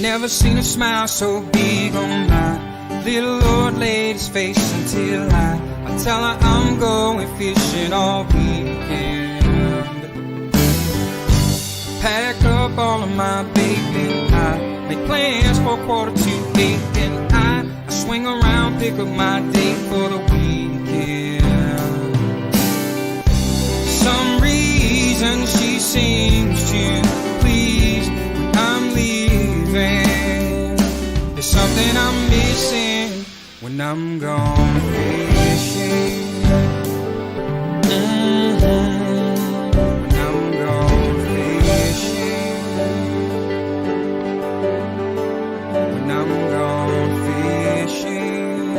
Never seen a smile so big on my little old lady's face until I tell her I'm going fishing all weekend. Pack up all of my bait and I make plans for 7:45 and I swing around, pick up my date for the weekend. Some reason she seems to please when I'm leaving. There's something I'm missing when I'm gone fishing. When I'm gone fishing. When I'm gone fishing.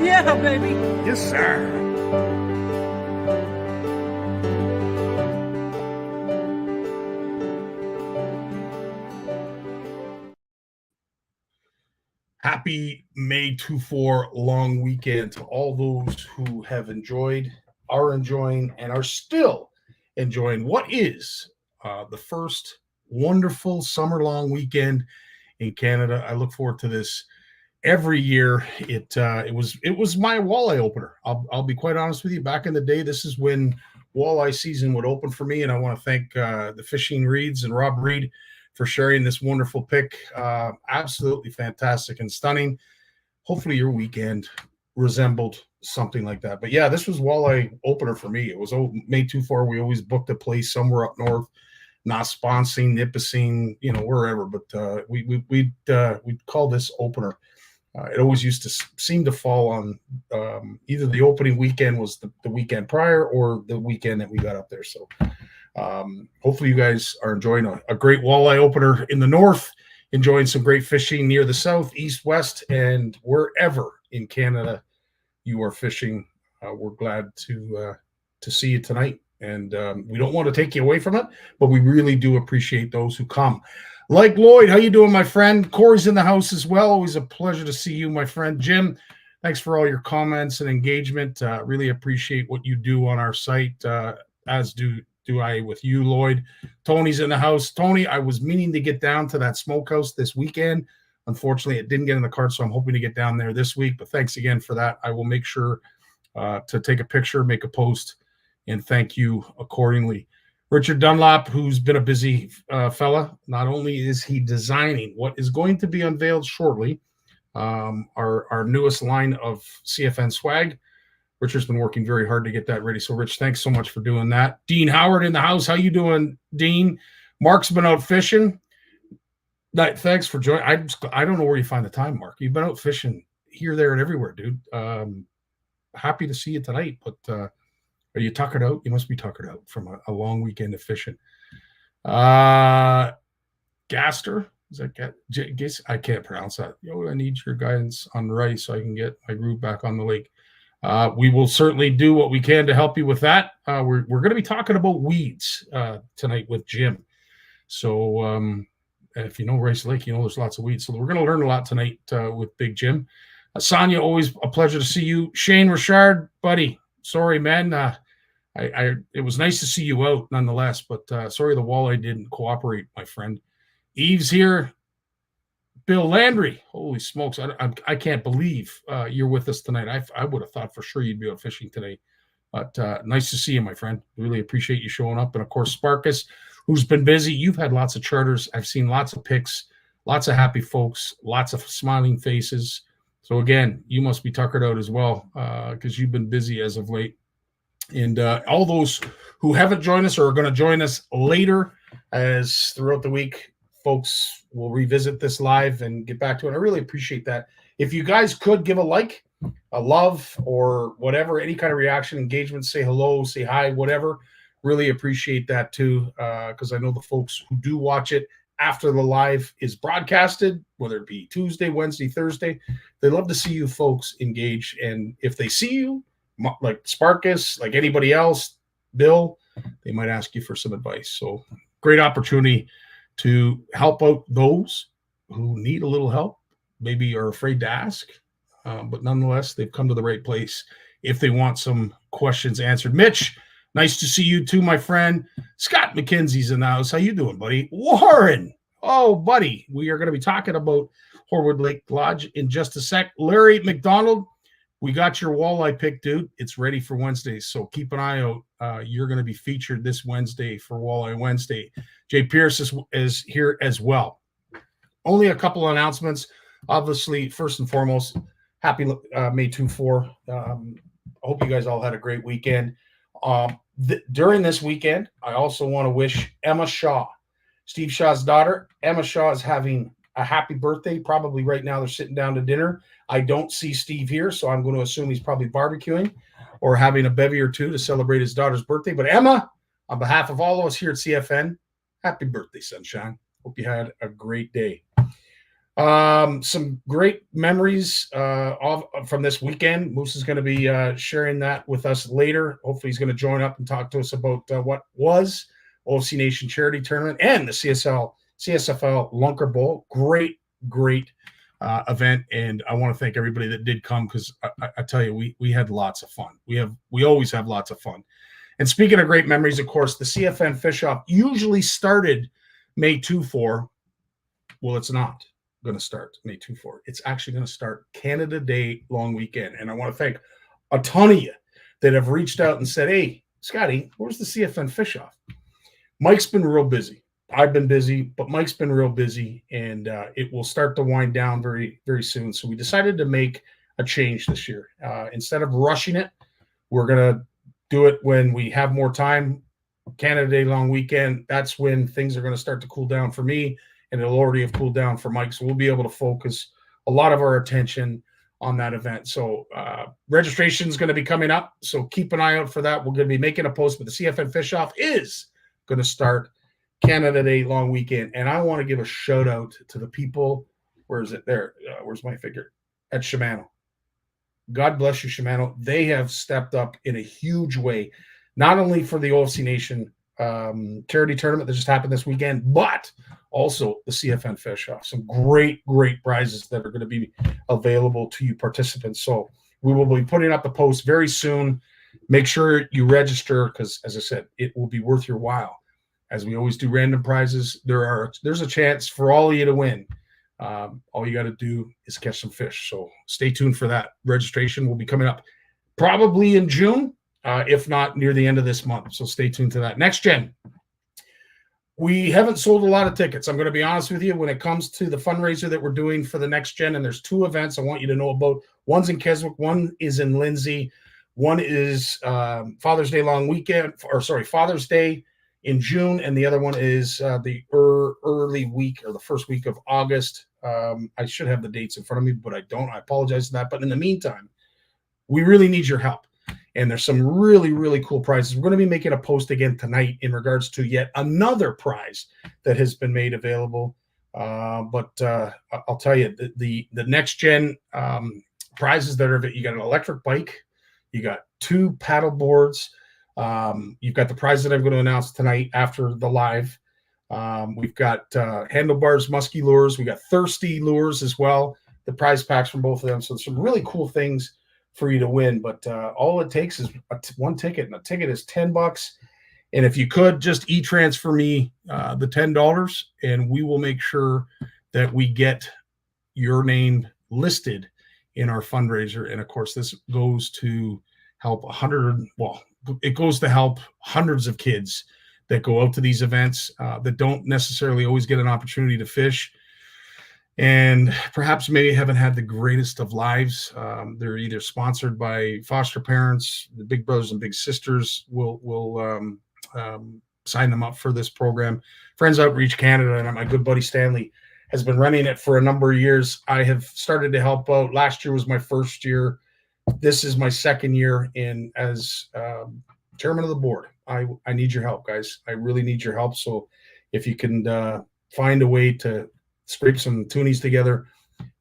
Yeah, baby. Yes, sir. Happy May 2-4 long weekend to all those who have enjoyed, are enjoying, and are still enjoying what is the first wonderful summer long weekend in Canada. I look forward to this every year. It was my walleye opener. I'll be quite honest with you. Back in the day, this is when walleye season would open for me, and I want to thank the Fishing Reeds and Rob Reed for sharing this wonderful pick. Absolutely fantastic and stunning. Hopefully your weekend resembled something like that. But yeah, this was walleye opener for me. It was May 2-4. We always booked a place somewhere up north, Nosponsing, Nipissing, wherever. But we'd call this opener. It always used to seem to fall on either the opening weekend was the weekend prior or the weekend that we got up there. So hopefully you guys are enjoying a great walleye opener in the north, enjoying some great fishing near the south, east, west, and wherever in Canada you are fishing. We're glad to see you tonight. And we don't want to take you away from it, but we really do appreciate those who come. Like Lloyd, how you doing, my friend? Corey's in the house as well. Always a pleasure to see you, my friend. Jim, thanks for all your comments and engagement. Really appreciate what you do on our site, as do I with you, Lloyd. Tony's in the house. Tony, I was meaning to get down to that smokehouse this weekend. Unfortunately, it didn't get in the card, so I'm hoping to get down there this week. But thanks again for that. I will make sure to take a picture, make a post, and thank you accordingly. Richard Dunlop, who's been a busy fella, not only is he designing what is going to be unveiled shortly, our newest line of CFN swag. Richard's been working very hard to get that ready. So, Rich, thanks so much for doing that. Dean Howard in the house. How you doing, Dean? Mark's been out fishing. Thanks for joining. I don't know where you find the time, Mark. You've been out fishing here, there, and everywhere, dude. Happy to see you tonight, but are you tuckered out? You must be tuckered out from a long weekend of fishing. Gaster, is that guess? I can't pronounce that. I need your guidance on rice so I can get my group back on the lake. We will certainly do what we can to help you with that. We're going to be talking about weeds tonight with Jim. So if you know Rice Lake, there's lots of weeds. So we're going to learn a lot tonight with Big Jim. Sonia, always a pleasure to see you. Shane Richard, buddy. Sorry, man. It was nice to see you out nonetheless, but sorry the walleye didn't cooperate, my friend. Eve's here. Bill Landry. Holy smokes. I can't believe you're with us tonight. I would have thought for sure you'd be out fishing today. But nice to see you, my friend. Really appreciate you showing up. And, of course, Sparkus, who's been busy. You've had lots of charters. I've seen lots of pics, lots of happy folks, lots of smiling faces. So, again, you must be tuckered out as well because you've been busy as of late. And all those who haven't joined us or are going to join us later as throughout the week, folks will revisit this live and get back to it. I really appreciate that. If you guys could give a like, a love, or whatever, any kind of reaction, engagement, say hello, say hi, whatever, really appreciate that too because I know the folks who do watch it after the live is broadcasted, whether it be Tuesday, Wednesday, Thursday, they love to see you folks engage. And if they see you, like Sparkus, like anybody else, Bill, they might ask you for some advice. So great opportunity to help out those who need a little help, maybe are afraid to ask, but nonetheless, they've come to the right place if they want some questions answered. Mitch, Nice to see you too, my friend. Scott McKenzie's in the house. How you doing, buddy? Warren. Oh, buddy. We are going to be talking about Horwood Lake Lodge in just a sec. Larry McDonald, we got your walleye pick, dude. It's ready for Wednesday, so keep an eye out. You're going to be featured this Wednesday for Walleye Wednesday. Jay Pierce is here as well. Only a couple of announcements. Obviously, first and foremost, happy May 2-4. I hope you guys all had a great weekend. During this weekend, I also want to wish Emma Shaw, Steve Shaw's daughter. Emma Shaw is having a happy birthday. Probably right now they're sitting down to dinner. I don't see Steve here, so I'm going to assume he's probably barbecuing or having a bevy or two to celebrate his daughter's birthday. But Emma, on behalf of all of us here at CFN, happy birthday, sunshine. Hope you had a great day. Some great memories from this weekend. Moose is going to be sharing that with us later. Hopefully he's going to join up and talk to us about what was OFC Nation Charity Tournament and the CSFL LunkerBowl. Great event, and I want to thank everybody that did come, because I tell you, we had lots of fun. We always have lots of fun. And speaking of great memories, of course, the CFN Fish-Off usually started May 2-4. Well, it's not going to start May 2-4. It's actually going to start Canada Day long weekend. And I want to thank a ton of you that have reached out and said, hey, Scotty, where's the CFN Fish-Off? Mike's been real busy. I've been busy, but Mike's been real busy, and it will start to wind down very, very soon. So we decided to make a change this year. Instead of rushing it, we're going to do it when we have more time. Canada Day long weekend, that's when things are going to start to cool down for me, and it'll already have cooled down for Mike. So we'll be able to focus a lot of our attention on that event. So registration is going to be coming up. So keep an eye out for that. We're going to be making a post, but the CFN Fish-Off is going to start Canada Day long weekend. And I want to give a shout out to the people. Where is it? There. Where's my figure? At Shimano. God bless you, Shimano. They have stepped up in a huge way, not only for the OFC Nation charity tournament that just happened this weekend, but also the CFN Fish-Off. Some great prizes that are going to be available to you participants. So we will be putting up the post very soon. Make sure you register, because, as I said, it will be worth your while. As we always do random prizes, there's a chance for all of you to win. All you got to do is catch some fish. So stay tuned for that. Registration will be coming up probably in June, if not near the end of this month. So stay tuned to that. Next Gen. We haven't sold a lot of tickets. I'm going to be honest with you when it comes to the fundraiser that we're doing for the Next Gen, and there's two events I want you to know about. One's in Keswick, one is in Lindsay. One is Father's Day long weekend, Father's Day in June, and the other one is the early week, or the first week of August. I should have the dates in front of me, but I don't. I apologize for that. But in the meantime, we really need your help. And there's some really cool prizes. We're going to be making a post again tonight in regards to yet another prize that has been made available. But I'll tell you, the Next Gen prizes that are, you got an electric bike, you got 2 paddle boards, you've got the prize that I'm going to announce tonight after the live. We've got handlebars, musky lures. We got thirsty lures as well. The prize packs from both of them. So some really cool things for you to win. But all it takes is one ticket, and a ticket is $10. And if you could just e-transfer me the $10, and we will make sure that we get your name listed in our fundraiser. And of course, this goes to help it goes to help hundreds of kids that go out to these events that don't necessarily always get an opportunity to fish, and perhaps maybe haven't had the greatest of lives. They're either sponsored by foster parents, the big brothers and big sisters will sign them up for this program. Friends Outreach Canada and my good buddy Stanley has been running it for a number of years. I have started to help out. Last year was my first year. This is my second year in as chairman of the board. I need your help, guys. I really need your help. So if you can find a way to scrape some toonies together,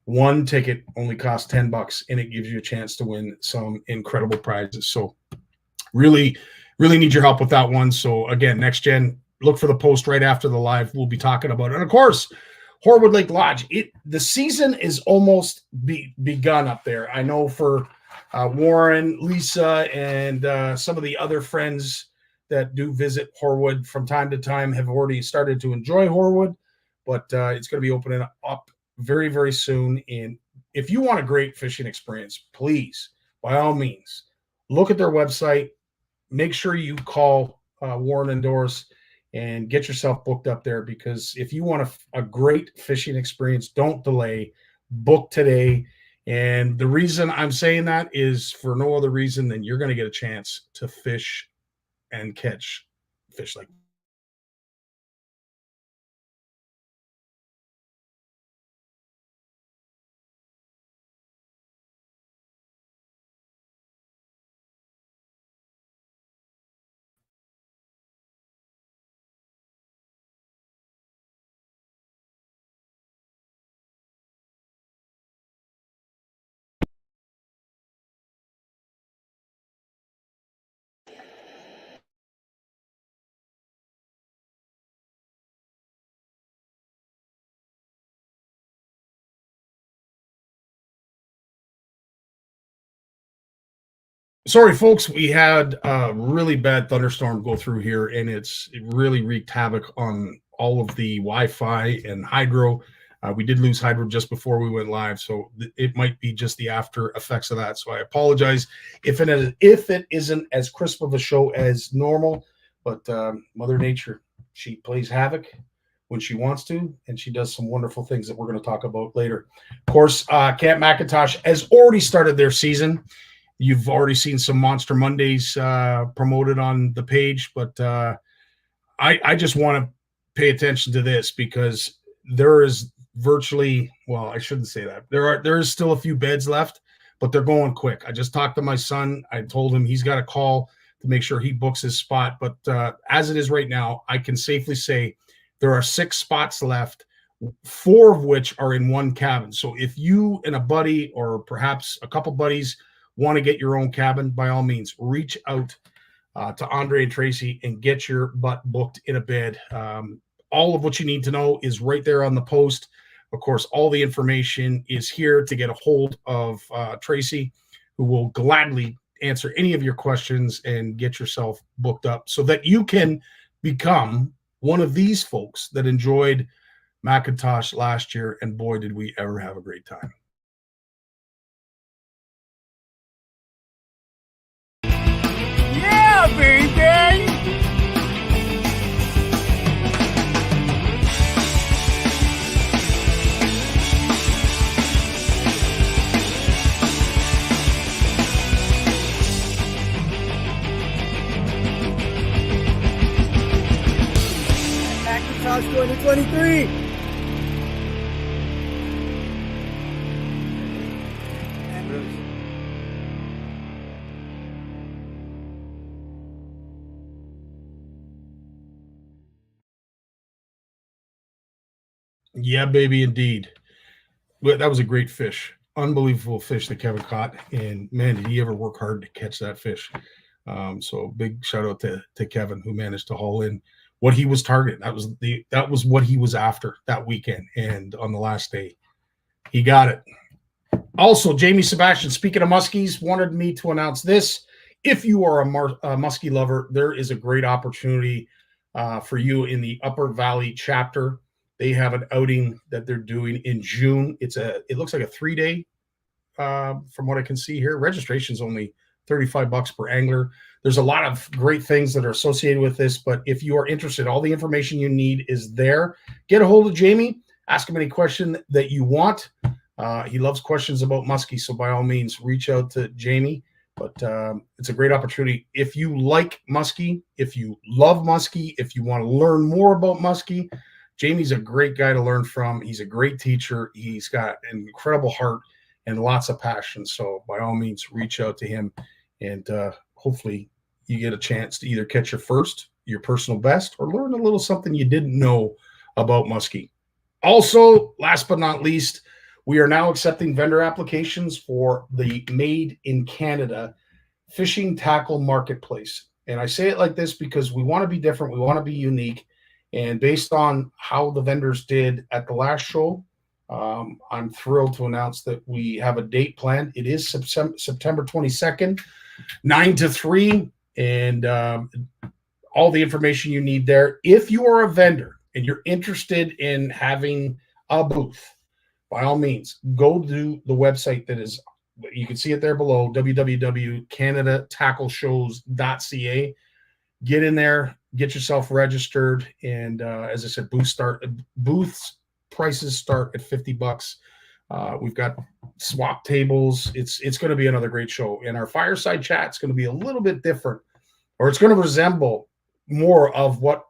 one ticket only costs $10, and it gives you a chance to win some incredible prizes. So really need your help with that one. So again, Next Gen, look for the post right after the live. We'll be talking about it. And of course, Horwood Lake Lodge. The season is almost begun up there. I know for Warren, Lisa, and some of the other friends that do visit Horwood from time to time have already started to enjoy Horwood, but it's going to be opening up very, very soon. And if you want a great fishing experience, please, by all means, look at their website. Make sure you call Warren and Doris and get yourself booked up there, because if you want a great fishing experience, don't delay. Book today. And the reason I'm saying that is for no other reason than you're going to get a chance to fish and catch fish like Sorry, folks. We had a really bad thunderstorm go through here, and it really wreaked havoc on all of the Wi-Fi and hydro. We did lose hydro just before we went live, so it might be just the after effects of that. So I apologize if it isn't as crisp of a show as normal, but Mother Nature, she plays havoc when she wants to, and she does some wonderful things that we're going to talk about later. Of course, Camp McIntosh has already started their season. You've already seen some Monster Mondays promoted on the page, but I just want to pay attention to this, because there is virtually, well, I shouldn't say that. There is still a few beds left, but they're going quick. I just talked to my son. I told him he's got a call to make sure he books his spot. But as it is right now, I can safely say there are 6 spots left, 4 of which are in one cabin. So if you and a buddy, or perhaps a couple buddies, want to get your own cabin, by all means, reach out to Andre and Tracy and get your butt booked in a bed. All of what you need to know is right there on the post. Of course, all the information is here to get a hold of Tracy, who will gladly answer any of your questions and get yourself booked up so that you can become one of these folks that enjoyed McIntosh last year. And boy, did we ever have a great time. Yeah, baby! McIntosh 2023! Yeah, baby, indeed. But that was a great fish. Unbelievable fish that Kevin caught. And man, did he ever work hard to catch that fish. So big shout out to Kevin, who managed to haul in what he was targeting. That was what he was after that weekend. And on the last day, he got it. Also, Jamie Sebastian, speaking of muskies, wanted me to announce this. If you are a muskie lover, there is a great opportunity for you in the Upper Valley chapter. They have an outing that they're doing in June. It looks like a 3-day, from what I can see here. Registration is only $35 per angler. There's a lot of great things that are associated with this, but if you are interested, all the information you need is there. Get a hold of Jamie. Ask him any question that you want. He loves questions about muskie, so by all means, reach out to Jamie. But it's a great opportunity. If you like muskie, if you love muskie, if you want to learn more about muskie, Jamie's a great guy to learn from. He's a great teacher. He's got an incredible heart and lots of passion. So by all means, reach out to him, and hopefully you get a chance to either catch your personal best, or learn a little something you didn't know about muskie. Also, last but not least, we are now accepting vendor applications for the Made in Canada Fishing Tackle Marketplace. And I say it like this because we want to be different. We want to be unique. And based on how the vendors did at the last show, I'm thrilled to announce that we have a date planned. It is September 22nd, 9 to 3. And all the information you need there. If you are a vendor and you're interested in having a booth, by all means, go to the website that is, you can see it there below, www.canadaTackleShows.ca. Get in there, get yourself registered, and as I said, booths prices start at $50. We've got swap tables. It's going to be another great show, and our fireside chat's going to be a little bit different, or it's going to resemble more of what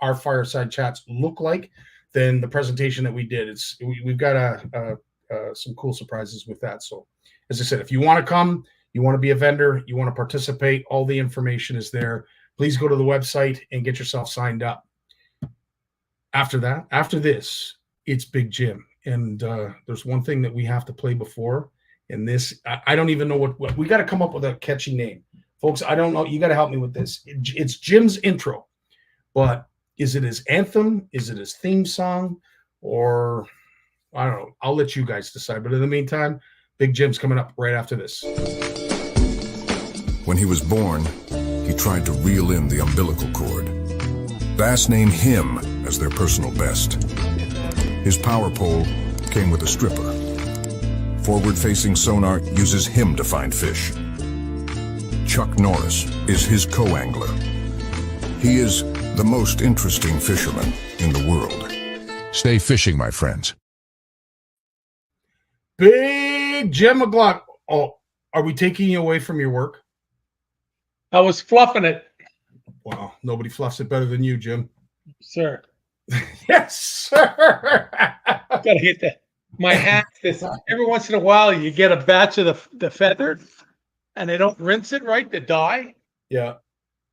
our fireside chats look like than the presentation that we did. We've got some cool surprises with that. So, as I said, if you want to come, you want to be a vendor, you want to participate, all the information is there. Please go to the website and get yourself signed up. After this, it's Big Jim. And there's one thing that we have to play before. And this, I don't even know what we got to come up with a catchy name. Folks, I don't know. You got to help me with this. It's Jim's intro. But is it his anthem? Is it his theme song? Or, I don't know. I'll let you guys decide. But in the meantime, Big Jim's coming up right after this. When he was born, he tried to reel in the umbilical cord. Bass named him as their personal best. His power pole came with a stripper. Forward-facing sonar uses him to find fish. Chuck Norris is his co-angler. He is the most interesting fisherman in the world. Stay fishing, my friends. Big Jim McGlock. Oh, are we taking you away from your work? I was fluffing it, Wow, nobody fluffs it better than you, Jim. sir. Yes, sir. Gotta get that. My hat. Every once in a while, you get a batch of the feather, and they don't rinse it right. The dye, Yeah,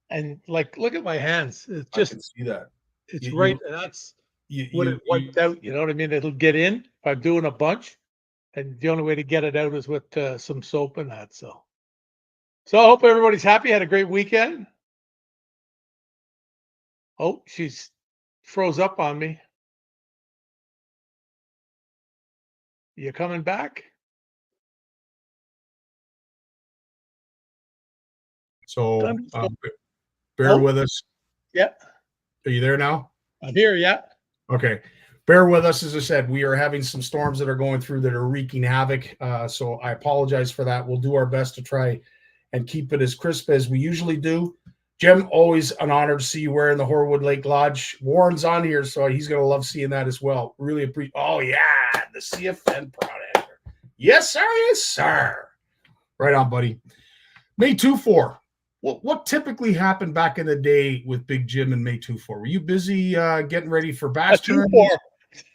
and like, look at my hands. It's I just, can see that. it's You- right. And that's when it wiped out. You know what I mean? It'll get in if I'm doing a bunch, and the only way to get it out is with some soap and that. So I hope everybody's happy. Had a great weekend. Oh, she's froze up on me. You coming back? So I'm- bear Oh. with us. Yeah, Are you there now? I'm here. Yeah. Okay. Bear with us. As I said, we are having some storms that are going through that are wreaking havoc. So I apologize for that. We'll do our best to try and keep it as crisp as we usually do. Jim, always an honor to see you wearing the Horwood Lake Lodge. Warren's on here, so he's going to love seeing that as well. Really appreciate. Oh, yeah, the CFN product. Yes, sir. Yes, sir. Right on, buddy. May 2-4. What typically happened back in the day with Big Jim and May 2-4? Were you busy getting ready for bass tournaments?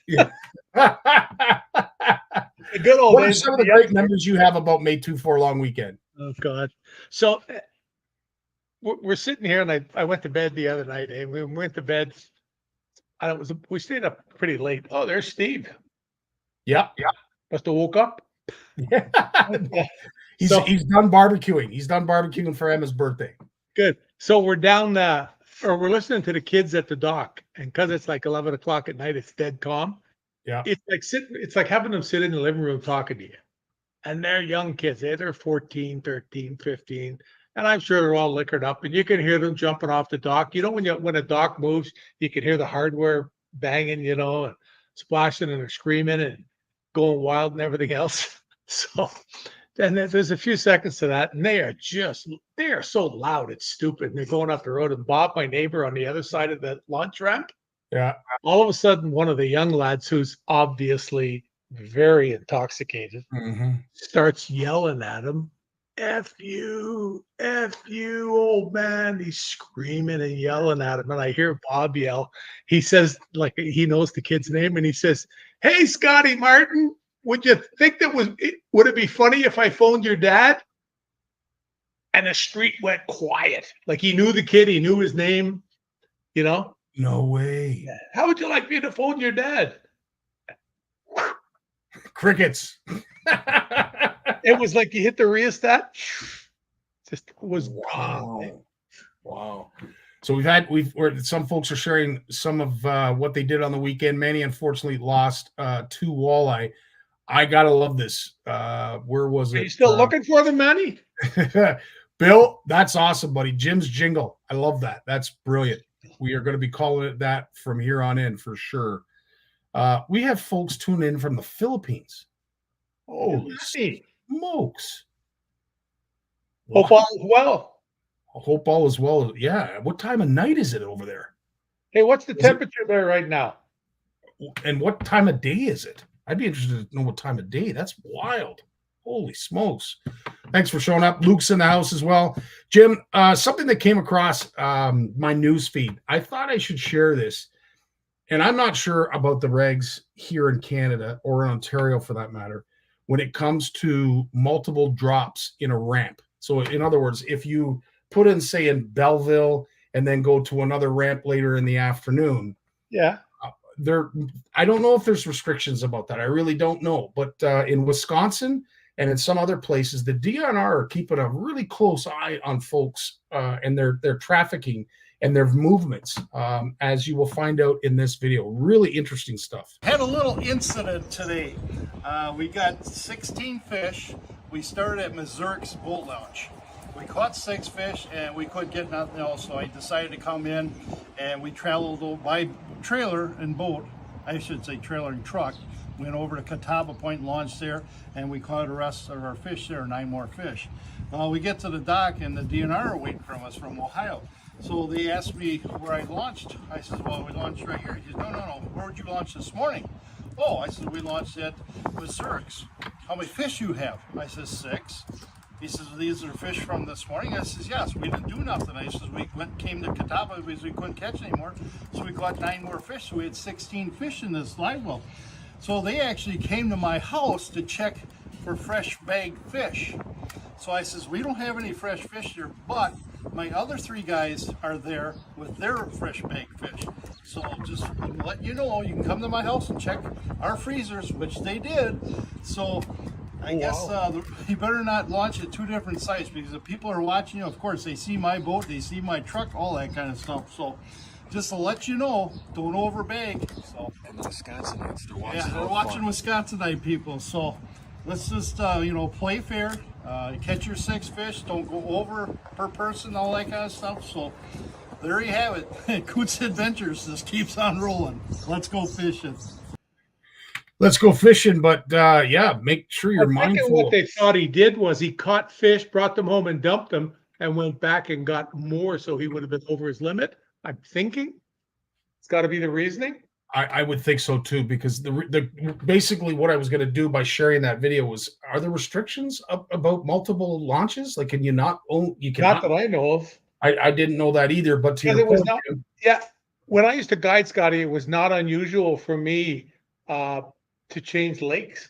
Yeah. The good old What are days. some of the great memories you have about May 2-4 long weekend? Oh God! So we're sitting here, and I went to bed the other night, and we went to bed. We stayed up pretty late. Oh, there's Steve. Yeah. Must have woke up. He's done barbecuing. He's done barbecuing for Emma's birthday. Good. So we're down, or we're listening to the kids at the dock, and because it's like 11 o'clock at night, it's dead calm. Yeah. It's like having them sit in the living room talking to you. And they're young kids. They're 14, 13, 15. And I'm sure they're all liquored up. And you can hear them jumping off the dock. You know, when a dock moves, you can hear the hardware banging, and splashing, and they're screaming and going wild and everything else. So then there's a few seconds to that. And they are so loud. It's stupid. And they're going up the road. And Bob, my neighbor on the other side of the launch ramp, Yeah. all of a sudden, one of the young lads who's obviously very intoxicated starts yelling at him, F you, old man. He's screaming and yelling at him. And I hear Bob yell. He says, like, he knows the kid's name, and he says, "Hey, Scotty Martin, would you think would it be funny if I phoned your dad?" And the street went quiet. Like, he knew the kid, he knew his name, No way. How would you like me to phone your dad? Crickets. It was like you hit the rheostat. Just was gone. Wow. So some folks are sharing some of what they did on the weekend. Manny unfortunately lost 2 walleye. I gotta love this. Where was it? Are you still looking for them, Manny? Bill, that's awesome, buddy. Jim's jingle. I love that. That's brilliant. We are going to be calling it that from here on in for sure. We have folks tune in from the Philippines. Holy smokes. Hope all is well. Hope all is well. Yeah. What time of night is it over there? Hey, what's the temperature there right now? And what time of day is it? I'd be interested to know what time of day. That's wild. Holy smokes. Thanks for showing up. Luke's in the house as well. Jim, something that came across my news feed. I thought I should share this. And I'm not sure about the regs here in Canada or in Ontario for that matter when it comes to multiple drops in a ramp. So in other words, if you put in, say, in Belleville and then go to another ramp later in the afternoon. Yeah. I don't know if there's restrictions about that. I really don't know. But in Wisconsin and in some other places, the DNR are keeping a really close eye on folks and their trafficking and their movements, as you will find out in this video. Really interesting stuff. Had a little incident today. We got 16 fish. We started at Mazurk's Boat Launch. We caught 6 fish and we couldn't get nothing else, so I decided to come in and we traveled by trailer and boat, I should say trailer and truck, went over to Catawba Point and launched there, and we caught the rest of our fish there, 9 more fish. Well, we get to the dock and the DNR are waiting from us from Ohio. So they asked me where I launched. I said, well, we launched right here. He said, no, where did you launch this morning? Oh, I said, we launched at Mazurk's. How many fish you have? I said, 6. He says, these are fish from this morning? I says, yes, we didn't do nothing. I says, we came to Catawba because we couldn't catch anymore. So we caught 9 more fish. So we had 16 fish in this live well. So they actually came to my house to check for fresh bagged fish. So I says, we don't have any fresh fish here, but my other 3 guys are there with their fresh bagged fish. So just to let you know, you can come to my house and check our freezers, which they did. So I guess you better not launch at 2 different sites, because if people are watching you, of course, they see my boat, they see my truck, all that kind of stuff. So just to let you know, don't overbag. So, and the Wisconsinites, they're watching. Yeah, they're watching Wisconsinite people. So let's just play fair. Catch your 6 fish. Don't go over per person, all that kind of stuff. So there you have it. Coots Adventures just keeps on rolling. Let's go fishing. Let's go fishing, but yeah, make sure you're mindful. What they thought he did was he caught fish, brought them home and dumped them, and went back and got more, so he would have been over his limit. I'm thinking it's got to be the reasoning. I would think so too, because the basically what I was going to do by sharing that video was, are there restrictions about multiple launches? Like, can you not own? You cannot. Not that I know of. I didn't know that either. But to your point, yeah, when I used to guide Scotty, it was not unusual for me to change lakes.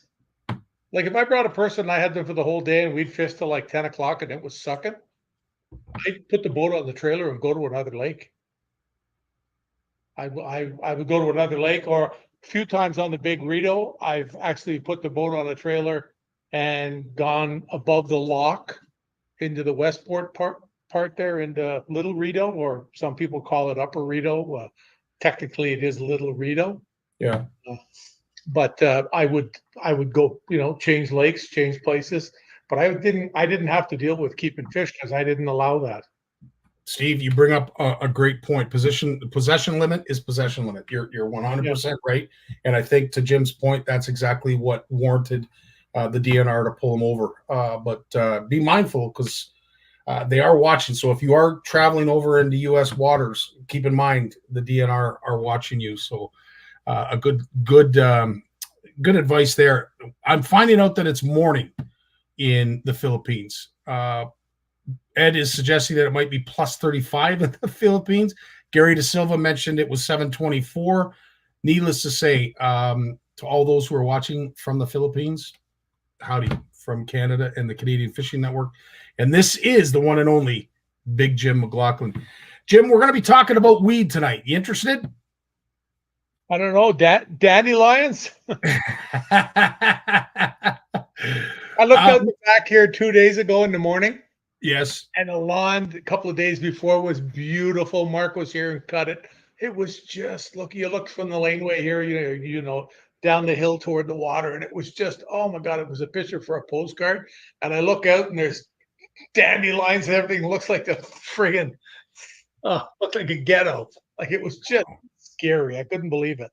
Like if I brought a person and I had them for the whole day and we'd fish till like 10 o'clock and it was sucking, I'd put the boat on the trailer and go to another lake. I would go to another lake, or a few times on the Big Rito, I've actually put the boat on a trailer and gone above the lock into the Westport part there into Little Rito, or some people call it Upper Rito. Technically it is Little Rito. Yeah. But I would go, change lakes, change places, but I didn't have to deal with keeping fish because I didn't allow that. Steve, you bring up a great point. Possession limit is possession limit. You're 100% right, and I think to Jim's point, that's exactly what warranted the DNR to pull him over. But be mindful, because they are watching. So if you are traveling over into U.S. waters, keep in mind the DNR are watching you. So a good advice there. I'm finding out that it's morning in the Philippines. Ed is suggesting that it might be plus 35 in the Philippines. Gary De Silva mentioned it was 7:24. Needless to say, to all those who are watching from the Philippines, howdy from Canada and the Canadian Fishing Network. And this is the one and only Big Jim McLaughlin. Jim, we're going to be talking about weed tonight. You interested? I don't know, dandelions. I looked out the back here 2 days ago in the morning. Yes. And the lawn a couple of days before was beautiful. Mark was here and cut it. It was just, you look from the laneway here, down the hill toward the water, and it was just, oh my God, it was a picture for a postcard. And I look out and there's dandelions and everything. Looks like the friggin' looked like a ghetto. Like it was just scary. I couldn't believe it.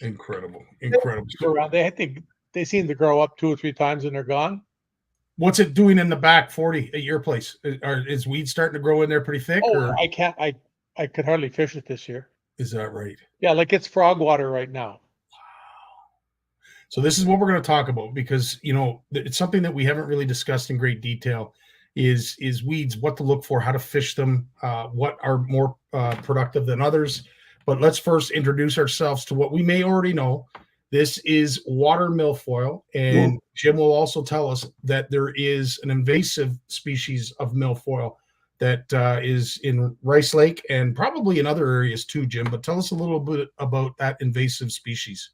Incredible. Incredible. Around, they seem to grow up 2 or 3 times and they're gone. What's it doing in the back 40 at your place? Is weed starting to grow in there pretty thick? Oh, or? I could hardly fish it this year. Is that right? Yeah, like it's frog water right now. So this is what we're going to talk about, because it's something that we haven't really discussed in great detail. Is weeds, what to look for, how to fish them, what are more productive than others. But let's first introduce ourselves to what we may already know. This is water milfoil, and Jim will also tell us that there is an invasive species of milfoil that is in Rice Lake and probably in other areas too, Jim. But tell us a little bit about that invasive species.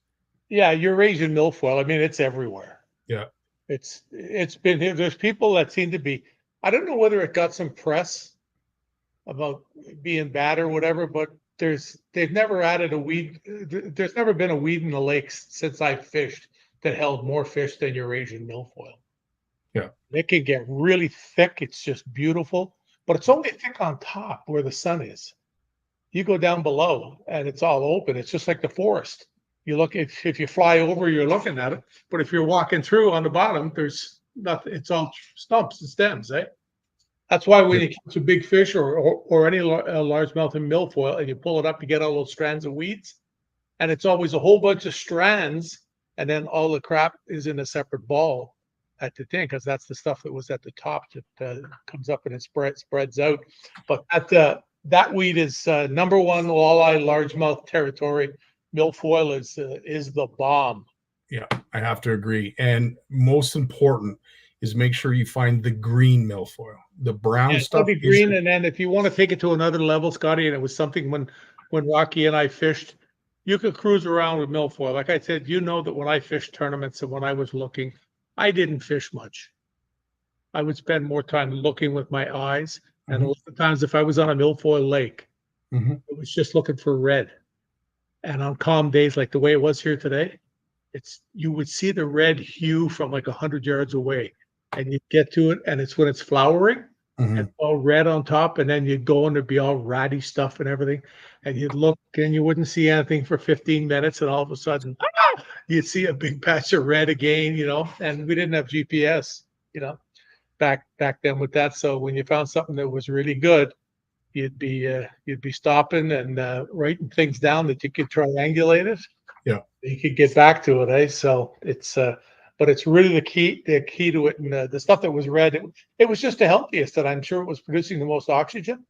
Yeah, Eurasian milfoil. I mean, it's everywhere. Yeah, it's been here. There's people that seem to be. I don't know whether it got some press about being bad or whatever, but they've never added a weed. There's never been a weed in the lakes since I've fished that held more fish than Eurasian milfoil. Yeah, it can get really thick. It's just beautiful, but it's only thick on top where the sun is. You go down below and it's all open. It's just like the forest. You look, if you fly over, you're looking at it. But if you're walking through on the bottom, there's nothing. It's all stumps and stems, eh? That's why when you catch a big fish or any largemouth in milfoil and you pull it up, you get all those strands of weeds. And it's always a whole bunch of strands, and then all the crap is in a separate ball at the thing, because that's the stuff that was at the top that comes up and it spreads out. But that weed is number one walleye largemouth territory. Milfoil is the bomb. Yeah, I have to agree. And most important is make sure you find the green milfoil. The brown stuff. Be green, and then if you want to take it to another level, Scotty, and it was something when Rocky and I fished, you could cruise around with milfoil. Like I said, that when I fished tournaments and when I was looking, I didn't fish much. I would spend more time looking with my eyes. And a lot of times if I was on a milfoil lake, it was just looking for red. And on calm days, like the way it was here today, you would see the red hue from like 100 yards away, and you get to it, and it's when it's flowering, and all red on top, and then you'd go and there'd be all ratty stuff and everything, and you'd look and you wouldn't see anything for 15 minutes, and all of a sudden, you'd see a big patch of red again, and we didn't have GPS, back then with that. So when you found something that was really good, you'd be stopping and writing things down that you could triangulate it. Yeah, you could get back to it, eh? So but it's really the key to it. And the stuff that was red, it was just the healthiest, and I'm sure it was producing the most oxygen.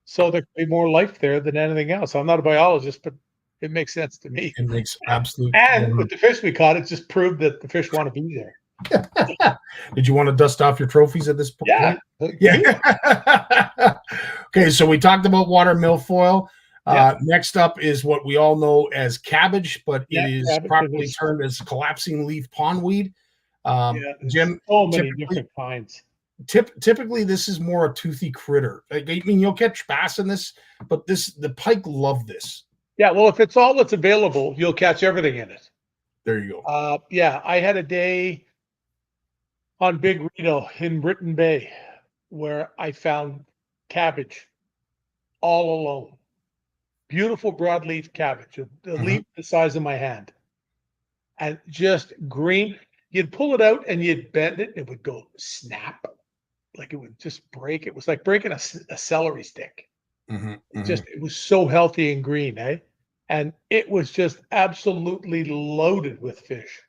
So there could be more life there than anything else. I'm not a biologist, but it makes sense to me. It makes absolute. And with the fish we caught, it just proved that the fish want to be there. Did you want to dust off your trophies at this point? Yeah. Okay, so we talked about water milfoil. Next up is what we all know as cabbage, but it is properly termed as collapsing leaf pondweed. Jim, so many different kinds. Typically, this is more a toothy critter. I mean, you'll catch bass in this, but the pike love this. Yeah, well, if it's all that's available, you'll catch everything in it. There you go. I had a day on Big Reno in Britton Bay where I found cabbage all alone. Beautiful broadleaf cabbage, a leaf the size of my hand, and just green. You'd pull it out and you'd bend it, it would go snap, like it would just break. It was like breaking a celery stick. It was so healthy and green, eh? And it was just absolutely loaded with fish.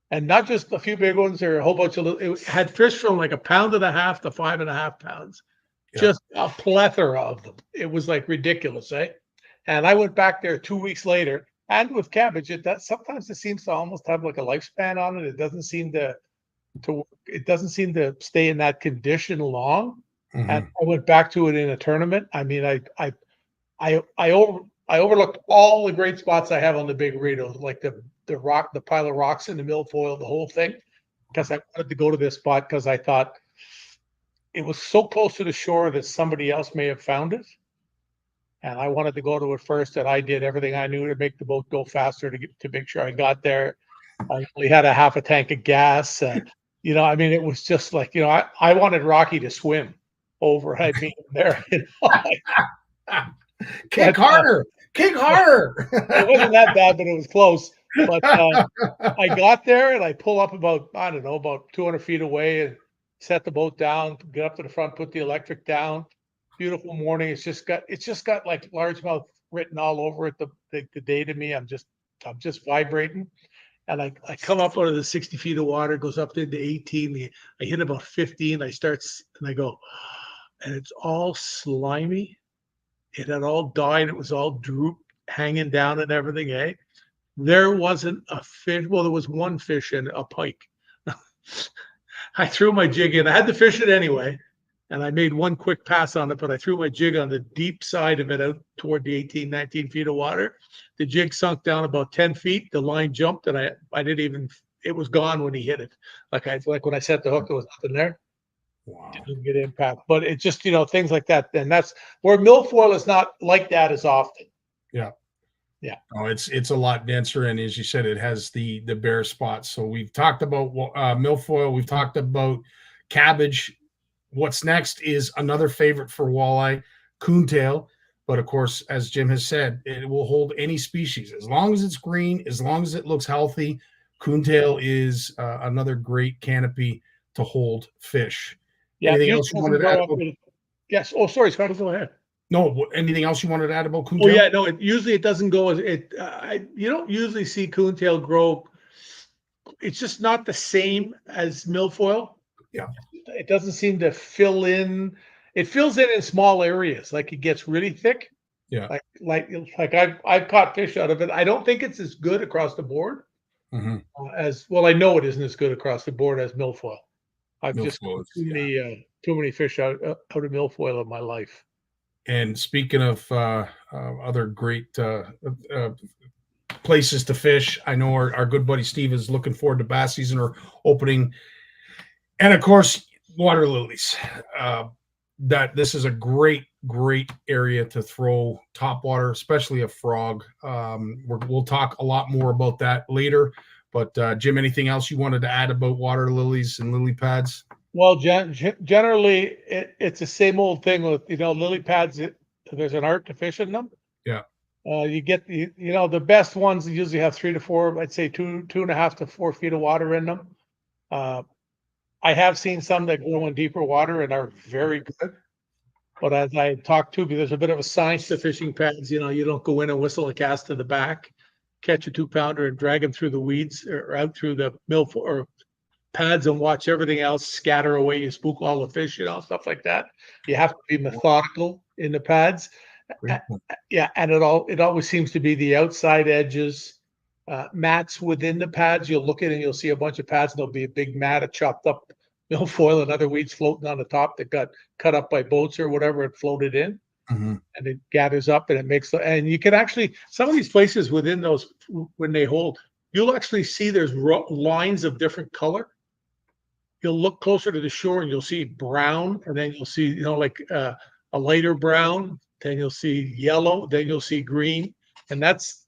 And not just a few big ones, there were a whole bunch of little, it had fish from like 1.5 pounds to 5.5 pounds. Yeah. Just a plethora of them. It was like ridiculous, eh? And I went back there 2 weeks later, and with cabbage, sometimes it seems to almost have like a lifespan on it. It doesn't seem to stay in that condition long. And I went back to it in a tournament. I mean, I overlooked all the great spots I have on the Big Reno, like the pile of rocks in the milfoil, the whole thing, because I wanted to go to this spot because I thought it was so close to the shore that somebody else may have found it. And I wanted to go to it first, and I did everything I knew to make the boat go faster to make sure I got there. I only had a half a tank of gas. I mean, it was just like, I wanted Rocky to swim over. I'd meet him there. Kick harder. Kick harder. It wasn't that bad, but it was close. But I got there and I pull up about 200 feet away and set the boat down, get up to the front, put the electric down. Beautiful morning. It's just got like largemouth written all over it. The day to me, I'm just vibrating. And I come up out of the 60 feet of water, goes up into 18. I hit about 15. I go, and it's all slimy. It had all died. It was all drooped, hanging down and everything, eh? There wasn't a fish. Well, there was one fish and a pike. I threw my jig in. I had to fish it anyway. And I made one quick pass on it, but I threw my jig on the deep side of it out toward the 18, 19 feet of water. The jig sunk down about 10 feet. The line jumped, and I didn't even, it was gone when he hit it. Like when I set the hook, there was nothing there. Wow. Didn't get impact. But it just, things like that. And that's where milfoil is not like that as often. Yeah. Yeah. Oh, it's a lot denser, and as you said, it has the bare spots. So we've talked about milfoil. We've talked about cabbage. What's next is another favorite for walleye, coontail. But of course, as Jim has said, it will hold any species as long as it's green, as long as it looks healthy. Coontail is another great canopy to hold fish. Yeah. Anything else you wanted to add? Yes. Oh, sorry, Scottie, go ahead. No. Anything else you wanted to add about coontail? Oh yeah, no. It doesn't go as it. You don't usually see coontail grow. It's just not the same as milfoil. Yeah. It doesn't seem to fill in. It fills in small areas. Like it gets really thick. Yeah. Like I've caught fish out of it. I don't think it's as good across the board as well. I know it isn't as good across the board as milfoil. I've just caught too many fish out of milfoil in my life. And speaking of other great places to fish, I know our good buddy Steve is looking forward to bass season or opening. And of course, water lilies. That this is a great area to throw topwater, especially a frog. We'll talk a lot more about that later. But Jim, anything else you wanted to add about water lilies and lily pads? Well, generally, it's the same old thing with lily pads. There's an art to fishing them. Yeah. You get the best ones usually have 3 to 4, I'd say 2.5 to 4 feet of water in them. I have seen some that grow in deeper water and are very good. But as I talked to, there's a bit of a science to fishing pads. You don't go in and whistle a cast to the back, catch a 2-pounder and drag them through the weeds or out through the milfoil or pads and watch everything else scatter away. You spook all the fish, stuff like that. You have to be methodical in the pads. Yeah, and it always seems to be the outside edges, mats within the pads. You'll look at it and you'll see a bunch of pads, and there'll be a big mat of chopped up milfoil and other weeds floating on the top that got cut up by boats or whatever it floated in. And it gathers up and it makes and you can actually, some of these places within those, when they hold, you'll actually see there's lines of different color. You'll look closer to the shore and you'll see brown, and then you'll see, like a lighter brown, then you'll see yellow, then you'll see green. And that's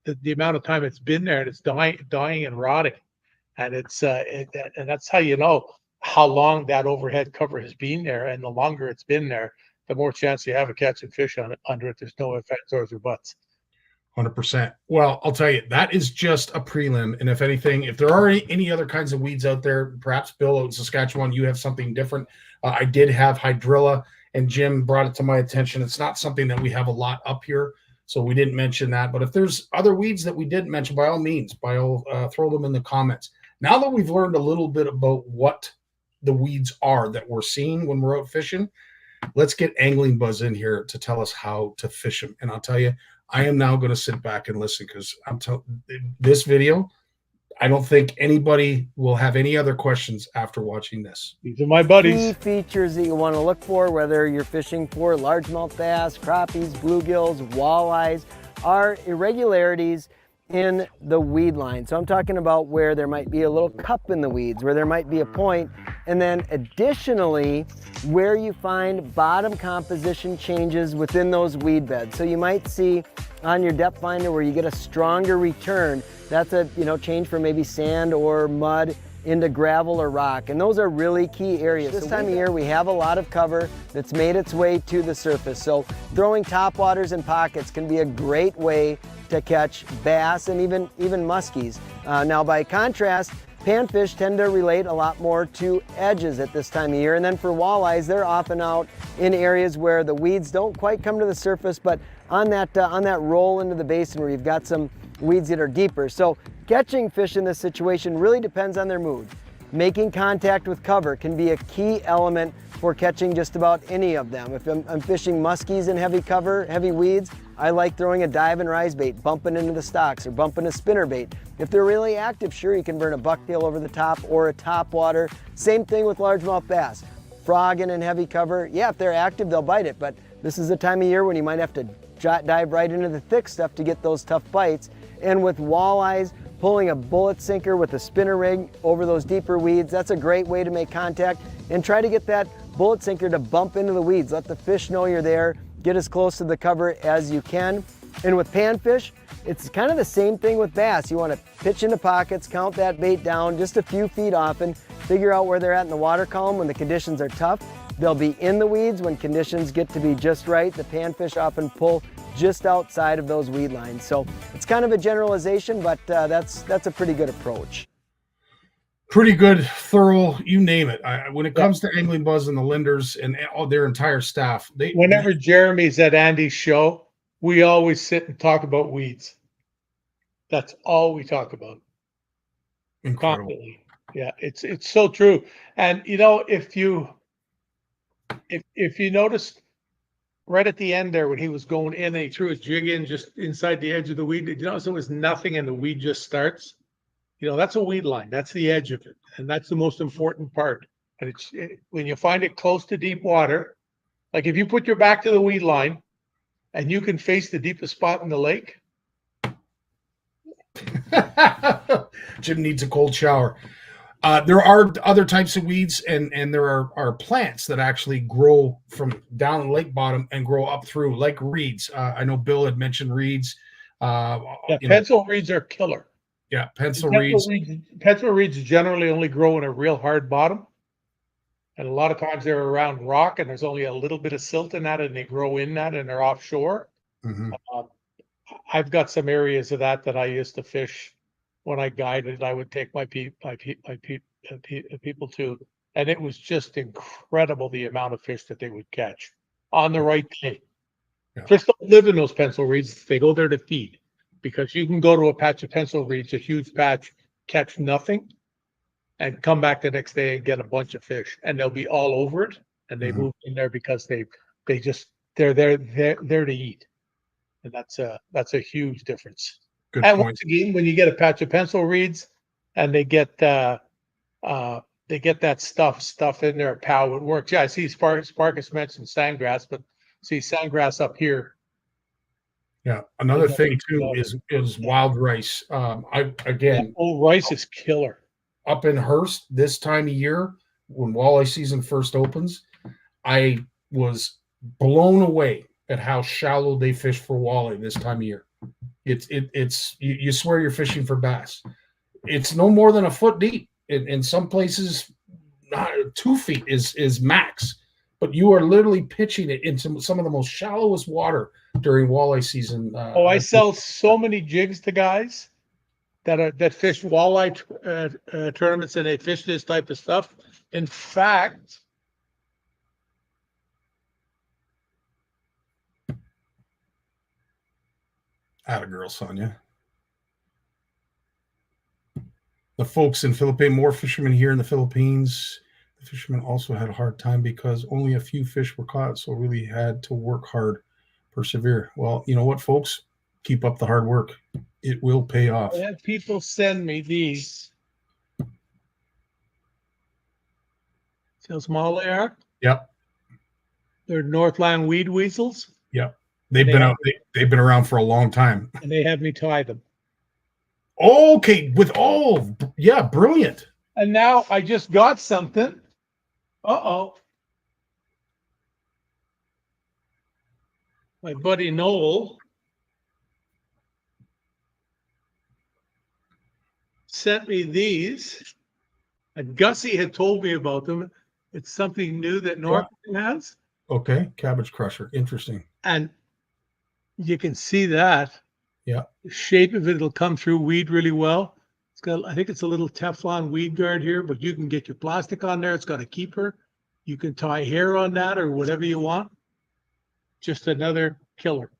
the amount of time it's been there, and it's dying and rotting. And it's and that's how you know how long that overhead cover has been there. And the longer it's been there, the more chance you have of catching fish under it. There's no ifs, ands, or buts. 100%. Well, I'll tell you, that is just a prelim. And if anything, if there are any other kinds of weeds out there, perhaps Bill out in Saskatchewan, you have something different. I did have hydrilla, and Jim brought it to my attention. It's not something that we have a lot up here, so we didn't mention that. But if there's other weeds that we didn't mention, by all means, throw them in the comments. Now that we've learned a little bit about what the weeds are that we're seeing when we're out fishing, let's get Angling Buzz in here to tell us how to fish them. And I'll tell you, I am now going to sit back and listen, because this video, I don't think anybody will have any other questions after watching this. These are my buddies. Key features that you want to look for, whether you're fishing for largemouth bass, crappies, bluegills, walleyes, are irregularities in the weed line. So I'm talking about where there might be a little cup in the weeds, where there might be a point, and then additionally, where you find bottom composition changes within those weed beds. So you might see on your depth finder where you get a stronger return. That's a change from maybe sand or mud into gravel or rock, and those are really key areas. This time of year we have a lot of cover that's made its way to the surface, so throwing topwaters and pockets can be a great way to catch bass and even muskies. Now by contrast, panfish tend to relate a lot more to edges at this time of year, and then for walleyes, they're often out in areas where the weeds don't quite come to the surface, but on that roll into the basin where you've got some weeds that are deeper. So catching fish in this situation really depends on their mood. Making contact with cover can be a key element for catching just about any of them. If I'm fishing muskies in heavy cover, heavy weeds, I like throwing a dive and rise bait, bumping into the stocks or bumping a spinner bait. If they're really active, sure, you can burn a bucktail over the top or a topwater. Same thing with largemouth bass. Frogging in heavy cover, yeah, if they're active, they'll bite it, but this is the time of year when you might have to dive right into the thick stuff to get those tough bites. And with walleyes, pulling a bullet sinker with a spinner rig over those deeper weeds, that's a great way to make contact, and try to get that bullet sinker to bump into the weeds. Let the fish know you're there. Get as close to the cover as you can. And with panfish, it's kind of the same thing with bass. You want to pitch into pockets, count that bait down just a few feet often, figure out where they're at in the water column when the conditions are tough. They'll be in the weeds when conditions get to be just right. The panfish often pull just outside of those weed lines. So it's kind of a generalization, but that's a pretty good approach. Pretty good, thorough, you name it. When it comes to Angling Buzz and the Linders and all their entire staff, whenever Jeremy's at Andy's show, we always sit and talk about weeds. That's all we talk about. Incredible. Constantly. Yeah, it's so true. And you know, if you notice right at the end there when he was going in and he threw his jig in just inside the edge of the weed, did you notice there was nothing and the weed just starts? You know, that's a weed line. That's the edge of it. And that's the most important part. And when you find it close to deep water, like if you put your back to the weed line and you can face the deepest spot in the lake. Jim needs a cold shower. There are other types of weeds, and there are plants that actually grow from down the lake bottom and grow up through, like reeds. I know Bill had mentioned reeds. Pencil reeds are killer. Yeah, pencil reeds. Pencil reeds generally only grow in a real hard bottom. And a lot of times they're around rock and there's only a little bit of silt in that and they grow in that and they're offshore. Mm-hmm. I've got some areas of that I used to fish when I guided. I would take my people to, and it was just incredible the amount of fish that they would catch on the right day. Yeah. Fish don't live in those pencil reeds. They go there to feed, because you can go to a patch of pencil reeds, a huge patch, catch nothing, and come back the next day and get a bunch of fish, and they'll be all over it. And they move in there because they're there to eat, and that's a huge difference. Good and point. Once again, when you get a patch of pencil reeds and they get that stuff in there, pow, it works. Yeah, I see Sparkus mentioned sandgrass, but see sandgrass up here. Yeah, another thing too is wild rice. Rice is killer. Up in Hearst this time of year, when walleye season first opens, I was blown away at how shallow they fish for walleye this time of year. It's you swear you're fishing for bass. It's no more than a foot deep. In some places, 2 feet is max. But you are literally pitching it into some of the most shallowest water during walleye season. I sell so many jigs to guys that fish walleye tournaments, and they fish this type of stuff. In fact, atta girl, Sonia. The folks in Philippines, more fishermen here in the Philippines. The fishermen also had a hard time because only a few fish were caught, so really had to work hard, persevere. Well, you know what, folks? Keep up the hard work. It will pay off. I had people send me these. See how small they are? Yep. They're Northland weed weasels. Yep. They've been around for a long time. And they have me tie them. Okay, brilliant. And now I just got something. My buddy Noel sent me these. And Gussie had told me about them. It's something new that Northern has. Okay, cabbage crusher. Interesting. And you can see that. Yeah. The shape of it, it'll come through weed really well. It's got, I think it's a little Teflon weed guard here, but you can get your plastic on there. It's got a keeper. You can tie hair on that or whatever you want. Just another killer.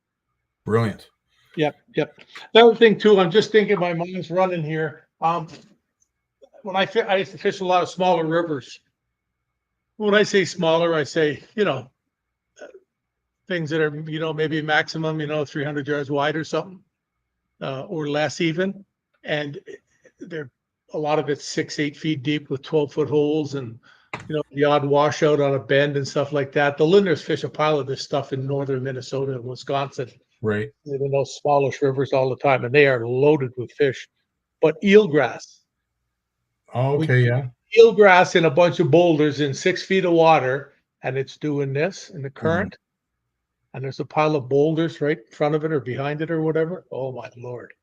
Brilliant. Yep. The other thing too, I'm just thinking my mind's running here. When I used to fish a lot of smaller rivers. When I say smaller, I say, things that are, maybe maximum, 300 yards wide or something, or less even. And a lot of it's 6-8 feet deep with 12-foot holes and, the odd washout on a bend and stuff like that. The Lindners fish a pile of this stuff in northern Minnesota and Wisconsin. Right. In those smallish rivers all the time, and they are loaded with fish. But eelgrass. Okay, yeah. Eelgrass in a bunch of boulders in 6 feet of water, and it's doing this in the current. And there's a pile of boulders right in front of it or behind it or whatever. Oh my Lord.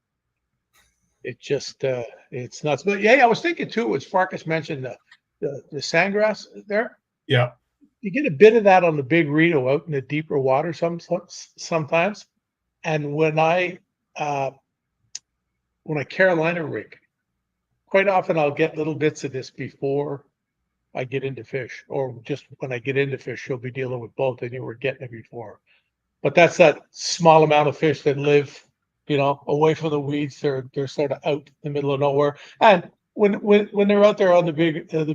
It just it's nuts. But yeah, I was thinking too, as Farkas mentioned the sandgrass there. Yeah. You get a bit of that on the Big Rito out in the deeper water sometimes. And when I Carolina rig, quite often I'll get little bits of this before I get into fish, or just when I get into fish, you'll be dealing with both, and you were getting it before. But that's that small amount of fish that live, away from the weeds. They're sort of out in the middle of nowhere. And when they're out there on the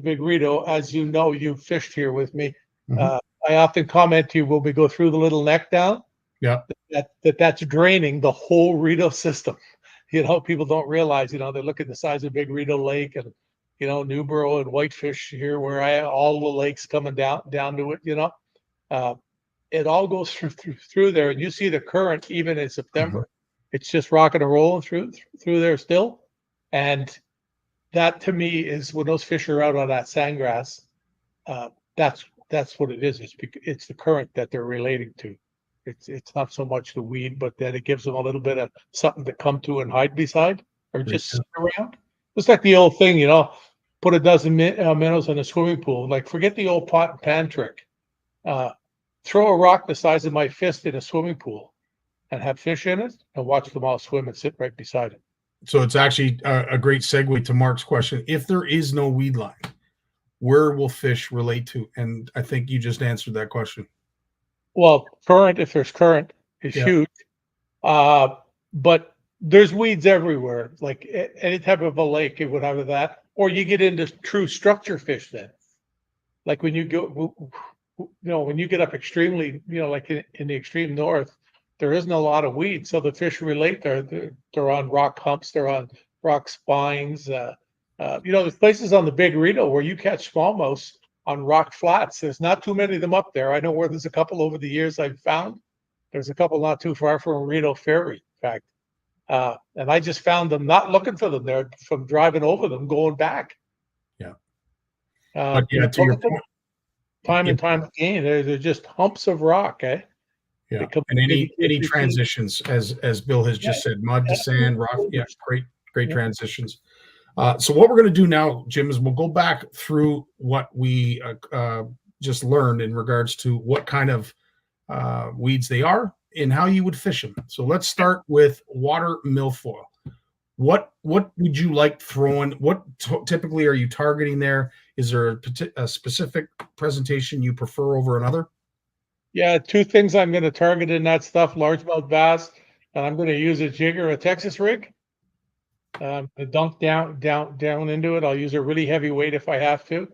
Big Rito, as you know, you've fished here with me. I often comment to you when we go through the little neck down. Yeah. That's draining the whole Rito system. People don't realize, they look at the size of Big Rito Lake and, Newborough and Whitefish here, where I have all the lakes coming down to it, it all goes through there, and you see the current even in September. It's just rocking and rolling through there still. And that to me is when those fish are out on that sandgrass, that's what it is. It's the current that they're relating to. It's not so much the weed, but that it gives them a little bit of something to come to and hide beside, or just sit around. It's like the old thing, put a dozen minnows in a swimming pool. Like, forget the old pot and pan trick. Throw a rock the size of my fist in a swimming pool and have fish in it and watch them all swim and sit right beside it. So it's actually a great segue to Mark's question. If there is no weed line, where will fish relate to? And I think you just answered that question. Well, current, if there's current, is huge. But there's weeds everywhere. Like any type of a lake, it would have that. Or you get into true structure fish then. Like when you go, when you get up extremely, like in the extreme north, there isn't a lot of weeds. So the fish relate there. They're on rock humps. They're on rock spines. There's places on the Big Rito where you catch smallmouth on rock flats. There's not too many of them up there. I know where there's a couple over the years I've found. There's a couple not too far from Rito Ferry, in fact. And I just found them, not looking for them there, from driving over them, going back. Yeah. To your point, time and time again, they're just humps of rock, eh? Yeah. And any transitions, as Bill has just said, mud to sand, rock. Yeah, great transitions. So what we're going to do now, Jim, is we'll go back through what we just learned in regards to what kind of weeds they are and how you would fish them. So let's start with water milfoil. What would you like throwing? What typically are you targeting there? Is there a specific presentation you prefer over another? Yeah, two things I'm going to target in that stuff: largemouth bass, and I'm going to use a jig or a Texas rig. To dunk down into it. I'll use a really heavy weight if I have to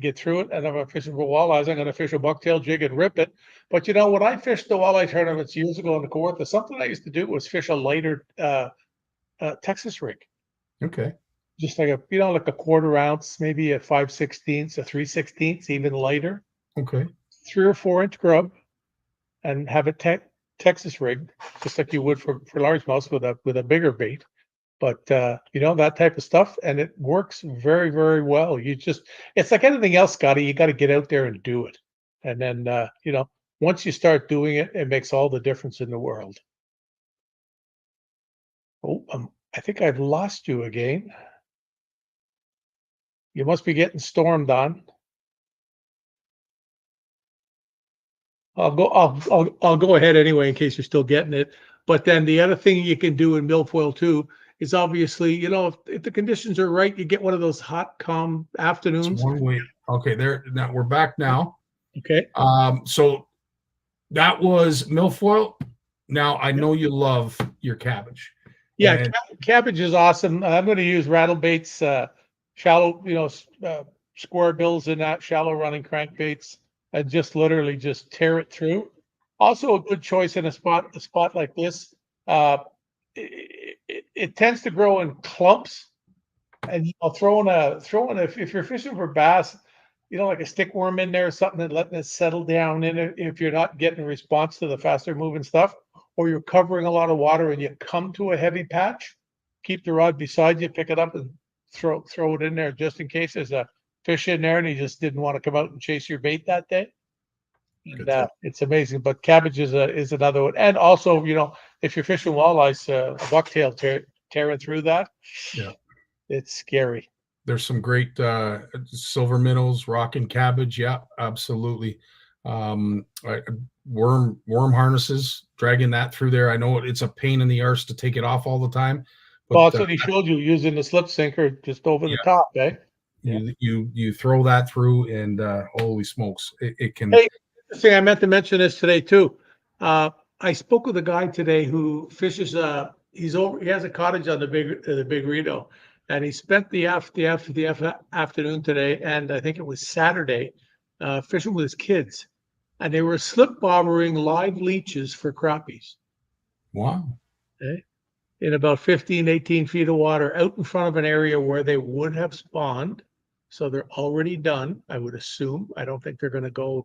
get through it. And if I'm fishing for walleyes, I'm going to fish a bucktail jig and rip it. But when I fished the walleye tournaments years ago in the Kawartha, something I used to do was fish a lighter Texas rig. Okay. Just like like a quarter ounce, maybe a 5/16, a 3/16, even lighter. Okay. 3 or 4 inch grub, and have a Texas rig, just like you would for largemouth with a bigger bait. But that type of stuff, and it works very, very well. It's like anything else, Scottie. You got to get out there and do it, and then once you start doing it, it makes all the difference in the world. Oh, I think I've lost you again. You must be getting stormed on. I'll go ahead anyway in case you're still getting it. But then the other thing you can do in milfoil too is obviously, if the conditions are right, you get one of those hot, calm It's afternoons. one way. Okay, there. Now we're back now. Okay. So that was milfoil. Now I know you love your cabbage. Yeah, And- cabbage is awesome. I'm going to use rattle baits, shallow, square bills in that, shallow running crankbaits, and just literally just tear it through. Also, a good choice in a spot like this. It tends to grow in clumps, and throwing if you're fishing for bass, like a stick worm in there or something, and letting it settle down in it. If you're not getting a response to the faster moving stuff, or you're covering a lot of water and you come to a heavy patch, keep the rod beside you, pick it up and throw it in there just in case there's a fish in there and he just didn't want to come out and chase your bait that day. And, it's amazing. But cabbage is another one. And also, if you're fishing walleyes, a bucktail tearing through that, it's scary. There's some great silver minnows, rocking cabbage. Yeah, absolutely. Worm harnesses, dragging that through there. I know it's a pain in the arse to take it off all the time. But, Well, that's what he showed you, using the slip sinker just over the top, eh? You throw that through, and holy smokes, it can. Hey, interesting. I meant to mention this today too. I spoke with a guy today who fishes. He has a cottage on the Big Reno, and he spent the afternoon today, and I think it was Saturday, fishing with his kids, and they were slip bobbering live leeches for crappies. Wow. Okay. In about 15, 18 feet of water out in front of an area where they would have spawned. So they're already done, I would assume. I don't think they're going to go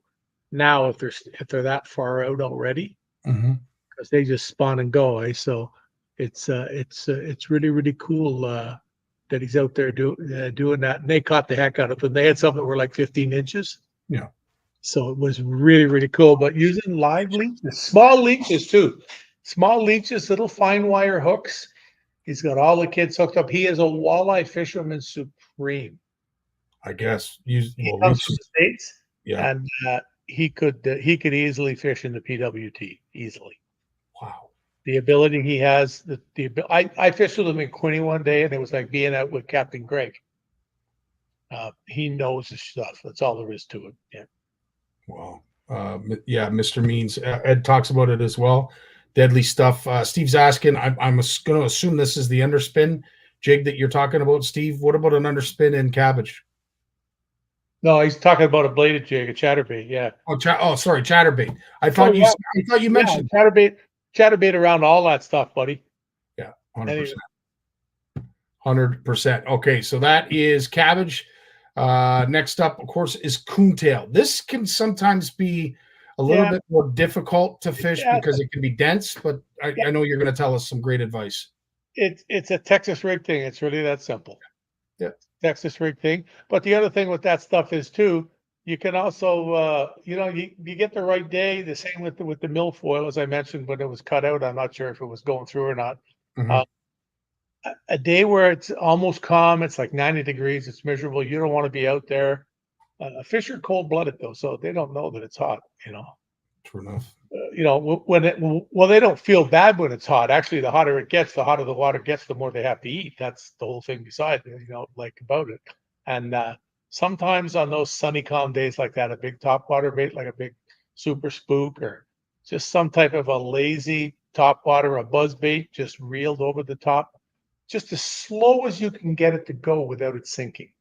now if they're that far out already, because they just spawn and go. Eh? So it's really, really cool that he's out there doing that. And they caught the heck out of them. They had some that were like 15 inches. Yeah. So it was really, really cool. But using live leeches, small leeches too. Small leeches, little fine wire hooks. He's got all the kids hooked up. He is a walleye fisherman supreme. I guess He comes from the States, yeah, and he could easily fish in the PWT easily. Wow. The ability he has, I fished with him in Quinny one day, and it was like being out with Captain Greg. He knows his stuff. That's all there is to it. Yeah. Wow. Mr. Means. Ed talks about it as well. Deadly stuff. Steve's asking, I'm going to assume this is the underspin jig that you're talking about, Steve. What about an underspin in cabbage? No, he's talking about a bladed jig, a chatterbait. Yeah. Sorry, chatterbait. I thought you mentioned chatterbait around all that stuff, buddy. Yeah, 100%. 100%. Okay, so that is cabbage. Next up, of course, is coontail. This can sometimes be a little bit more difficult to fish because it can be dense, but I know you're going to tell us some great advice. It's a Texas rig thing. It's really that simple. Yeah. Texas rig thing. But the other thing with that stuff is too, you can also, you get the right day. The same with the milfoil, as I mentioned, when it was cut out. I'm not sure if it was going through or not. A day where it's almost calm, it's like 90 degrees, it's miserable. You don't want to be out there. Fish are cold-blooded though, so they don't know that it's hot. True enough. They don't feel bad when it's hot. Actually, the hotter it gets, the hotter the water gets, the more they have to eat. That's the whole thing beside, about it. And sometimes on those sunny, calm days like that, a big topwater bait, like a big super spook or just some type of a lazy topwater, a buzz bait, just reeled over the top, just as slow as you can get it to go without it sinking.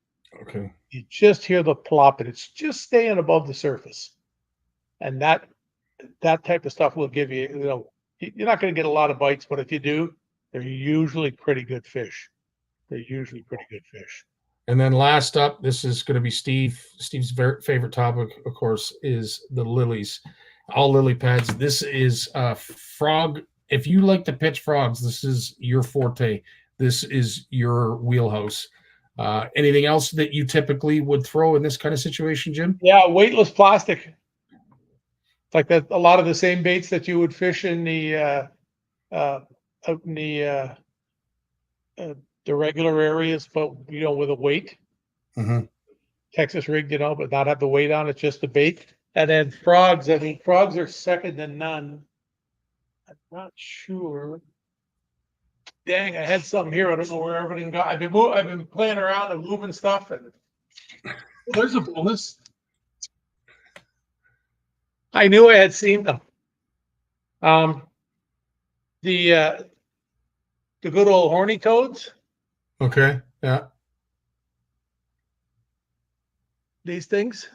Okay. You just hear the plop, and it's just staying above the surface. And that type of stuff will give you, you're not going to get a lot of bites, but if you do, they're usually pretty good fish. And then last up, this is going to be Steve's favorite topic, of course, is the lilies. All lily pads. This is frog. If you like to pitch frogs, this is your forte. This is your wheelhouse. Anything else that you typically would throw in this kind of situation, Jim? Yeah, weightless plastic. It's like that. A lot of the same baits that you would fish in the regular areas, but with a weight. Texas rigged, but not have the weight on it, just the bait. And then frogs, I mean, frogs are second to none. I'm not sure. Dang, I had something here. I don't know where everything got. I've been playing around and moving stuff, and there's a bonus. I knew I had seen them. The good old horny toads. Okay. Yeah. These things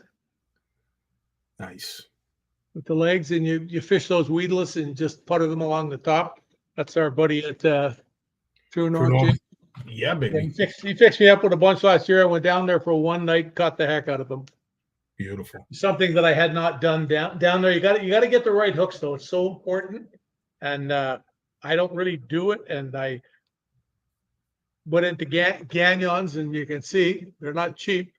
Nice. with the legs, and you fish those weedless and just putter them along the top. That's our buddy at True North. North. Jim. Yeah, Yeah, baby. he fixed me up with a bunch last year. I went down there for one night, caught the heck out of them. Beautiful. Something that I had not done down there. You got to get the right hooks though. It's so important. And I don't really do it. And I went into Gagnons, and you can see they're not cheap.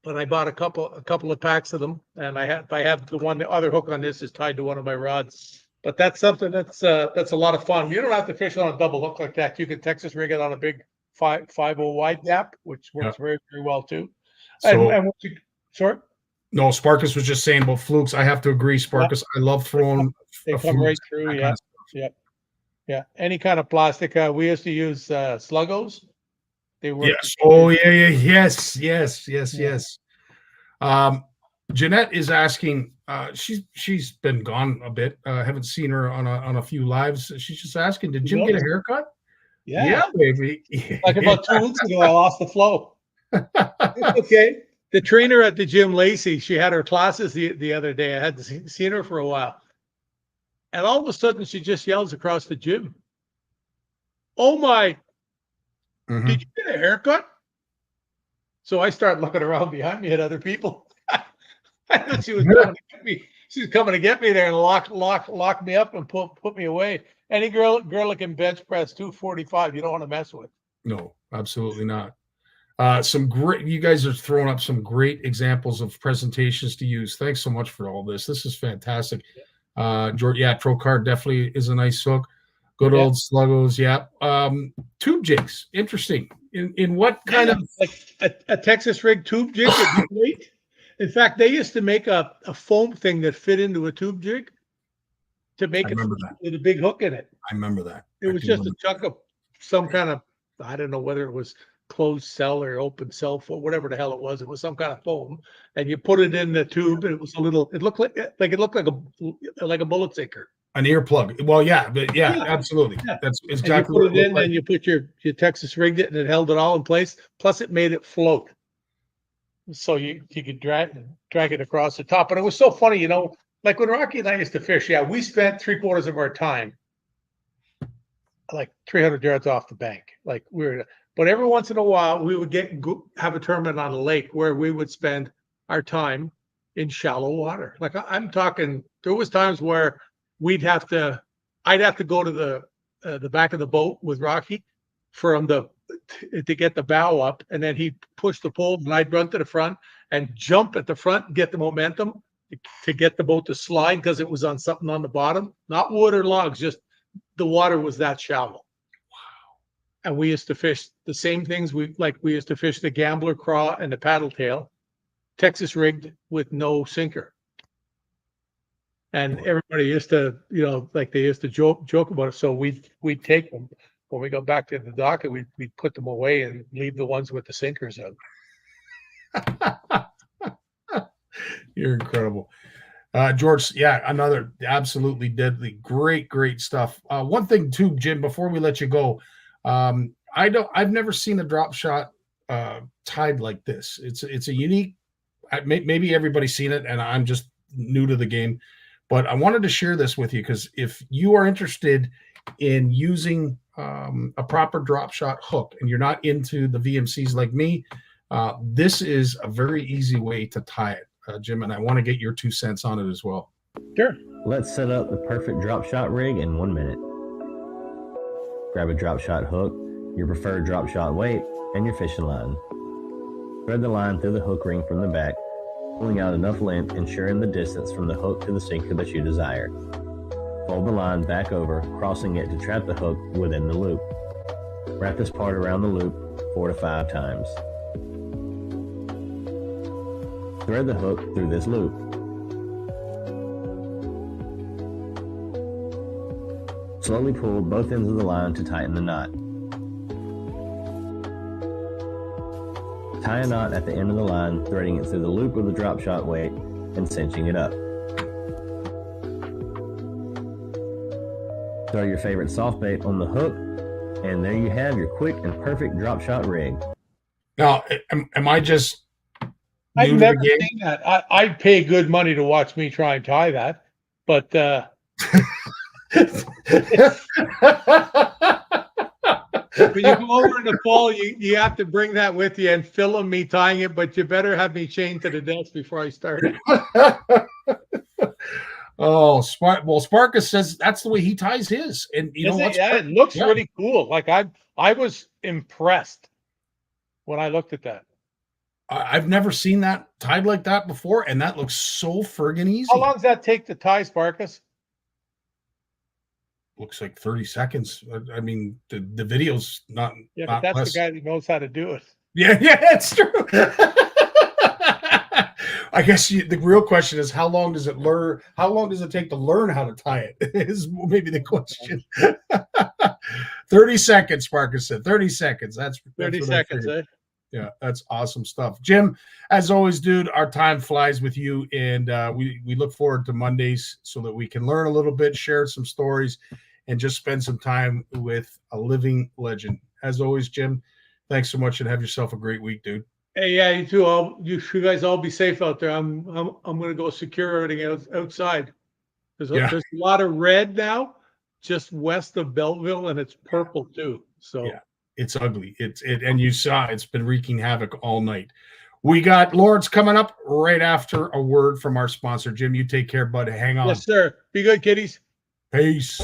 But I bought a couple of packs of them, and I have the other hook on this is tied to one of my rods. But that's something that's a lot of fun. You don't have to fish on a double hook like that. You can Texas rig it on a big 5.0 wide gap, which works very, very well too. So, Sorry? no, Sparkus was just saying about flukes. I have to agree, Sparkus. I love throwing. They come right through. Yeah. Yeah. Any kind of plastic. We used to use Sluggos. They were. Yes. Oh, yeah. Yes. Jeanette is asking. She's been gone a bit. Haven't seen her on a few lives. She's just asking, did Jim get a haircut? Yeah, baby. Like about 2 weeks ago, I lost the flow. Okay. The trainer at the gym, Lacey, she had her classes the other day. I hadn't seen her for a while. And all of a sudden, she just yells across the gym, "Oh my, did you get a haircut?" So I start looking around behind me at other people. I thought she was coming to get me. She was coming to get me there and lock me up and put me away. Any girl that can bench press 245, you don't want to mess with. No, absolutely not. You guys are throwing up some great examples of presentations to use. Thanks so much for all this. This is fantastic. George, Trocard definitely is a nice hook. Good old Sluggos, tube jigs, interesting. In what kind of like a Texas rig tube jig? In fact, they used to make a foam thing that fit into a tube jig to make it with a big hook in it. I remember that. It was just a chunk of some kind of, I don't know whether it was closed cell or open cell or whatever the hell it was. It was some kind of foam, and you put it in the tube, and it was it looked like a bullet sinker. An earplug. Well, absolutely. Yeah. That's exactly. And you put it in, and you put your Texas rigged it, and it held it all in place. Plus, it made it float, so you could drag it across the top. And it was so funny, like when Rocky and I used to fish. Yeah, we spent 3/4 of our time like 300 yards off the bank. Like but every once in a while, we would have a tournament on a lake where we would spend our time in shallow water. Like I'm talking, there was times where I'd have to go to the back of the boat with Rocky to get the bow up, and then he'd push the pole, and I'd run to the front and jump at the front and get the momentum to get the boat to slide because it was on something on the bottom, not wood or logs, just the water was that shallow. And we used to fish the same things. We used to fish the gambler craw and the paddle tail, Texas rigged with no sinker. And everybody used to, they used to joke about it. So we'd take them when we got back to the dock, and we'd put them away and leave the ones with the sinkers out. You're incredible. George, another absolutely deadly, great stuff. One thing too, Jim, before we let you go, I've never seen a drop shot tied like this. It's a unique. Maybe everybody's seen it, and I'm just new to the game. But I wanted to share this with you because if you are interested in using a proper drop shot hook and you're not into the VMCs like me, this is a very easy way to tie it, Jim. And I want to get your 2 cents on it as well. Sure. Let's set up the perfect drop shot rig in 1 minute. Grab a drop shot hook, your preferred drop shot weight, and your fishing line. Thread the line through the hook ring from the back, pulling out enough length, ensuring the distance from the hook to the sinker that you desire. Fold the line back over, crossing it to trap the hook within the loop. Wrap this part around the loop 4 to 5 times. thread the hook through this loop. Slowly pull both ends of the line to tighten the knot. Tie a knot at the end of the line, threading it through the loop with the drop shot weight and cinching it up. Throw your favorite soft bait on the hook, and there you have your quick and perfect drop shot rig. Now, am I just I've never seen that. I'd pay good money to watch me try and tie that, but when you go over in the fall, you have to bring that with you and film me tying it, but you better have me chained to the desk before I start it. Oh, Sparkus says that's the way he ties his, and you know what? Yeah, it looks really cool. Like I was impressed when I looked at that. I've never seen that tied like that before, and that looks so friggin' easy. How long does that take to tie, Sparkus? Looks like 30 seconds. I mean, the video's not. Yeah, not but that's less. the guy that knows how to do it. Yeah, it's true. I guess the real question is how long does it take to learn how to tie it? Is maybe the question. 30 seconds, Sparkus said. 30 seconds. That's 30 seconds, eh? Yeah, that's awesome stuff. Jim, as always, dude, our time flies with you, and we look forward to Mondays so that we can learn a little bit, share some stories, and just spend some time with a living legend. As always, Jim, thanks so much, and have yourself a great week, dude. Hey, yeah, you too. You guys all be safe out there. I'm going to go secure everything outside. There's a lot of red now, just west of Belleville, and it's purple too. So yeah, it's ugly. And you saw it's been wreaking havoc all night. We got Lawrence coming up right after a word from our sponsor. Jim, you take care, bud. Hang on. Yes, sir. Be good, kiddies. Peace.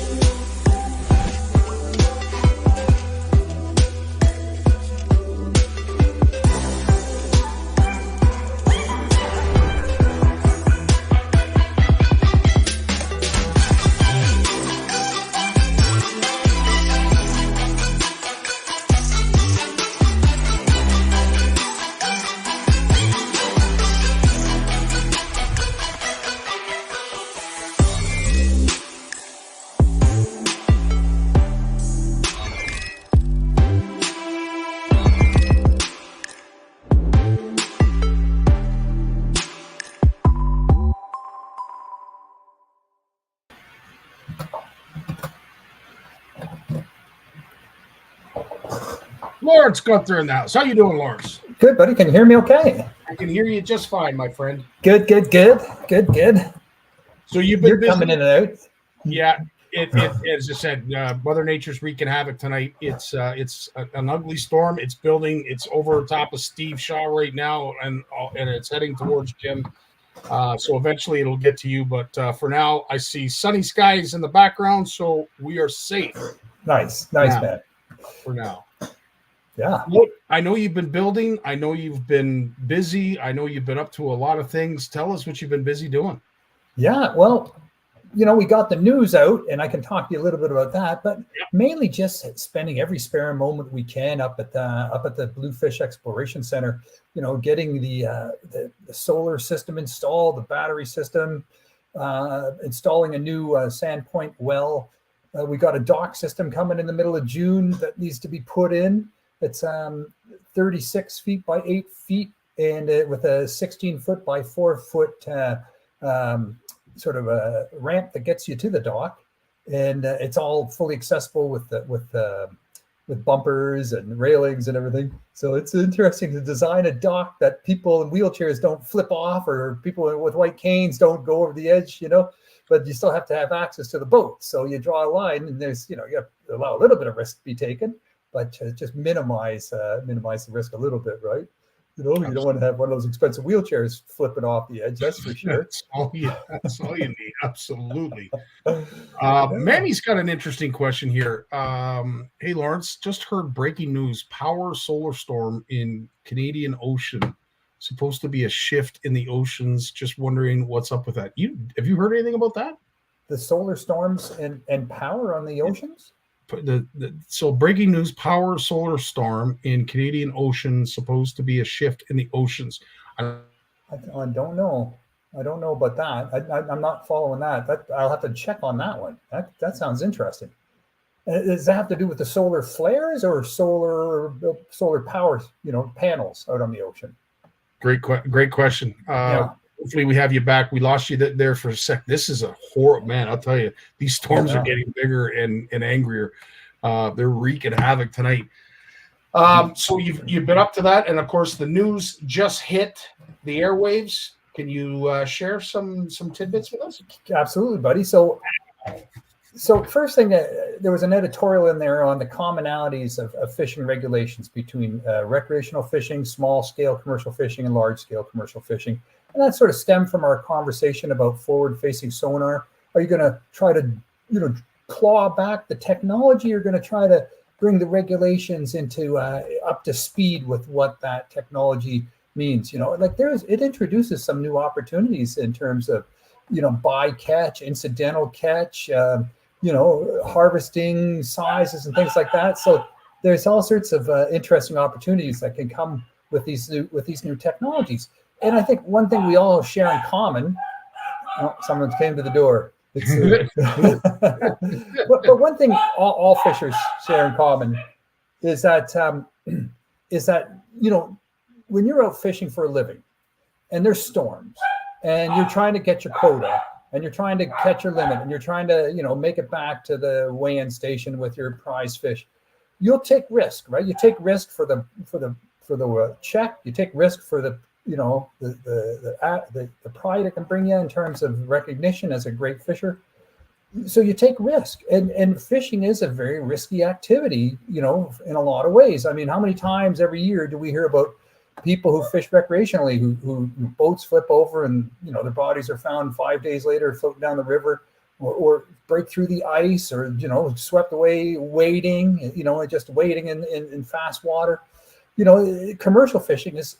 Lawrence Gunther in the house. How you doing, Lawrence? Good, buddy. Can you hear me okay? I can hear you just fine, my friend. Good. So you've been busy. Coming in and out. Yeah, it as I said, Mother Nature's wreaking havoc tonight. It's an ugly storm. It's building. It's over top of Steve Shaw right now, and it's heading towards Jim. So eventually it'll get to you, but for now I see sunny skies in the background, so we are safe. Nice, man. For now. Yeah. Look, I know you've been building. I know you've been busy. I know you've been up to a lot of things. Tell us what you've been busy doing. Yeah, well, we got the news out, and I can talk to you a little bit about that, but mainly just spending every spare moment we can up at the Bluefish Exploration Center, getting the solar system installed, the battery system, installing a new Sandpoint well. We got a dock system coming in the middle of June that needs to be put in. It's 36 feet by 8 feet, and with a 16-foot by 4-foot sort of a ramp that gets you to the dock, and it's all fully accessible with bumpers and railings and everything. So it's interesting to design a dock that people in wheelchairs don't flip off, or people with white canes don't go over the edge, but you still have to have access to the boat. So you draw a line, and there's, you have to allow a little bit of risk to be taken, but to just minimize the risk a little bit, right? You don't want to have one of those expensive wheelchairs flipping off the edge, that's for sure. That's all you need, absolutely. Manny's got an interesting question here. Hey, Lawrence, just heard breaking news. Power solar storm in Canadian Ocean. Supposed to be a shift in the oceans. Just wondering what's up with that. Have you heard anything about that? The solar storms and power on the oceans? So breaking news, power solar storm in Canadian Ocean, supposed to be a shift in the oceans. I don't know. I don't know about that. I'm not following that. I'll have to check on that one. That sounds interesting. Does that have to do with the solar flares or solar power, panels out on the ocean? Great question. Yeah. Hopefully we have you back. We lost you there for a sec. This is a horrible, man. I'll tell you, these storms are getting bigger and angrier. They're wreaking havoc tonight. So you've been up to that, and of course the news just hit the airwaves. Can you share some tidbits with us? Absolutely, buddy. So first thing, there was an editorial in there on the commonalities of fishing regulations between recreational fishing, small-scale commercial fishing, and large-scale commercial fishing. And that sort of stemmed from our conversation about forward-facing sonar. Are you going to try to, claw back the technology? Or are you going to try to bring the regulations into up to speed with what that technology means? It introduces some new opportunities in terms of, bycatch, incidental catch, harvesting sizes and things like that. So there's all sorts of interesting opportunities that can come with these new technologies. And I think one thing we all share in common. Oh, someone came to the door. But one thing all fishers share in common is that when you're out fishing for a living, and there's storms, and you're trying to get your quota, and you're trying to catch your limit, and you're trying to make it back to the weigh-in station with your prize fish, you'll take risk, right? You take risk for the check. You take risk for the pride it can bring you in terms of recognition as a great fisher. So you take risk, and fishing is a very risky activity, in a lot of ways. I mean, how many times every year do we hear about people who fish recreationally who boats flip over and their bodies are found 5 days later floating down the river, or break through the ice, or swept away wading, just wading in fast water. Commercial fishing is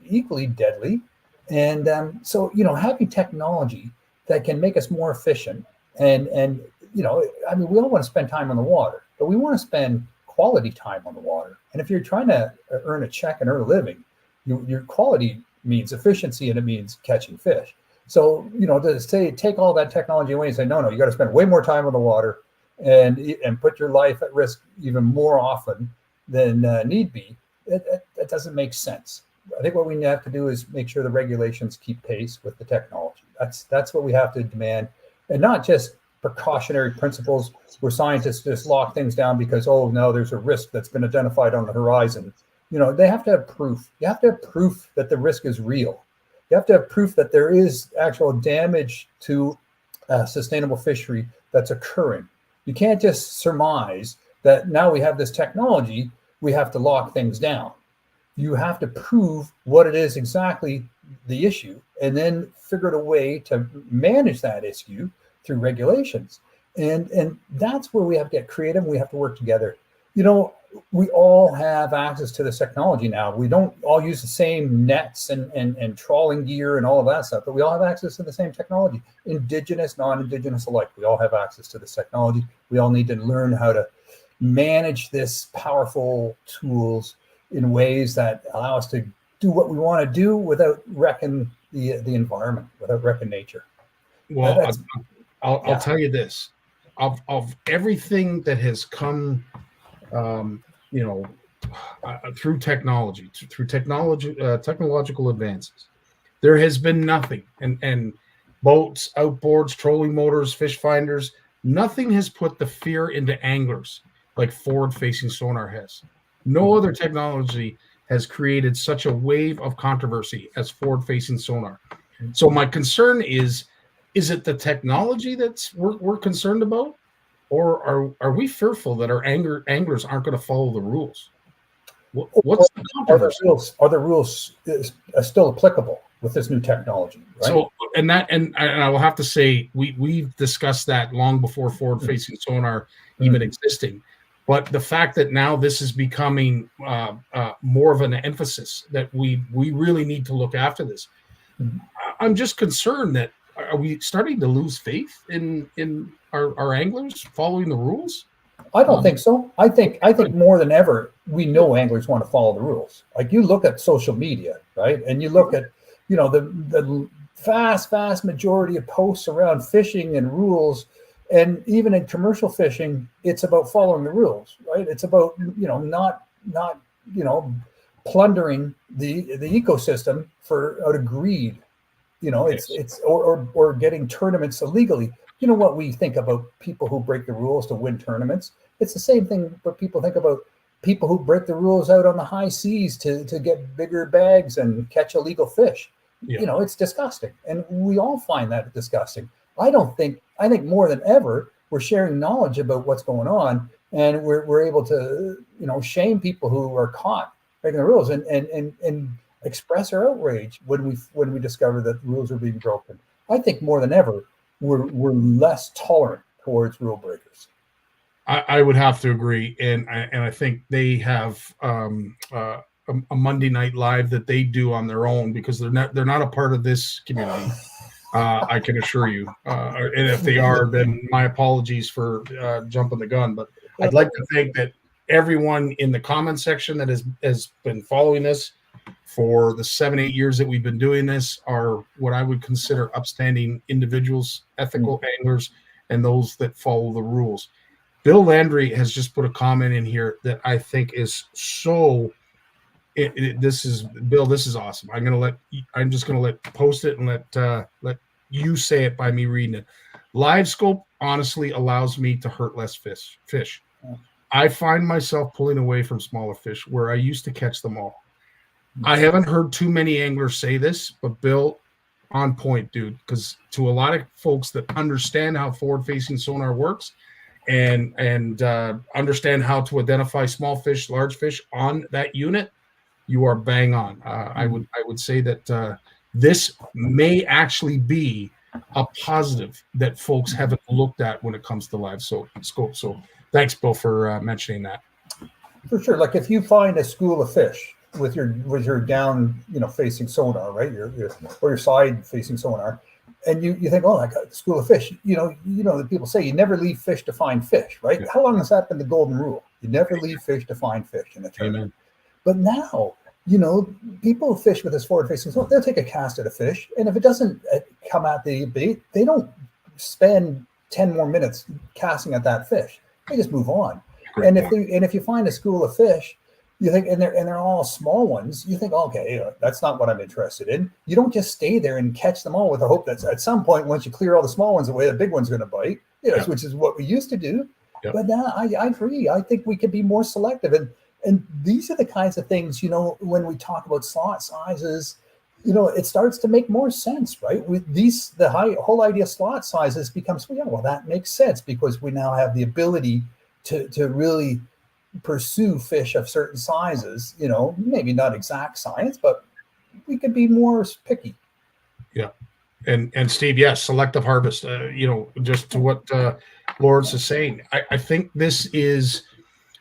equally deadly, and so having technology that can make us more efficient, and we all want to spend time on the water, but we want to spend quality time on the water. And if you're trying to earn a check and earn a living, your quality means efficiency, and it means catching fish. So to say take all that technology away and say no, you got to spend way more time on the water and put your life at risk even more often than need be, that doesn't make sense. I think what we have to do is make sure the regulations keep pace with the technology. That's what we have to demand, and not just precautionary principles where scientists just lock things down because, oh no, there's a risk that's been identified on the horizon. They have to have proof. You have to have proof that the risk is real. You have to have proof that there is actual damage to sustainable fishery that's occurring. You can't just surmise that now we have this technology, we have to lock things down. You have to prove what it is exactly the issue, and then figure out a way to manage that issue through regulations. And that's where we have to get creative. We have to work together. We all have access to this technology now. We don't all use the same nets and trawling gear and all of that stuff, but we all have access to the same technology. Indigenous, non-Indigenous alike, we all have access to this technology. We all need to learn how to manage this powerful tools in ways that allow us to do what we want to do without wrecking the environment, without wrecking nature. Well, I'll tell you this: of everything that has come, through technological advances, there has been nothing, and boats, outboards, trolling motors, fish finders, nothing has put the fear into anglers like forward-facing sonar has. No other technology has created such a wave of controversy as forward-facing sonar. So my concern is it the technology that's we're concerned about, or are we fearful that our anglers aren't going to follow the rules? What's the controversy? Are the rules still applicable with this new technology? Right? So and I will have to say we've discussed that long before forward-facing sonar even existing. But the fact that now this is becoming more of an emphasis, that we really need to look after this. I'm just concerned that are we starting to lose faith in our anglers following the rules? I don't think so. I think more than ever, we know anglers want to follow the rules. Like, you look at social media, right? And you look at, the vast majority of posts around fishing and rules, and even in commercial fishing, it's about following the rules, right? It's about, not plundering the ecosystem out of greed. It's or getting tournaments illegally. You know what we think about people who break the rules to win tournaments? It's the same thing what people think about people who break the rules out on the high seas to get bigger bags and catch illegal fish. Yeah. It's disgusting. And we all find that disgusting. I think more than ever, we're sharing knowledge about what's going on, and we're able to, shame people who are caught breaking the rules and express our outrage when we discover that rules are being broken. I think more than ever, we're less tolerant towards rule breakers. I would have to agree, and I think they have a Monday Night Live that they do on their own, because they're not a part of this community. I can assure you, and if they are, then my apologies for jumping the gun. But I'd like to think that everyone in the comment section that has been following this for the 7-8 years that we've been doing this are what I would consider upstanding individuals, ethical anglers, and those that follow the rules. Bill Landry has just put a comment in here that I think is so. This is Bill. This is awesome. I'm just gonna let post it and let you say it by me reading it. Live scope honestly allows me to hurt less fish. I find myself pulling away from smaller fish where I used to catch them all. I haven't heard too many anglers say this, but Bill, on point, dude. Because to a lot of folks that understand how forward-facing sonar works, and understand how to identify small fish, large fish on that unit, you are bang on. I would say that this may actually be a positive that folks haven't looked at when it comes to live scope. So thanks, Bill, for mentioning that. For sure. Like if you find a school of fish with your down, facing sonar, right? Your side facing sonar, and you think, oh, I got a school of fish. The people say you never leave fish to find fish, right? Yeah. How long has that been the golden rule? You never leave fish to find fish in a tournament. But now, people who fish with this forward-facing sonar, they'll take a cast at a fish, and if it doesn't come at the bait, they don't spend 10 more minutes casting at that fish. They just move on. Great. And if you find a school of fish, you think, and they're all small ones, you think, okay, that's not what I'm interested in. You don't just stay there and catch them all with the hope that at some point, once you clear all the small ones away, the big one's going to bite, which is what we used to do. Yep. But now I agree. I think we can be more selective. And these are the kinds of things, when we talk about slot sizes, it starts to make more sense, right? With whole idea of slot sizes becomes, well, that makes sense because we now have the ability to really pursue fish of certain sizes, maybe not exact science, but we could be more picky. Yeah. And Steve, yes, selective harvest, just to what Lawrence is saying, I think this is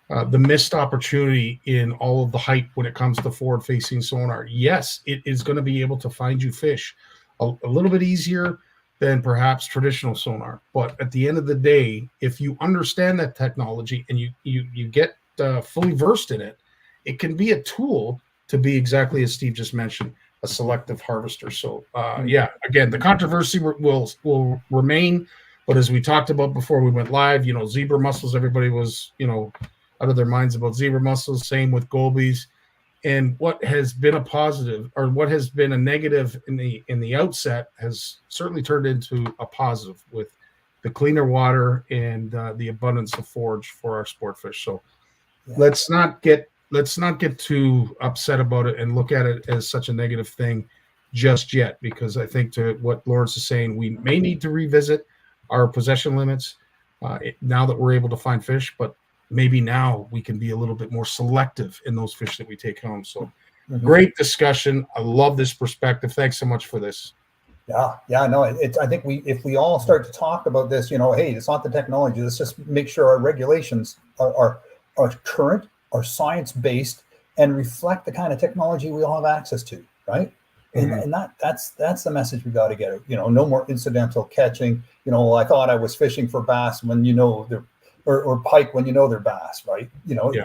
the missed opportunity in all of the hype when it comes to forward-facing sonar. Yes, it is going to be able to find you fish a little bit easier than perhaps traditional sonar. But at the end of the day, if you understand that technology and you get fully versed in it, it can be a tool to be exactly as Steve just mentioned, a selective harvester. So again, the controversy will remain. But as we talked about before we went live, zebra mussels, everybody was, out of their minds about zebra mussels, same with gobies. And what has been a positive or what has been a negative in the outset has certainly turned into a positive with the cleaner water and the abundance of forage for our sport fish. So let's not get too upset about it and look at it as such a negative thing just yet, because I think to what Lawrence is saying, we may need to revisit our possession limits now that we're able to find fish, but maybe now we can be a little bit more selective in those fish that we take home. So great discussion. I love this perspective. Thanks so much for this. Yeah, no, I think if we all start to talk about this, hey, it's not the technology. Let's just make sure our regulations are current, are science-based, and reflect the kind of technology we all have access to, right? And that's the message we got to get. No more incidental catching. I thought I was fishing for bass when they're or pike when they're bass, right?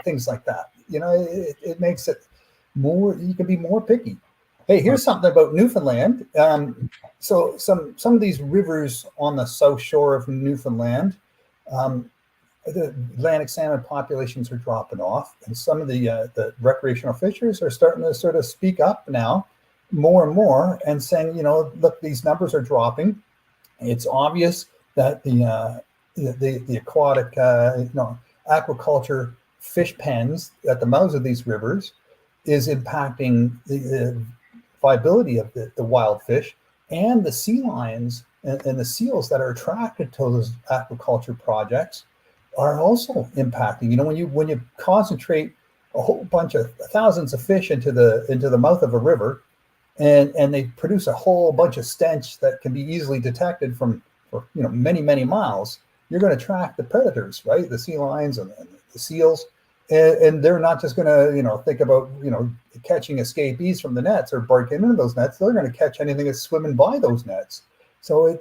Things like that. It makes it more. You can be more picky. Hey, here's something about Newfoundland. So some of these rivers on the south shore of Newfoundland, the Atlantic salmon populations are dropping off, and some of the recreational fishers are starting to sort of speak up now, more and more, and saying, look, these numbers are dropping. It's obvious that the aquatic, aquaculture fish pens at the mouths of these rivers is impacting the viability of the wild fish, and the sea lions and the seals that are attracted to those aquaculture projects are also impacting. When you concentrate a whole bunch of thousands of fish into the mouth of a river, and they produce a whole bunch of stench that can be easily detected for many miles, you're going to attract the predators, right? The sea lions and the seals, and they're not just going to think about catching escapees from the nets or breaking into those nets. They're going to catch anything that's swimming by those nets. So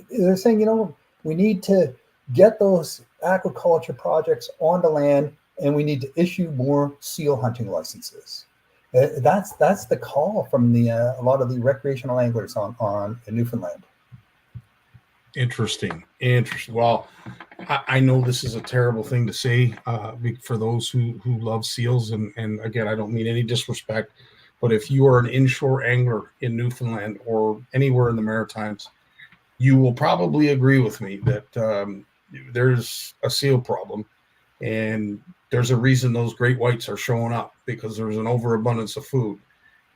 they're saying, we need to get those aquaculture projects onto land, and we need to issue more seal hunting licenses. That's the call from a lot of the recreational anglers in Newfoundland. Interesting. Well, I know this is a terrible thing to say for those who love seals, and again, I don't mean any disrespect, but if you are an inshore angler in Newfoundland or anywhere in the Maritimes, you will probably agree with me that there's a seal problem, and there's a reason those great whites are showing up, because there's an overabundance of food.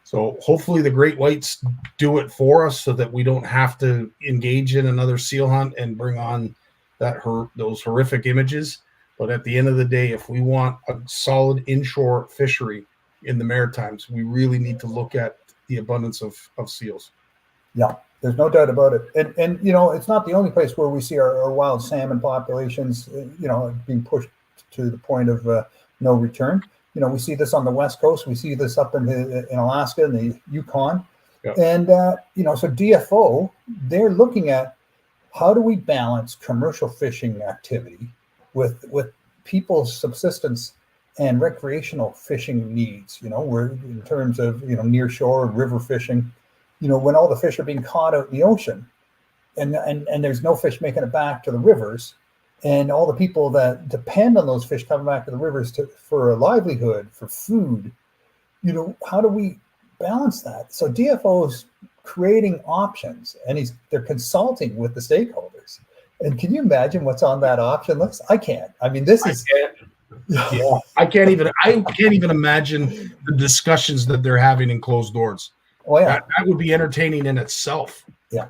So hopefully the great whites do it for us so that we don't have to engage in another seal hunt and bring on those horrific images. But at the end of the day, if we want a solid inshore fishery in the Maritimes, we really need to look at the abundance of seals. Yeah, there's no doubt about it. And it's not the only place where we see our wild salmon populations, being pushed to the point of no return. We see this on the West Coast. We see this up in Alaska and the Yukon. Yep. And, so DFO, they're looking at how do we balance commercial fishing activity with people's subsistence and recreational fishing needs. We're in terms of, near shore river fishing, when all the fish are being caught out in the ocean and there's no fish making it back to the rivers, and all the people that depend on those fish coming back to the rivers for a livelihood, for food, how do we balance that? So DFO is creating options, and they're consulting with the stakeholders. And can you imagine what's on that option list? I can't. I mean, I can't even imagine the discussions that they're having in closed doors. Oh yeah, that would be entertaining in itself. Yeah,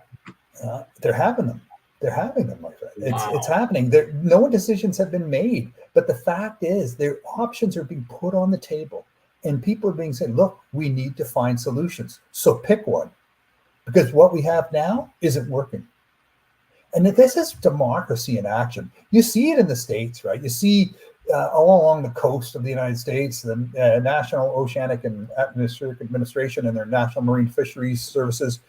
they're having them. They're having them, my friend. It's Wow. happening. No decisions have been made, but the fact is, their options are being put on the table, and people are being said, "Look, we need to find solutions. So pick one, because what we have now isn't working." And this is democracy in action. You see it in the States, right? You see all along the coast of the United States, the National Oceanic and Atmospheric Administration and their National Marine Fisheries Services.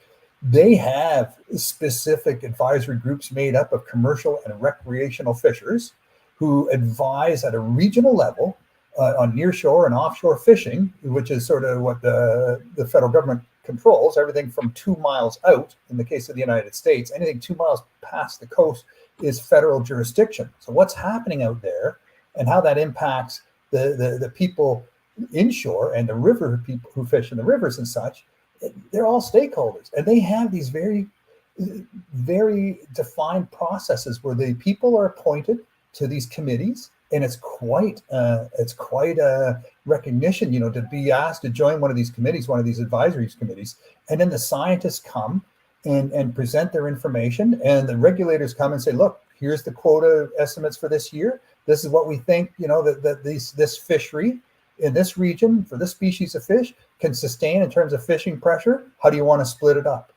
They have specific advisory groups made up of commercial and recreational fishers who advise at a regional level on nearshore and offshore fishing, which is sort of what the federal government controls. Everything from 2 miles out, in the case of the United States, anything 2 miles past the coast is federal jurisdiction. So what's happening out there and how that impacts the people inshore and the river people who fish in the rivers and such, they're all stakeholders, and they have these very, very defined processes where the people are appointed to these committees, and it's quite a recognition, to be asked to join one of these committees, one of these advisory committees, and then the scientists come and present their information, and the regulators come and say, "Look, here's the quota estimates for this year. This is what we think, that this fishery in this region for this species of fish can sustain in terms of fishing pressure. How do you want to split it up?"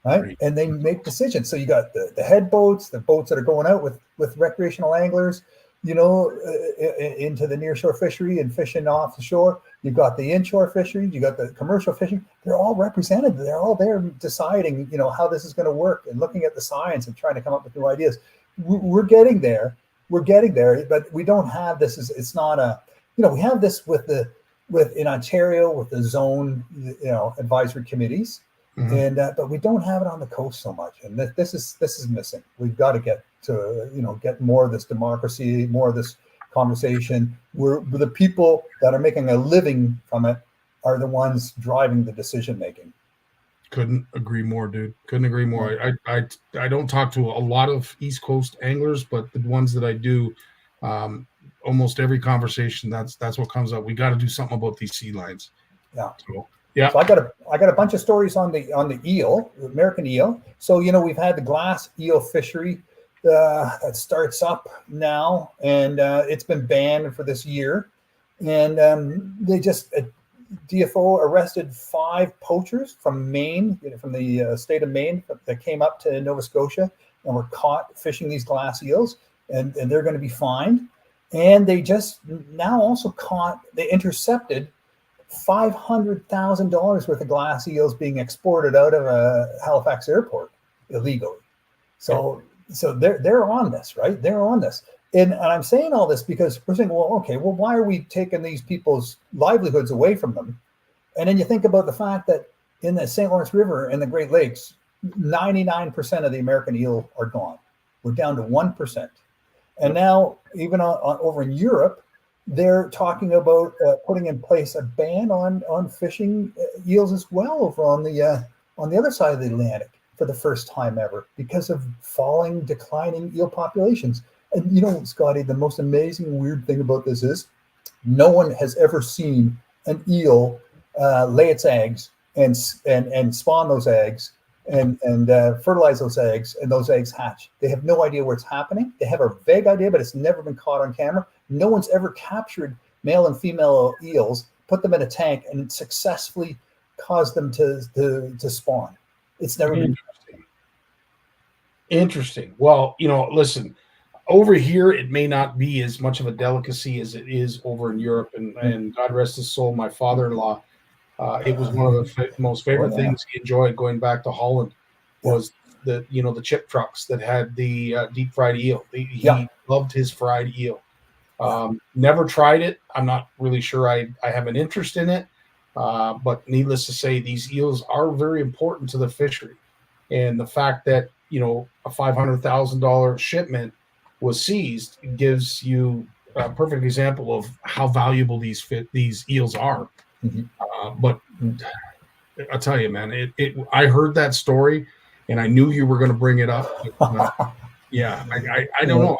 Right? And they make decisions. So you got the head boats, the boats that are going out with recreational anglers, into the nearshore fishery and fishing off the shore. You've got the inshore fisheries, you got the commercial fishing. They're all represented. They're all there deciding, how this is going to work and looking at the science and trying to come up with new ideas. We're getting there. But we don't have this. It's not a, we have this with the in Ontario with the zone, advisory committees, and but we don't have it on the coast so much, and this is missing. We've got to get to get more of this democracy, more of this conversation. Where the people that are making a living from it are the ones driving the decision making. Couldn't agree more, dude. Couldn't agree more. I don't talk to a lot of East Coast anglers, but the ones that I do, almost every conversation, that's what comes up. We got to do something about these sea lions. Yeah. So, yeah. So I got a bunch of stories on the eel, the American eel. So we've had the glass eel fishery that starts up now, and it's been banned for this year, and they just. DFO arrested 5 poachers from Maine, from the state of Maine, that came up to Nova Scotia and were caught fishing these glass eels, and they're going to be fined. And they just now also they intercepted $500,000 worth of glass eels being exported out of Halifax airport illegally. So they're on this, right? They're on this. And I'm saying all this because we're saying, why are we taking these people's livelihoods away from them? And then you think about the fact that in the St. Lawrence River and the Great Lakes, 99% of the American eel are gone. We're down to 1%. And now, even over in Europe, they're talking about putting in place a ban on fishing eels as well over on the other side of the Atlantic for the first time ever because of declining eel populations. And Scotty, the most amazing weird thing about this is no one has ever seen an eel lay its eggs and spawn those eggs and fertilize those eggs, and those eggs hatch. They have no idea where it's happening. They have a vague idea, but it's never been caught on camera. No one's ever captured male and female eels, put them in a tank, and successfully caused them to spawn. It's never been. Interesting. Well, listen. Over here, it may not be as much of a delicacy as it is over in Europe. And God rest his soul, my father-in-law, it was one of the most favorite things he enjoyed going back to Holland was the chip trucks that had the deep fried eel. He loved his fried eel. Never tried it. I'm not really sure I have an interest in it. But needless to say, these eels are very important to the fishery. And the fact that, a $500,000 shipment was seized gives you a perfect example of how valuable these eels are. But I'll tell you, man, I heard that story and I knew you were going to bring it up. I don't know.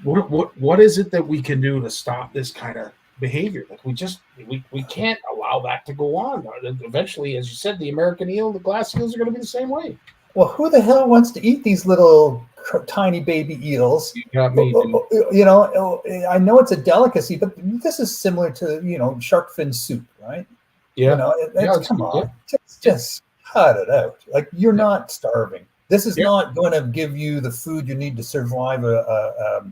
What is it that we can do to stop this kind of behavior? Like we can't allow that to go on. Eventually, as you said, the American eel, the glass eels are going to be the same way. Well, who the hell wants to eat these little tiny baby eels? You got me, I know it's a delicacy, but this is similar to shark fin soup, right? Yeah. Come on, just cut it out. Like you're not starving. This is not going to give you the food you need to survive a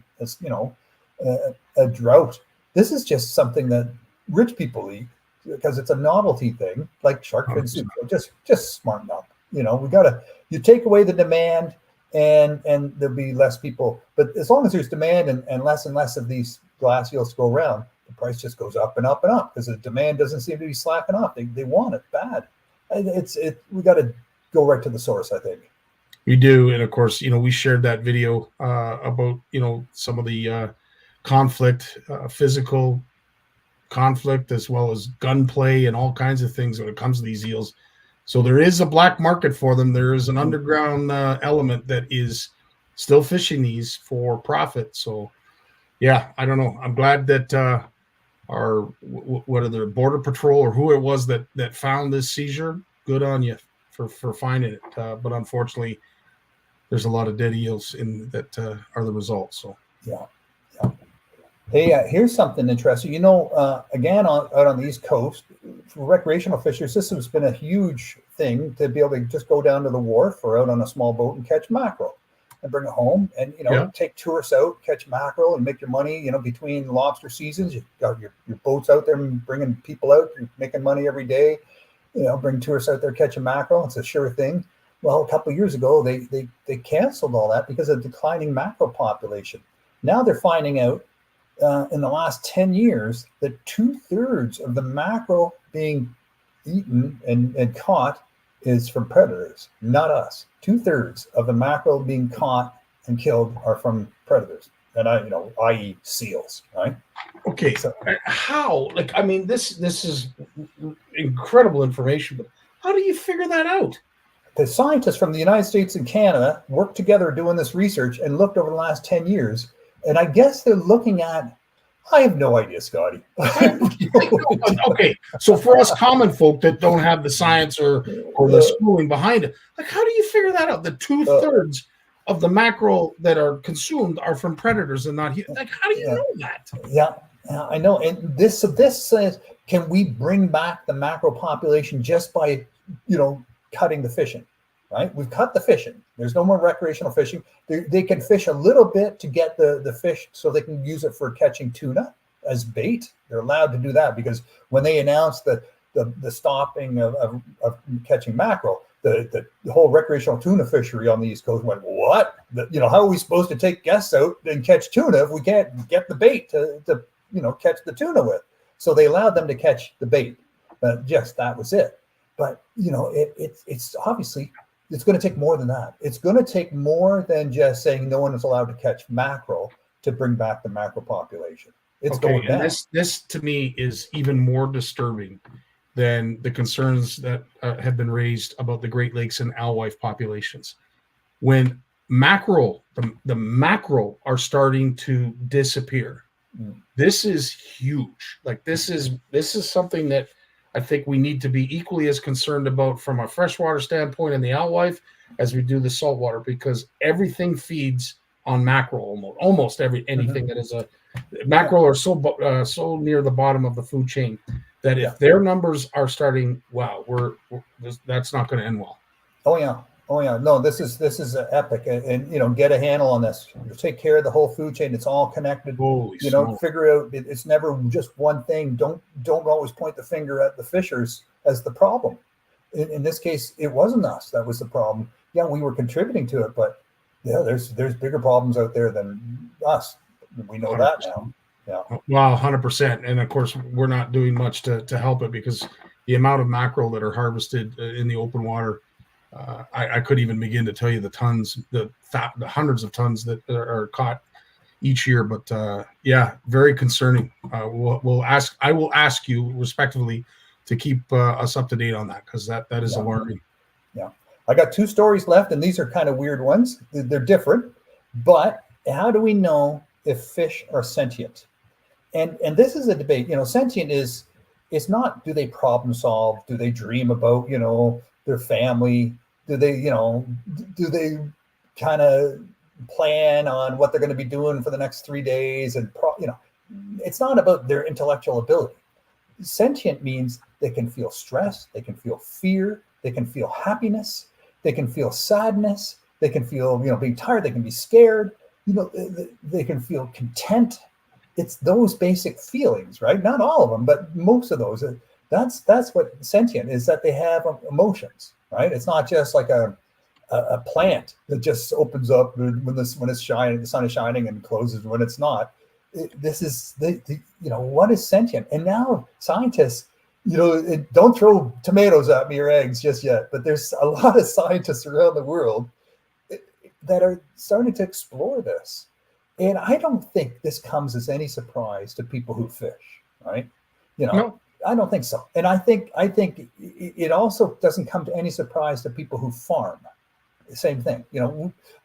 drought. This is just something that rich people eat because it's a novelty thing, like shark fin soup. Just smarten up. You take away the demand and there'll be less people. But as long as there's demand and less of these glass eels to go around, the price just goes up and up and up because the demand doesn't seem to be slacking off. They want it bad. We got to go right to the source, I think. We do. And of course, we shared that video about, some of the conflict, physical conflict, as well as gunplay and all kinds of things when it comes to these eels. So there is a black market for them. There is an underground element that is still fishing these for profit. So, I don't know. I'm glad that our Border Patrol or who it was that found this seizure. Good on you for finding it. But unfortunately, there's a lot of dead eels that are the result. So yeah. Hey, here's something interesting. Again, out on the East Coast, for recreational fishers, this has been a huge thing to be able to just go down to the wharf or out on a small boat and catch mackerel and bring it home and, take tourists out, catch mackerel and make your money, between lobster seasons. You've got your boats out there and bringing people out and making money every day, bring tourists out there catching mackerel. It's a sure thing. Well, a couple of years ago, they canceled all that because of declining mackerel population. Now they're finding out in the last 10 years that 2/3 of the mackerel being eaten and caught is from predators, not us. 2/3 of the mackerel being caught and killed are from predators, and i.e. seals, right? Okay, so how? Like, I mean, this is incredible information, but how do you figure that out? The scientists from the United States and Canada worked together doing this research and looked over the last 10 years, and I guess they're looking at, I have no idea, Scotty. Okay, so for us common folk that don't have the science or the schooling behind it, like, how do you figure that out? The 2/3 of the mackerel that are consumed are from predators and not humans. Like, how do you know that? Yeah, I know. And this says, can we bring back the mackerel population just by, cutting the fishing? Right? We've cut the fishing. There's no more recreational fishing. They can fish a little bit to get the fish so they can use it for catching tuna as bait. They're allowed to do that because when they announced the stopping of catching mackerel, the whole recreational tuna fishery on the East Coast went, what? How are we supposed to take guests out and catch tuna if we can't get the bait to catch the tuna with? So they allowed them to catch the bait. Just that was it. But it's obviously, it's going to take more than that. It's going to take more than just saying no one is allowed to catch mackerel to bring back the mackerel population. It's going down. And this to me is even more disturbing than the concerns that have been raised about the Great Lakes and alewife populations. When mackerel, the mackerel are starting to disappear. This is huge. Like, this is something that I think we need to be equally as concerned about from a freshwater standpoint in the alewife as we do the saltwater, because everything feeds on mackerel. Almost anything that is a mackerel are so near the bottom of the food chain that if their numbers are starting, that's not going to end well. Oh yeah. No, this is epic, and get a handle on this. Take care of the whole food chain. It's all connected. Figure out it's never just one thing. Don't always point the finger at the fishers as the problem. In this case, it wasn't us that was the problem. Yeah, we were contributing to it, but there's bigger problems out there than us. We know 100%. That now. Yeah. Wow, 100%. And of course, we're not doing much to help it, because the amount of mackerel that are harvested in the open water, I couldn't even begin to tell you the tons, the hundreds of tons that are caught each year. But very concerning. I will ask you respectively to keep us up to date on that, because that is alarming. Yeah, I got 2 stories left, and these are kind of weird ones. They're different, but how do we know if fish are sentient? And this is a debate. Sentient is, it's not, do they problem solve? Do they dream about their family? Do they kind of plan on what they're going to be doing for the next 3 days? And it's not about their intellectual ability. Sentient means they can feel stress, they can feel fear, they can feel happiness, they can feel sadness, they can feel being tired, they can be scared, they can feel content. It's those basic feelings, right? Not all of them, but most of those. That's what sentient is, that they have emotions, right? It's not just like a plant that just opens up when it's shining, the sun is shining, and closes when it's not. This is what is sentient? And now scientists, don't throw tomatoes at me or eggs just yet, but there's a lot of scientists around the world that are starting to explore this. And I don't think this comes as any surprise to people who fish, right? No. I don't think so. And I think it also doesn't come to any surprise to people who farm. The same thing.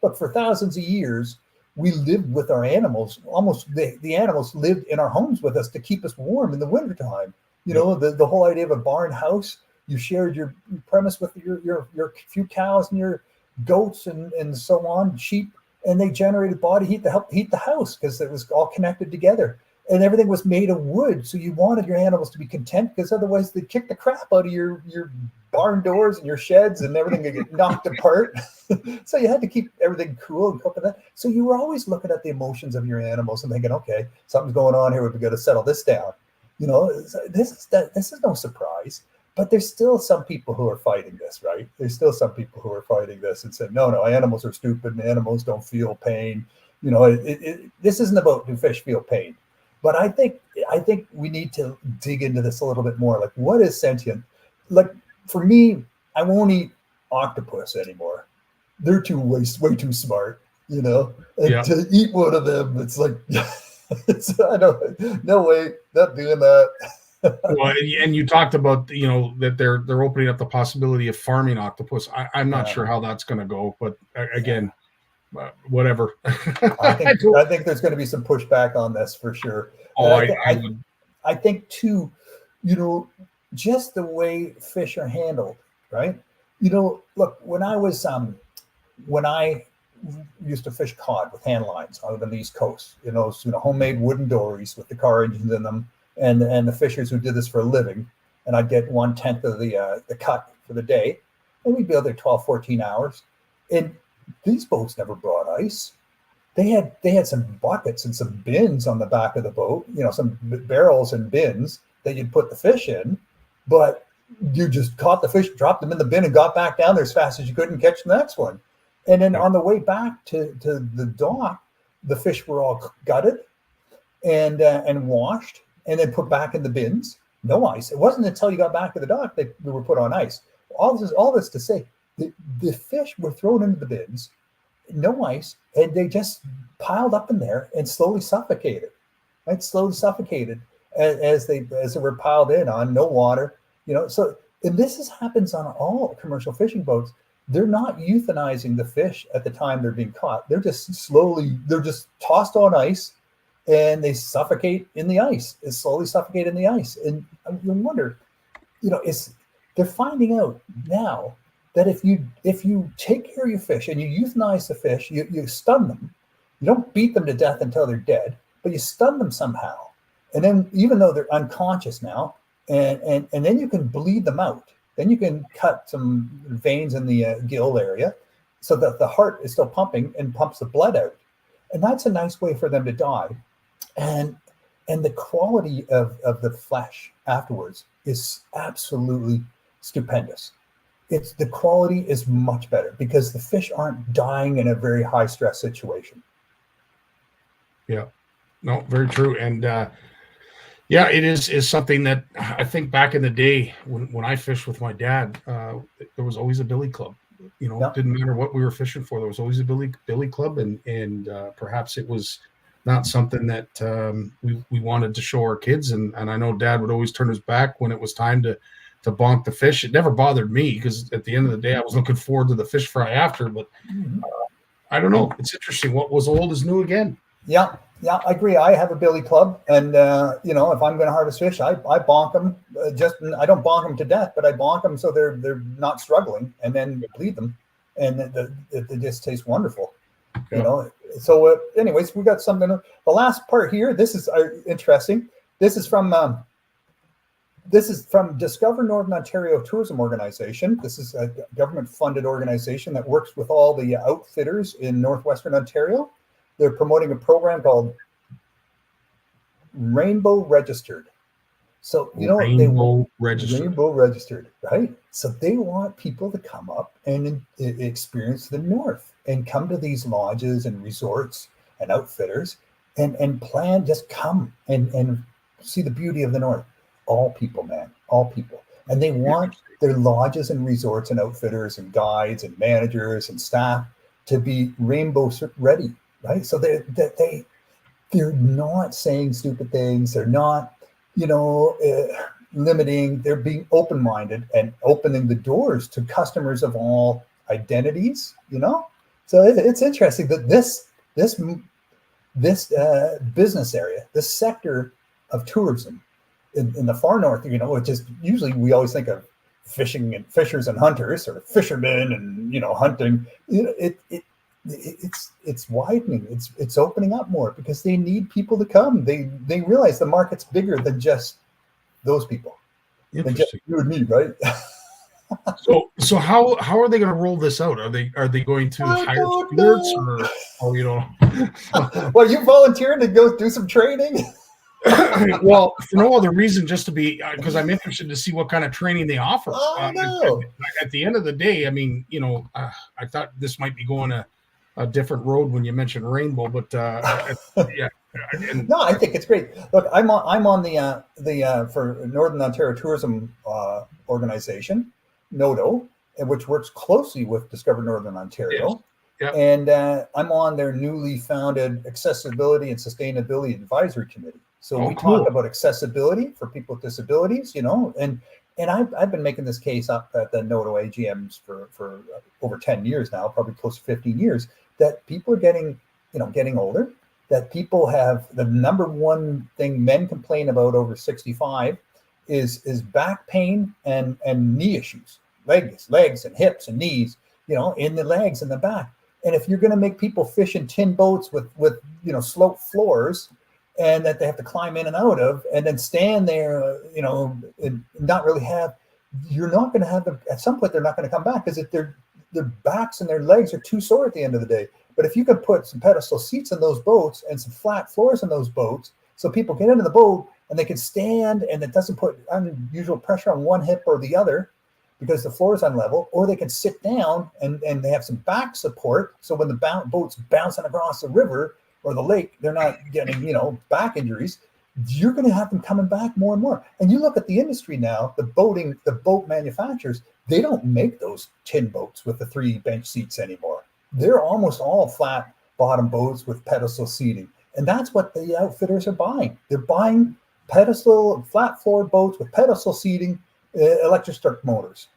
Look, for thousands of years, we lived with our animals. Almost the animals lived in our homes with us to keep us warm in the wintertime. The whole idea of a barn house, you shared your premise with your few cows and your goats and so on, sheep, and they generated body heat to help heat the house because it was all connected together. And everything was made of wood. So you wanted your animals to be content, because otherwise they'd kick the crap out of your barn doors and your sheds, and everything would get knocked apart. So you had to keep everything cool and cook with that. So you were always looking at the emotions of your animals and thinking, okay, something's going on here. We've got to settle this down. This is no surprise. But there's still some people who are fighting this, right? There's still some people who are fighting this and saying, no, animals are stupid and animals don't feel pain. This isn't about do fish feel pain. But I think we need to dig into this a little bit more. Like, what is sentient? Like, for me, I won't eat octopus anymore. They're way too smart, you know. And to eat one of them, it's like, no way, not doing that. Well, and you talked about, you know, that they're opening up the possibility of farming octopus. I'm not sure how that's going to go, but again, whatever. I think there's going to be some pushback on this for sure. I think too, you know, just the way fish are handled, right? You know, look, when I used to fish cod with hand lines out on the East Coast, you know, homemade wooden dories with the car engines in them, and the fishers who did this for a living, and I'd get 1/10 of the cut for the day, and we'd be out there 12, 14 hours. And these boats never brought ice. They had some buckets and some bins on the back of the boat, you know, some barrels and bins that you'd put the fish in, but you just caught the fish, dropped them in the bin, and got back down there as fast as you could and catch the next one. And then on the way back to the dock, the fish were all gutted and washed and then put back in the bins. No ice. It wasn't until you got back to the dock that they were put on ice. All this to say, the fish were thrown into the bins, no ice, and they just piled up in there and slowly suffocated. Right, slowly suffocated as they were piled in on no water. You know, so and this happens on all commercial fishing boats. They're not euthanizing the fish at the time they're being caught. They're just tossed on ice, and they suffocate in the ice. They slowly suffocate in the ice, and you wonder, you know, they're finding out now that if you take care of your fish and you euthanize the fish, you stun them. You don't beat them to death until they're dead, but you stun them somehow, and then even though they're unconscious now, and then you can bleed them out. Then you can cut some veins in the gill area so that the heart is still pumping and pumps the blood out. And that's a nice way for them to die. And the quality of the flesh afterwards is absolutely stupendous. The quality is much better because the fish aren't dying in a very high stress situation. Yeah, no, very true. And yeah, it is something that I think back in the day when I fished with my dad, there was always a billy club. You know, It didn't matter what we were fishing for. There was always a billy club, and perhaps it was not something that we wanted to show our kids. And I know Dad would always turn his back when it was time to bonk the fish. It never bothered me because at the end of the day, I was looking forward to the fish fry after. But I don't know. It's interesting. What was old is new again. Yeah, I agree. I have a billy club, and you know, if I'm going to harvest fish, I bonk them. I don't bonk them to death, but I bonk them so they're not struggling, and then bleed them, and it just tastes wonderful. Yeah. You know. So, anyways, we got something. The last part here. This is interesting. This is from Discover Northern Ontario Tourism Organization. This is a government-funded organization that works with all the outfitters in Northwestern Ontario. They're promoting a program Rainbow Registered. So, you know, Rainbow Registered, right? So they want people to come up and experience the North and come to these lodges and resorts and outfitters and plan, just come and see the beauty of the North. All people, man, all people. And they want their lodges and resorts and outfitters and guides and managers and staff to be rainbow ready. Right, so they're not saying stupid things. They're not, you know, limiting. They're being open-minded and opening the doors to customers of all identities. You know, so it's interesting that this business area, this sector of tourism in the far north, you know, which is usually we always think of fishing and fishers and hunters, or fishermen and, you know, hunting. You know, it's widening. It's opening up more because they need people to come. They realize the market's bigger than just those people, than just you and me, right? So how are they going to roll this out? Are they going to hire stewards or you know? Well, you volunteering to go do some training? Well, for no other reason, just to be because I'm interested to see what kind of training they offer. I know. At the end of the day, I mean, you know, I thought this might be going a different road when you mentioned rainbow, but yeah. And, No, I think it's great. Look, I'm on the for Northern Ontario Tourism Organization, NOTO, which works closely with Discover Northern Ontario. Yes. Yep. And I'm on their newly founded Accessibility and Sustainability Advisory Committee. So we cool. talk about accessibility for people with disabilities, and I've been making this case up at the NOTO AGMs for over 10 years now, probably close to 15 years, that people are getting older, that people have the number one thing men complain about over 65 is back pain and knee issues, legs and hips and knees, in the legs and the back. And if you're going to make people fish in tin boats with slope floors, and that they have to climb in and out of, and then stand there, and not really have, you're not going to have them, at some point they're not going to come back because their backs and their legs are too sore at the end of the day. But if you could put some pedestal seats in those boats and some flat floors in those boats, so people get into the boat and they can stand and it doesn't put unusual pressure on one hip or the other because the floor is unlevel, or they can sit down and they have some back support. So when the boat's bouncing across the river or the lake, they're not getting, back injuries. You're going to have them coming back more and more. And you look at the industry now, the boat manufacturers, they don't make those tin boats with the 3 bench seats anymore. They're almost all flat bottom boats with pedestal seating. And that's what the outfitters are buying. They're buying flat floor boats with pedestal seating, electric start motors.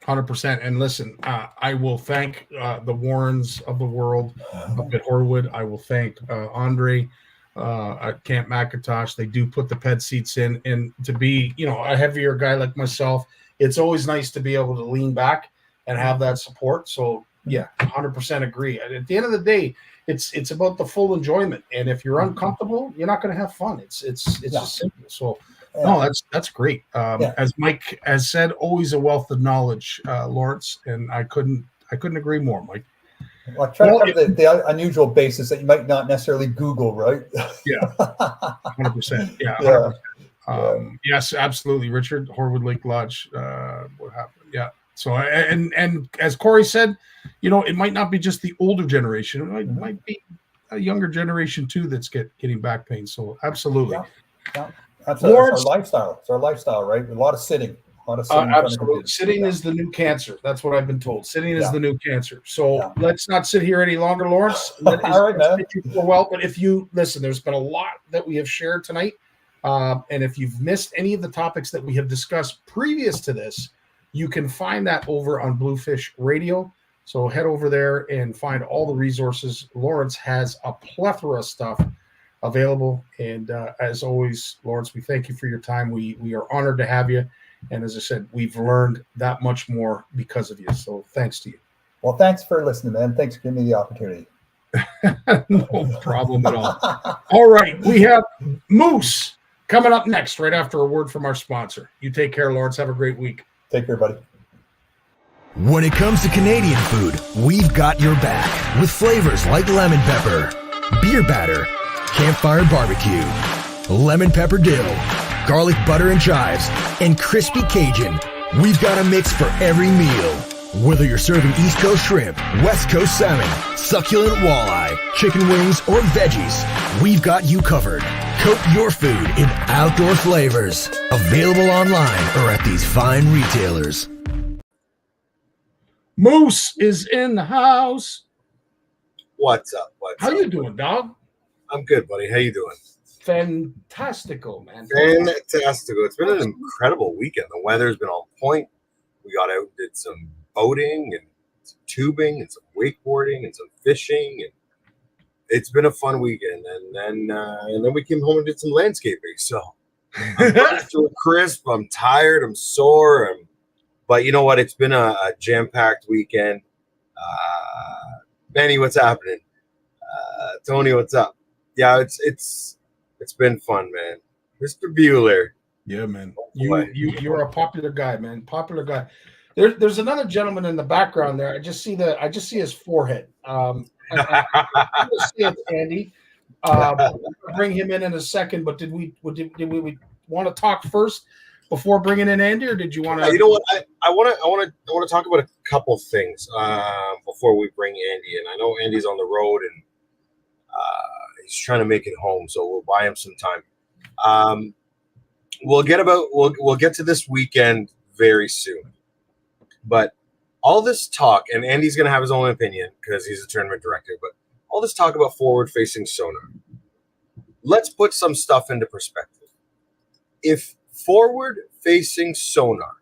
100%. And listen, I will thank the Warrens of the world up at Horwood. I will thank Andre at Camp McIntosh. They do put the ped seats in, and to be, a heavier guy like myself, it's always nice to be able to lean back and have that support. So yeah, 100% agree. At the end of the day, it's about the full enjoyment. And if you're uncomfortable, you're not going to have fun. It's just simple. So no, that's great. As Mike has said, always a wealth of knowledge, Lawrence, and I couldn't agree more, Mike. Well, I try to cover the unusual basis that you might not necessarily Google, right? Yeah, 100%. Yeah, 100%. Yes, absolutely. Richard, Horwood Lake Lodge. What happened? Yeah. So, and as Corey said, it might not be just the older generation. It might be a younger generation too that's getting back pain. So, absolutely. Yeah. That's our lifestyle. It's our lifestyle, right? A lot of sitting. Absolutely. Sitting is the new cancer. That's what I've been told. Sitting is the new cancer. So let's not sit here any longer, Lawrence. All right, man. Well, but if you listen, there's been a lot that we have shared tonight. And if you've missed any of the topics that we have discussed previous to this, you can find that over on Bluefish Radio. So head over there and find all the resources. Lawrence has a plethora of stuff available. And as always, Lawrence, we thank you for your time. We are honored to have you. And as I said, we've learned that much more because of you. So thanks to you. Well, thanks for listening, man. Thanks for giving me the opportunity. No problem at all. All right. We have Moose coming up next, right after a word from our sponsor. You take care, Lawrence. Have a great week. Take care, buddy. When it comes to Canadian food, we've got your back with flavors like lemon pepper, beer batter, campfire barbecue, lemon pepper dill, garlic butter and chives, and crispy Cajun. We've got a mix for every meal. Whether you're serving East Coast shrimp, West Coast salmon, succulent walleye, chicken wings, or veggies, we've got you covered. Coat your food in outdoor flavors. Available online or at these fine retailers. Moose is in the house. What's up? How you doing, dog? I'm good, buddy. How you doing? Fantastical, man. Fantastical. It's been an incredible weekend. The weather's been on point. We got out and did some boating and some tubing and some wakeboarding and some fishing, and it's been a fun weekend. And then we came home and did some landscaping. So I'm crisp. I'm tired. I'm sore. But you know what? It's been a jam-packed weekend. Benny, what's happening? Tony, what's up? Yeah, it's been fun, man. Mr. Bueller. Yeah, man. You're a popular guy, man. Popular guy. There's another gentleman in the background there. I just see his forehead. I see it, Andy. We'll bring him in a second. But did we want to talk first before bringing in Andy, or did you want to? You know what? I want to talk about a couple things before we bring Andy in. I know Andy's on the road and he's trying to make it home, so we'll buy him some time. We'll get to this weekend very soon, but all this talk, and Andy's going to have his own opinion because he's a tournament director, but all this talk about forward-facing sonar. Let's put some stuff into perspective. If forward-facing sonar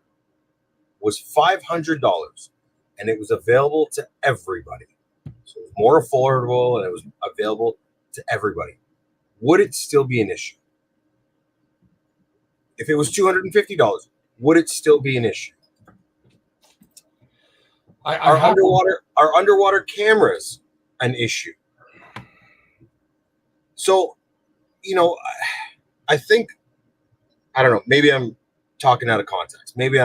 was $500 and it was available to everybody, so it was more affordable and it was available to everybody, would it still be an issue? If it was $250, would it still be an issue? Are underwater cameras an issue? So, I think, I don't know, maybe I'm talking out of context. Maybe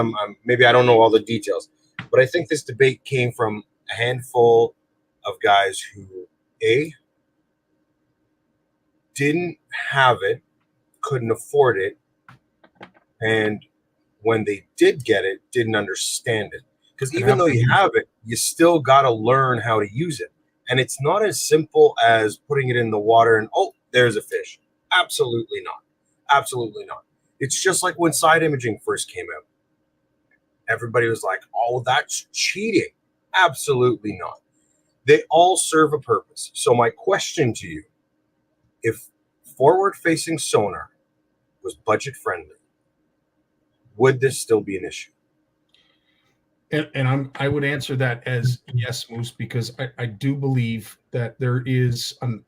maybe I don't know all the details, but I think this debate came from a handful of guys who didn't have it, couldn't afford it, and when they did get it, didn't understand it. Because even though you have it, you still got to learn how to use it. And it's not as simple as putting it in the water and, oh, there's a fish. Absolutely not. Absolutely not. It's just like when side imaging first came out. Everybody was like, oh, that's cheating. Absolutely not. They all serve a purpose. So my question to you, if forward-facing sonar was budget-friendly, would this still be an issue? And I would answer that as yes, Moose, because I do believe that there is an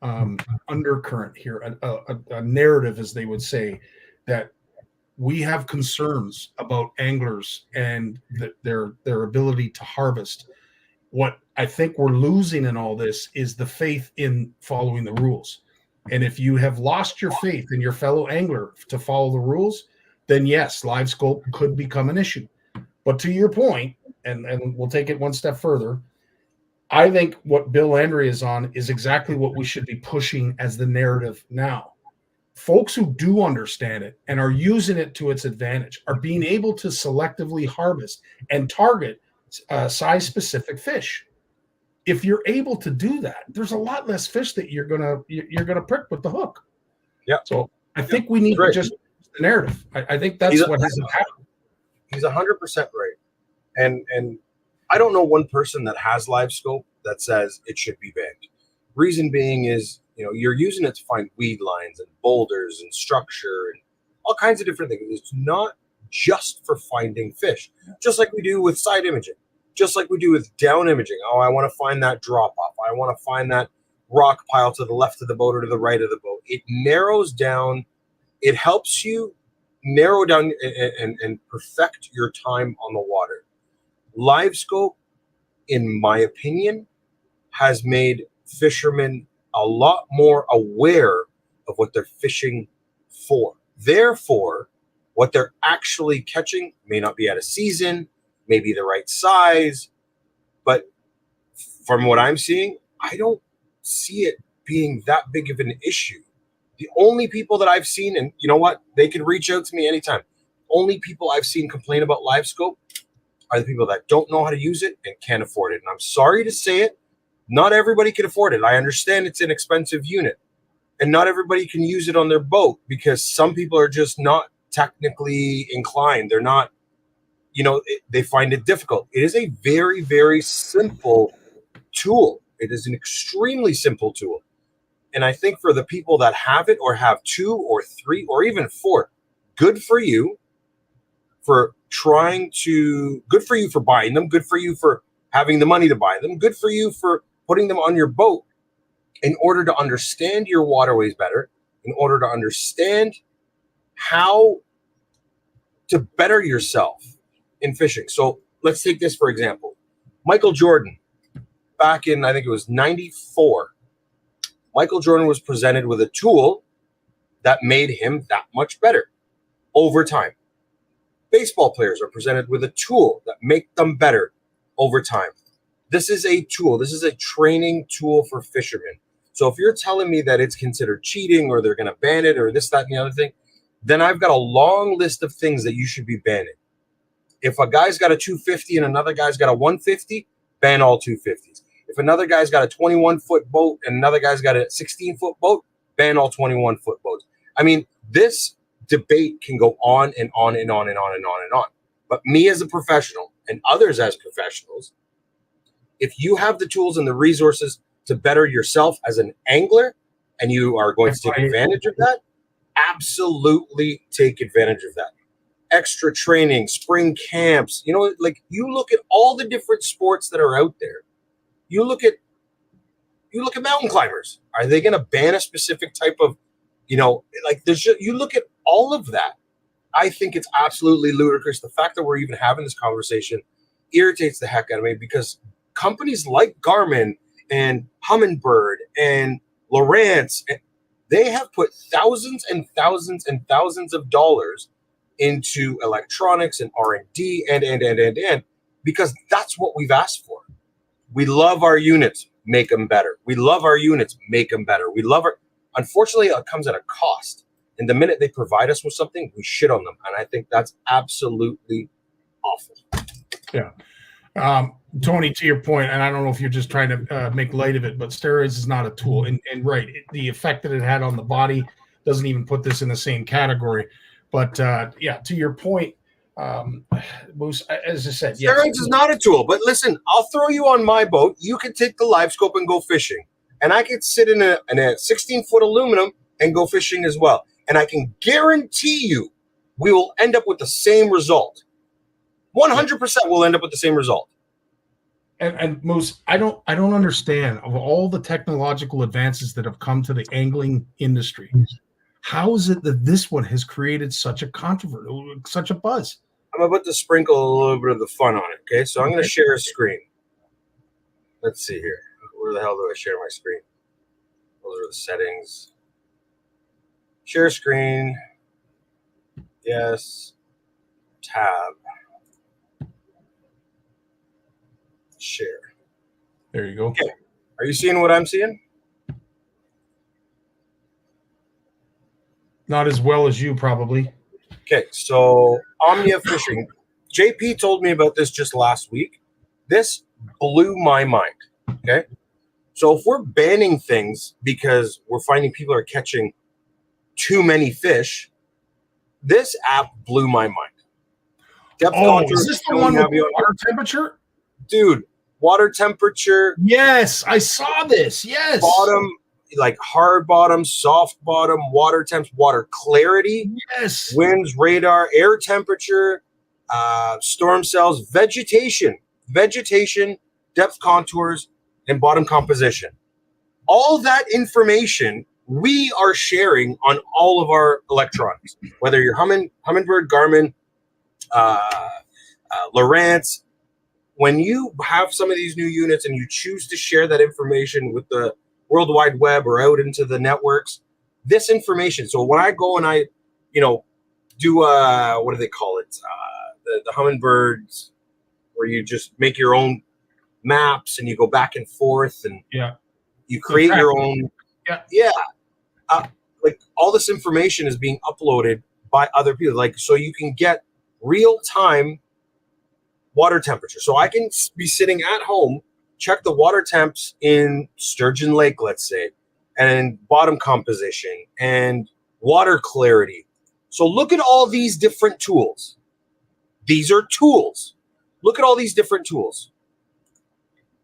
undercurrent here, a narrative, as they would say, that we have concerns about anglers and their ability to harvest. What I think we're losing in all this is the faith in following the rules. And if you have lost your faith in your fellow angler to follow the rules, then yes, live scope could become an issue. But to your point, and we'll take it one step further, I think what Bill Landry is on is exactly what we should be pushing as the narrative now. Folks who do understand it and are using it to its advantage are being able to selectively harvest and target size-specific fish. If you're able to do that, there's a lot less fish that you're gonna prick with the hook. Yeah. So I think we need to just the narrative. I think that's what has to happen. He's 100% right. And I don't know one person that has live scope that says it should be banned. Reason being is, you're using it to find weed lines and boulders and structure and all kinds of different things. It's not just for finding fish, just like we do with side imaging, just like we do with down imaging. Oh, I want to find that drop off. I want to find that rock pile to the left of the boat or to the right of the boat. It narrows down. It helps you narrow down and perfect your time on the water. Live scope, in my opinion, has made fishermen a lot more aware of what they're fishing for. Therefore, what they're actually catching may not be at a season, may be the right size, but from what I'm seeing, I don't see it being that big of an issue. The only people that I've seen, and you know what, they can reach out to me anytime. Only people I've seen complain about live scope are the people that don't know how to use it and can't afford it. And I'm sorry to say it, not everybody can afford it. I understand it's an expensive unit, and not everybody can use it on their boat because some people are just not technically inclined. They're not, they find it difficult. It is a very, very simple tool. It is an extremely simple tool. And I think for the people that have it or have 2 or 3 or even 4, good for you for good for you for buying them, good for you for having the money to buy them, good for you for putting them on your boat in order to understand your waterways better, in order to understand how to better yourself in fishing. So let's take this for example. Michael Jordan, back in, I think it was 94, Michael Jordan was presented with a tool that made him that much better over time. Baseball players are presented with a tool that make them better over time. This is a tool. This is a training tool for fishermen. So if you're telling me that it's considered cheating or they're going to ban it or this, that, and the other thing, then I've got a long list of things that you should be banning. If a guy's got a 250 and another guy's got a 150, ban all 250s. If another guy's got a 21-foot boat and another guy's got a 16-foot boat, ban all 21-foot boats. I mean, this debate can go on and on and on and on and on and on. But me as a professional and others as professionals, if you have the tools and the resources to better yourself as an angler and you are going to take advantage of that, absolutely take advantage of that. Extra training, spring camps, you know, like you look at all the different sports that are out there. You look at mountain climbers. Are they going to ban a specific type of, you know, like there's just, you look at all of that. I think it's absolutely ludicrous. The fact that we're even having this conversation irritates the heck out of me, because companies like Garmin and Humminbird and Lowrance, they have put thousands and thousands and thousands of dollars into electronics and R&D and because that's what we've asked for. We love our units, make them better. We love our units, make them better. We love our, unfortunately, it comes at a cost. And the minute they provide us with something, we shit on them. And I think that's absolutely awful. Yeah. Tony, to your point, and I don't know if you're just trying to make light of it, but steroids is not a tool. And right, the effect that it had on the body doesn't even put this in the same category. But yeah, to your point, Moose, as I said, yes. Steroids is not a tool. But listen, I'll throw you on my boat. You can take the live scope and go fishing. And I could sit in a 16-foot aluminum and go fishing as well. And I can guarantee you we will end up with the same result. 100% we'll end up with the same result. And Moose, I don't understand, of all the technological advances that have come to the angling industry, how is it that this one has created such a controversy, such a buzz? I'm about to sprinkle a little bit of the fun on it, okay? So I'm going to share a screen. Let's see here. Where the hell do I share my screen? Those are the settings. Share screen. Yes. Tab. Share. There you go. Okay. Are you seeing what I'm seeing? Not as well as you, probably. Okay, so Omnia Fishing. JP told me about this just last week. This blew my mind. Okay. So if we're banning things because we're finding people are catching too many fish, this app blew my mind. Is this the one with water temperature? Dude, water temperature. Yes, I saw this. Yes. Bottom, like hard bottom, soft bottom, water temps, water clarity. Yes. Winds, radar, air temperature, storm cells, vegetation, depth contours, and bottom composition. All that information we are sharing on all of our electronics, whether you're Humminbird, Garmin, Lowrance. When you have some of these new units and you choose to share that information with the World Wide Web or out into the networks, this information. So when I go and I, do what do they call it? The Humminbirds, where you just make your own maps and you go back and forth and you create your own. Like all this information is being uploaded by other people. Like, so you can get real time water temperature. So I can be sitting at home, check the water temps in Sturgeon Lake, let's say, and bottom composition and water clarity. So look at all these different tools. These are tools. Look at all these different tools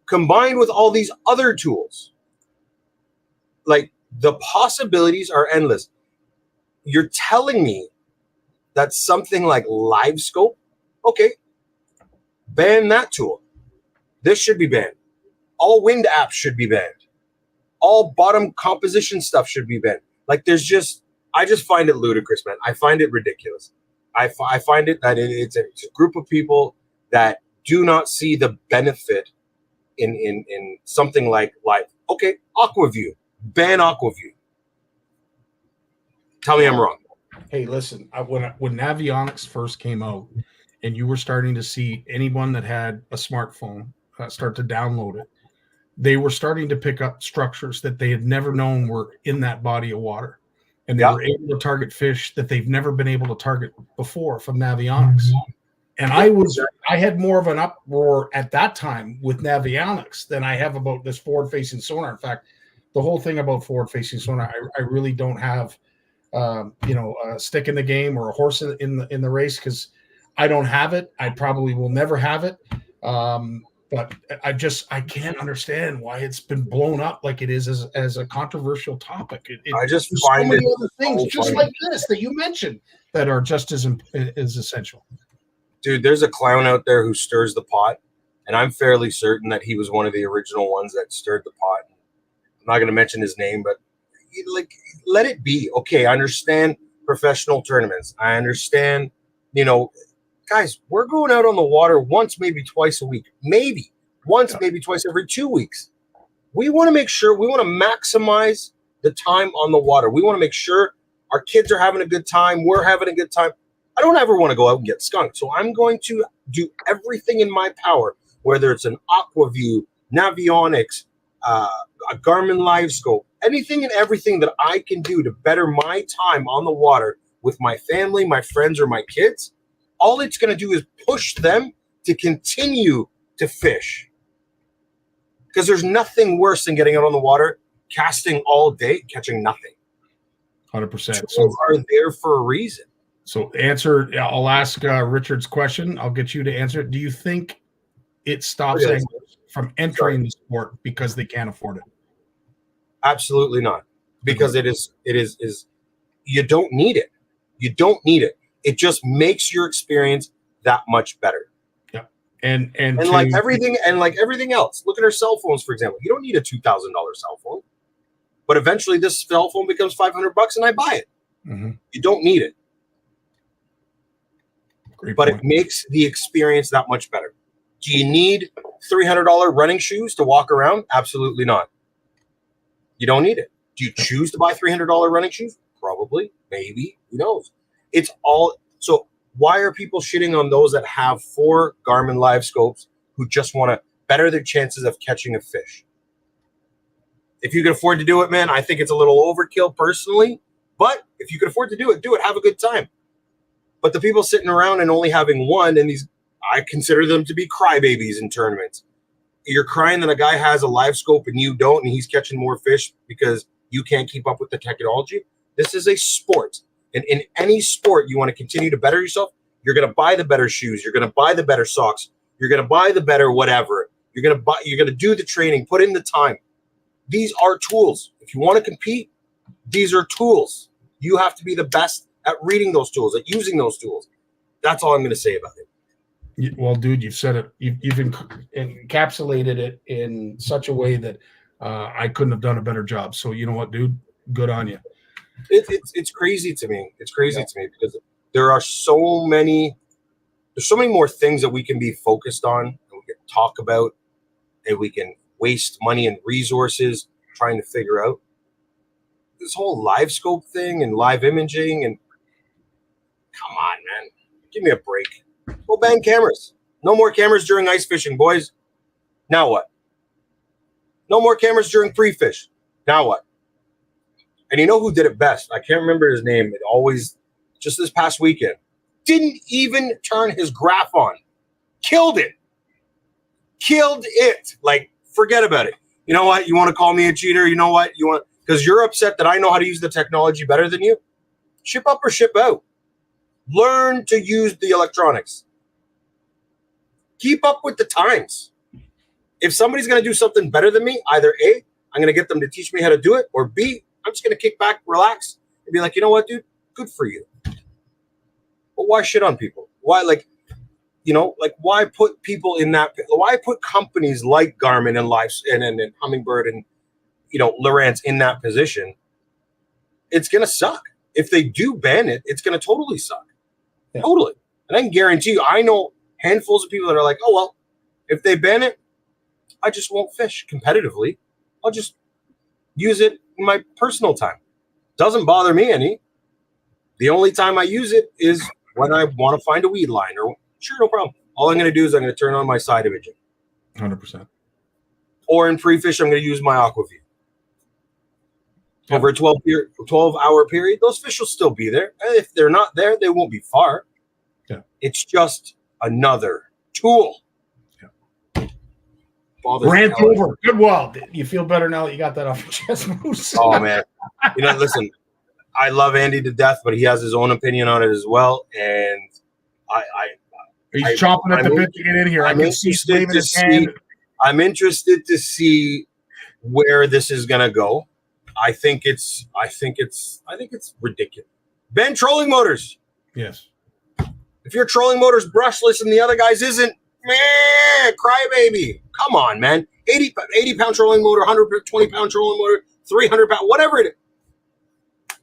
combined with all these other tools. Like, the possibilities are endless. You're telling me that something like LiveScope, okay, ban that tool. This should be banned. All wind apps should be banned. All bottom composition stuff should be banned. Like, I just find it ludicrous, man. I find it ridiculous. I find it that it's a group of people that do not see the benefit in something like live. Okay, AquaView. Ban AquaView. Tell me I'm wrong. Hey, listen, when Navionics first came out and you were starting to see anyone that had a smartphone start to download it, they were starting to pick up structures that they had never known were in that body of water. and they were able to target fish that they've never been able to target before from Navionics. And I had more of an uproar at that time with Navionics than I have about this forward-facing sonar. In fact, the whole thing about forward-facing sonar, I really don't have, a stick in the game or a horse in the race, because I don't have it. I probably will never have it. But I can't understand why it's been blown up like it is as a controversial topic. I just find so many it other things, so just funny. like this that you mentioned, that are just as essential. Dude, there's a clown out there who stirs the pot, and I'm fairly certain that he was one of the original ones that stirred the pot. I'm not going to mention his name, but let it be. Okay, I understand professional tournaments. I understand, guys, we're going out on the water once, maybe twice a week, maybe twice every 2 weeks. We want to make sure, we want to maximize the time on the water. We want to make sure our kids are having a good time. We're having a good time. I don't ever want to go out and get skunked. So I'm going to do everything in my power, whether it's an AquaView, Navionics, a Garmin LiveScope, anything and everything that I can do to better my time on the water with my family, my friends, or my kids. All it's going to do is push them to continue to fish. Because there's nothing worse than getting out on the water, casting all day, catching nothing. 100%. So are there for a reason. So I'll ask Richard's question. I'll get you to answer it. Do you think it stops anglers from entering the sport because they can't afford it? Absolutely not. Because it is you don't need it. You don't need it. It just makes your experience that much better. Yeah. And like everything else. Look at our cell phones, for example. You don't need a $2,000 cell phone. But eventually this cell phone becomes $500 and I buy it. Mm-hmm. You don't need it. But it makes the experience that much better. Do you need $300 running shoes to walk around? Absolutely not. You don't need it. Do you choose to buy $300 running shoes? Probably, maybe, who knows? It's all. So why are people shitting on those that have 4 Garmin LiveScopes who just want to better their chances of catching a fish? If you can afford to do it, man, I think it's a little overkill personally. But if you can afford to do it, have a good time. But the people sitting around and only having one, and I consider them to be crybabies in tournaments. You're crying that a guy has a LiveScope and you don't, and he's catching more fish because you can't keep up with the technology. This is a sport. And in any sport, you want to continue to better yourself. You're going to buy the better shoes. You're going to buy the better socks. You're going to buy the better whatever. You're going to do the training, put in the time. These are tools. If you want to compete, these are tools. You have to be the best at reading those tools, at using those tools. That's all I'm going to say about it. Well, dude, you've said it. You've encapsulated it in such a way that I couldn't have done a better job. So you know what, dude? Good on you. It's crazy to me. It's crazy to me because there are so many. There's so many more things that we can be focused on, and we can talk about, and we can waste money and resources trying to figure out. This whole LiveScope thing and live imaging, and come on, man, give me a break. Go ban cameras. No more cameras during ice fishing, boys. Now what? No more cameras during pre-fish. Now what? And you know who did it best? I can't remember his name. It always, just this past weekend, didn't even turn his graph on. Killed it. Like, forget about it. You know what? You want to call me a cheater? You know what? Because you're upset that I know how to use the technology better than you? Ship up or ship out. Learn to use the electronics. Keep up with the times. If somebody's going to do something better than me, either A, I'm going to get them to teach me how to do it, or B, I'm just going to kick back, relax, and be like, you know what, dude? Good for you. But why shit on people? Why, why put people in that? Why put companies like Garmin and Humminbird and Lowrance in that position? It's going to suck. If they do ban it, it's going to totally suck. Yeah. Totally. And I can guarantee you, I know handfuls of people that are like, oh, well, if they ban it, I just won't fish competitively. I'll just use it in my personal time. Doesn't bother me any. The only time I use it is when I want to find a weed line. Or sure, no problem. All I'm going to do is I'm going to turn on my side imaging. 100%. Or in pre-fish, I'm going to use my AquaView. over a 12-hour period, those fish will still be there. And if they're not there, they won't be far. Yeah. It's just another tool. Yeah. Rant over. Good. Well, you feel better now that you got that off your chest, Moose. Oh, man. Listen, I love Andy to death, but he has his own opinion on it as well. And he's chomping at the bit to get in here. I can see he's waving his hand. I'm interested to see where this is going to go. I think it's ridiculous. Ban trolling motors. Yes. If your trolling motor's brushless and the other guy's isn't, man, crybaby. Come on, man. 80-pound trolling motor, 120-pound trolling motor, 300-pound, whatever it is.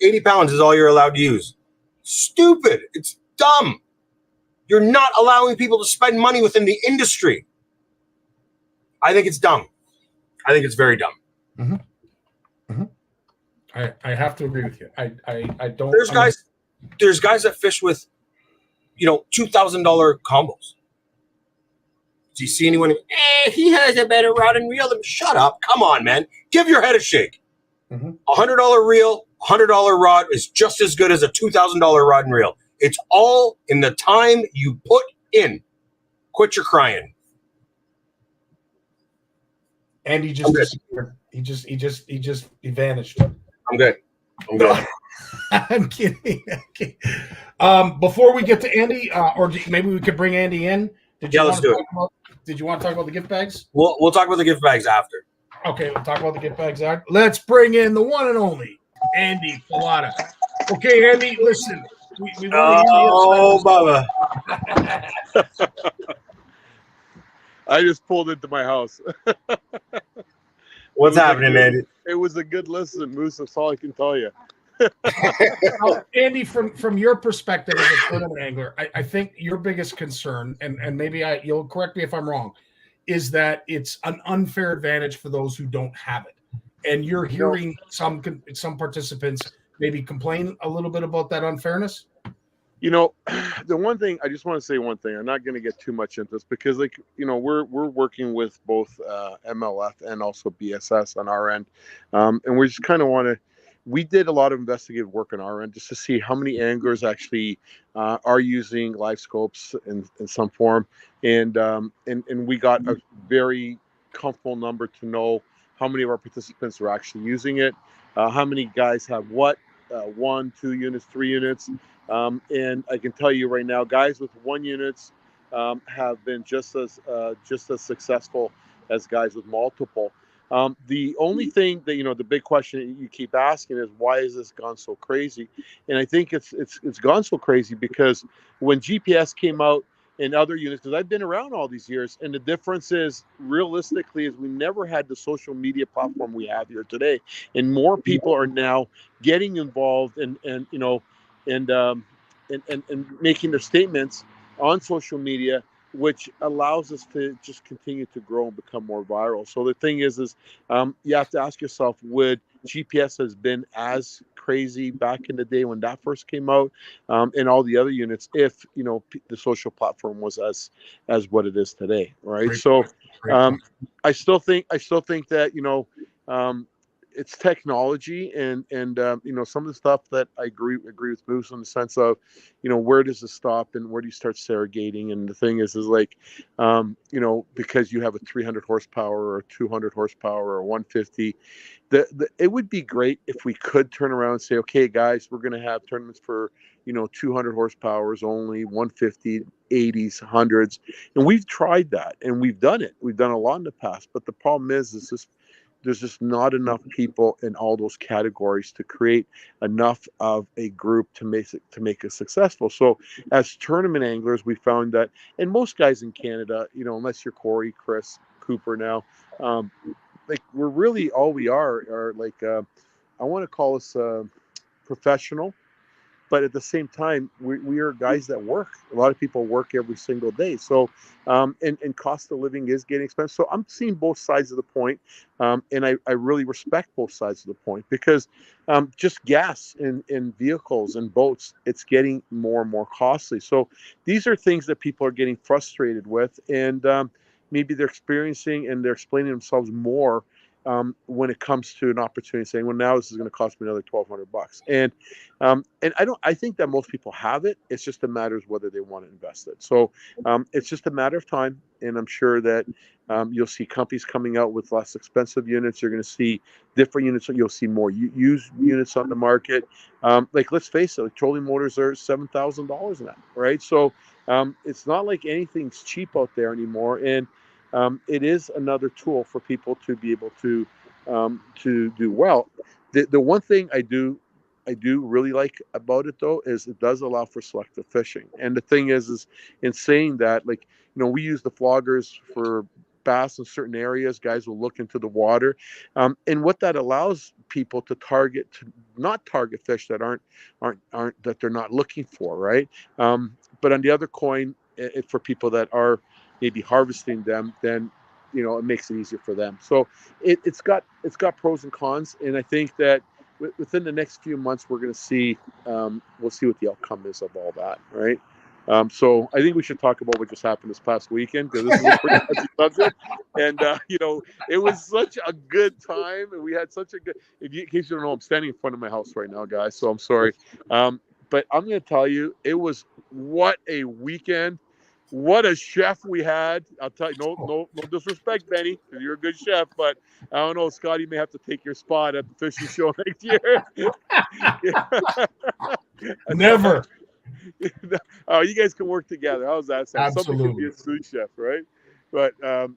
80 pounds is all you're allowed to use. Stupid. It's dumb. You're not allowing people to spend money within the industry. I think it's dumb. I think it's very dumb. Mm-hmm. Mm-hmm. I have to agree with you. I don't. There's guys that fish with, $2,000 combos. Do you see anyone? He has a better rod and reel than. Shut up! Come on, man. Give your head a shake. Mm-hmm. $100 reel, $100 rod is just as good as a $2,000 rod and reel. It's all in the time you put in. Quit your crying. And he just disappeared. He vanished. I'm good. I'm kidding. Before we get to Andy, or maybe we could bring Andy in. Let's do it. Did you want to talk about the gift bags? We'll talk about the gift bags after. Okay, we'll talk about the gift bags after. Let's bring in the one and only Andy Filata. Okay, Andy, listen. We Bubba. I just pulled into my house. What's happening, Andy? It was a good listen, Moose. That's all I can tell you. Now, Andy, from your perspective as a tournament angler, I think your biggest concern, and maybe you'll correct me if I'm wrong, is that it's an unfair advantage for those who don't have it. And you're hearing some participants maybe complain a little bit about that unfairness? The one thing, I just want to say one thing. I'm not going to get too much into this because, we're working with both MLF and also BSS on our end. And we just kind of we did a lot of investigative work on our end just to see how many anglers actually are using live scopes in some form. And we got a very comfortable number to know how many of our participants are actually using it, how many guys have 1, 2 units, 3 units. And I can tell you right now, guys with 1 units have been just as successful as guys with multiple. The only thing that, the big question you keep asking is, why has this gone so crazy? And I think it's gone so crazy because when GPS came out and other units, because I've been around all these years, and the difference is, realistically, is we never had the social media platform we have here today. And more people are now getting involved and making their statements on social media, which allows us to just continue to grow and become more viral. So the thing is you have to ask yourself, would GPS has been as crazy back in the day when that first came out, and all the other units, if the social platform was as what it is today, right? Great. So Great. I still think that it's technology and some of the stuff that I agree with Moose in the sense of where does it stop and where do you start surrogating? And the thing is because you have a 300 horsepower or 200 horsepower or 150, it would be great if we could turn around and say, okay, guys, we're going to have tournaments for 200 horsepowers only, 150, 80s, 100s, and we've tried that and we've done it. We've done a lot in the past, but the problem is there's just not enough people in all those categories to create enough of a group to make it successful. So as tournament anglers, we found that, and most guys in Canada, unless you're Corey, Chris, Cooper now, we're really, all we are I want to call us professional, but at the same time, we are guys that work. A lot of people work every single day. So, and cost of living is getting expensive. So I'm seeing both sides of the point. And I really respect both sides of the point because just gas in vehicles and boats, it's getting more and more costly. So these are things that people are getting frustrated with. And maybe they're experiencing and they're explaining themselves more when it comes to an opportunity, saying, well, now this is going to cost me another $1,200. And I think that most people have it. It's just a matter of whether they want to invest it. So it's just a matter of time. And I'm sure that you'll see companies coming out with less expensive units. You're going to see different units. You'll see more used units on the market. Like, let's face it, like trolling motors are $7,000 now, right? So it's not like anything's cheap out there anymore. And it is another tool for people to be able to do well. The one thing I do really like about it, though, is it does allow for selective fishing. And the thing is in saying that, like, we use the floggers for bass in certain areas. Guys will look into the water, and what that allows people to not target fish that aren't that they're not looking for, right? But on the other coin, for people that are maybe harvesting them, then it makes it easier for them. So it's got pros and cons, and I think that within the next few months we're going to see we'll see what the outcome is of all that, right? So I think we should talk about what just happened this past weekend, because this is a pretty touchy subject. And it was such a good time, and we had such a good. In case you don't know, I'm standing in front of my house right now, guys. So I'm sorry, but I'm going to tell you, it was what a weekend. What a chef we had. I'll tell you, no disrespect, Benny, because you're a good chef, but I don't know, Scottie may have to take your spot at the fishing show next year. Never. Oh, you guys can work together. How's that sound? Absolutely. Somebody could be a sous chef, right? But I'm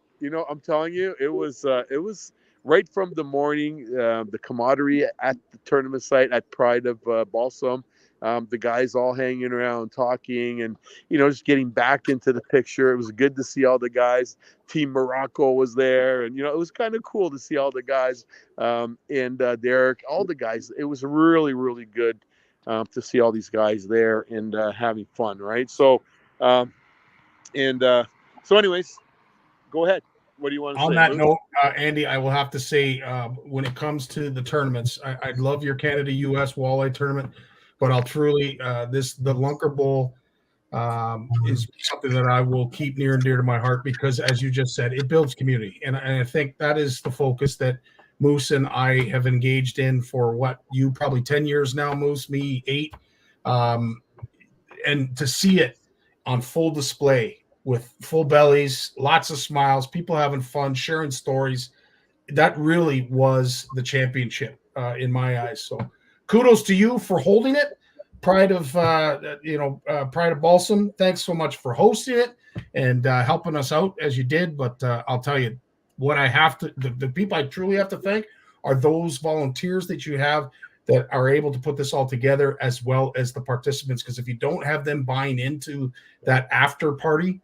telling you, it was right from the morning, the camaraderie at the tournament site at Pride of Balsam. The guys all hanging around, talking, and just getting back into the picture. It was good to see all the guys. Team Morocco was there, and it was kind of cool to see all the guys, and Derek, all the guys. It was really, really good to see all these guys there and having fun, right? So, anyways, go ahead. What do you want to say? On that note, Andy, I will have to say, when it comes to the tournaments, I love your Canada-US walleye tournament. But I'll truly, the LunkerBowl is something that I will keep near and dear to my heart, because, as you just said, it builds community. And I think that is the focus that Moose and I have engaged in for you probably 10 years now, Moose, me 8. And to see it on full display with full bellies, lots of smiles, people having fun, sharing stories, that really was the championship in my eyes. So kudos to you for holding it. Pride of Balsam, thanks so much for hosting it and helping us out as you did. But I'll tell you, what I have to, the people I truly have to thank are those volunteers that you have that are able to put this all together, as well as the participants. Because if you don't have them buying into that after party,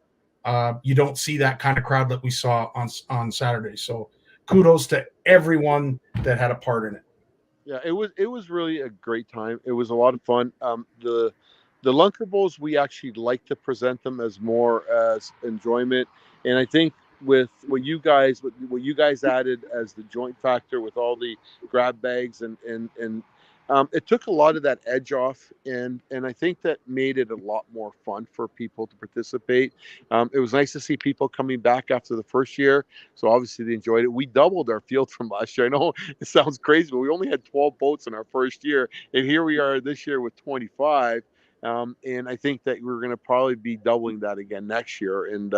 you don't see that kind of crowd that we saw on Saturday. So kudos to everyone that had a part in it. Yeah, it was really a great time. It was a lot of fun. The LunkerBowls, we actually like to present them as more as enjoyment, and I think with what you guys added as the joint factor with all the grab bags and it took a lot of that edge off, and I think that made it a lot more fun for people to participate. It was nice to see people coming back after the first year, so obviously they enjoyed it. We doubled our field from last year. I know it sounds crazy, but we only had 12 boats in our first year, and here we are this year with 25. And I think that we're going to probably be doubling that again next year. And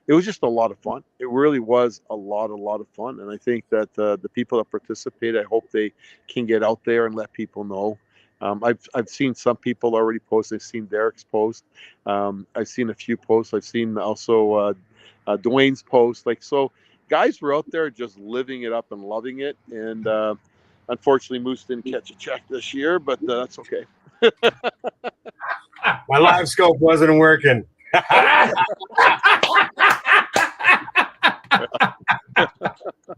it was just a lot of fun. It really was a lot of fun. And I think that the people that participate, I hope they can get out there and let people know. I've seen some people already post. I've seen Derek's post. I've seen a few posts. I've seen also Dwayne's post. So guys were out there just living it up and loving it. And unfortunately, Moose didn't catch a check this year, but that's okay. My live scope wasn't working.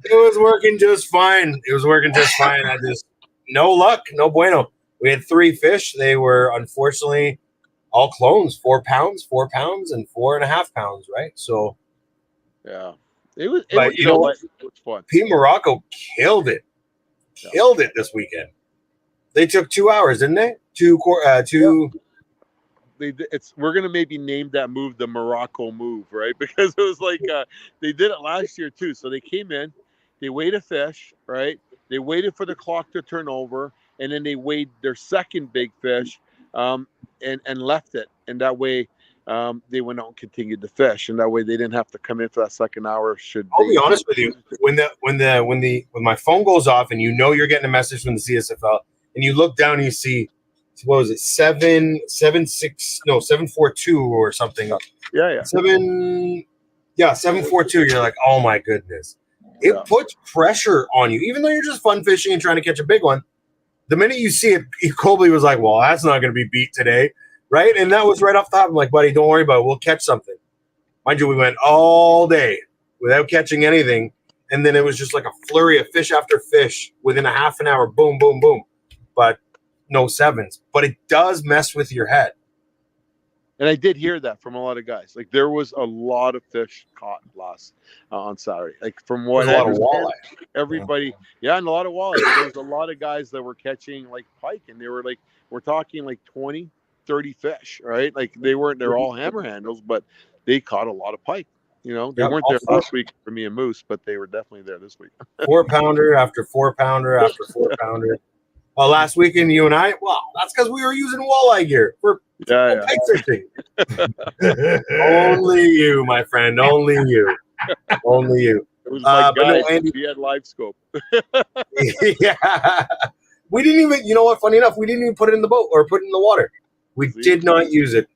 It was working just fine. I just, no luck, no bueno. We had 3 fish. They were unfortunately all clones, 4 pounds, and 4.5 pounds, right? So yeah, it was fun. Team Morocco killed it this weekend. They took 2 hours, didn't they? We're gonna maybe name that move the Morocco move, right? Because it was like they did it last year too. So they came in, they weighed a fish, right? They waited for the clock to turn over, and then they weighed their second big fish, and left it. And that way, they went out and continued to fish, and that way they didn't have to come in for that second hour. I'll be honest with you, when my phone goes off and you know you're getting a message from the CSFL, and you look down and you see, what was it, 742 or something? Yeah. 742. You're like, oh my goodness. It puts pressure on you, even though you're just fun fishing and trying to catch a big one. The minute you see it, Colby was like, well, that's not going to be beat today, right? And that was right off the top. I'm like, buddy, don't worry about it. We'll catch something. Mind you, we went all day without catching anything, and then it was just like a flurry of fish after fish within a half an hour. Boom, boom, boom. But no sevens. But it does mess with your head. And I did hear that from a lot of guys. Like, there was a lot of fish caught last on Saturday. Like, from what a lot of walleye. Everybody, and a lot of walleye. There was a lot of guys that were catching like pike, and they were like, we're talking like 20, 30 fish, right? Like, they're all hammer handles, but they caught a lot of pike. You know, they weren't there last week for me and Moose, but they were definitely there this week. 4-pounder after 4-pounder after 4-pounder. Well, last weekend, you and I, that's because we were using walleye gear for pike fishing. Only you, my friend. Only you. Only you. It was my guy. No, Andy, he had live scope. Yeah. We didn't even, you know what, funny enough, we didn't even put it in the boat or put it in the water. We did not use it.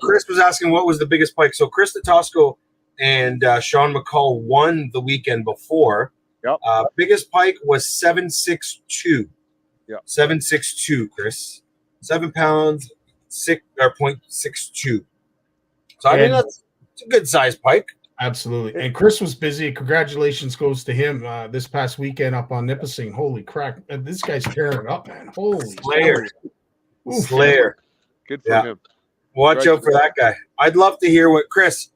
Chris was asking what was the biggest pike. So Chris Tatosco and Sean McCall won the weekend before. Yep. Biggest pike was 7.62. Yeah. 7.62, Chris. 7 pounds, 0.62. So I mean it's a good sized pike. Absolutely. And Chris was busy. Congratulations goes to him this past weekend up on Nipissing. Holy crap. This guy's tearing it up, man. Holy Slayer. Slayer. Good for him. Watch out for that guy. I'd love to hear what Chris.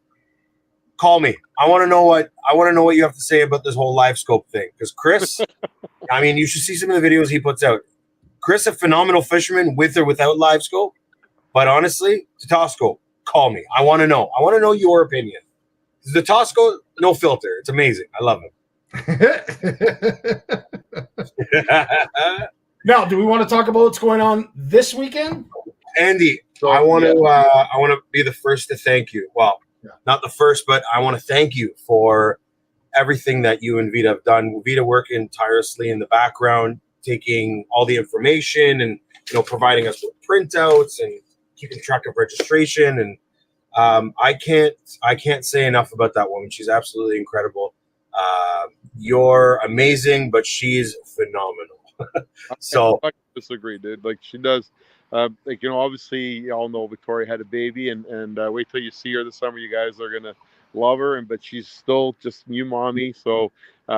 Call me. I want to know what you have to say about this whole live scope thing. Because Chris, I mean, you should see some of the videos he puts out. Chris, a phenomenal fisherman with or without live scope. But honestly, Tatosco, call me. I want to know. I want to know your opinion. The Tatosco, no filter. It's amazing. I love him. Now, do we want to talk about what's going on this weekend? Andy, I want to be the first to thank you. Well, not the first, but I want to thank you for everything that you and Vita have done. Vita working tirelessly in the background, taking all the information and providing us with printouts and keeping track of registration. And I can't say enough about that woman. She's absolutely incredible. You're amazing, but she's phenomenal. So I disagree, dude. Like, she does. Obviously, you all know Victoria had a baby, and wait till you see her this summer. You guys are gonna love her, but she's still just new mommy. So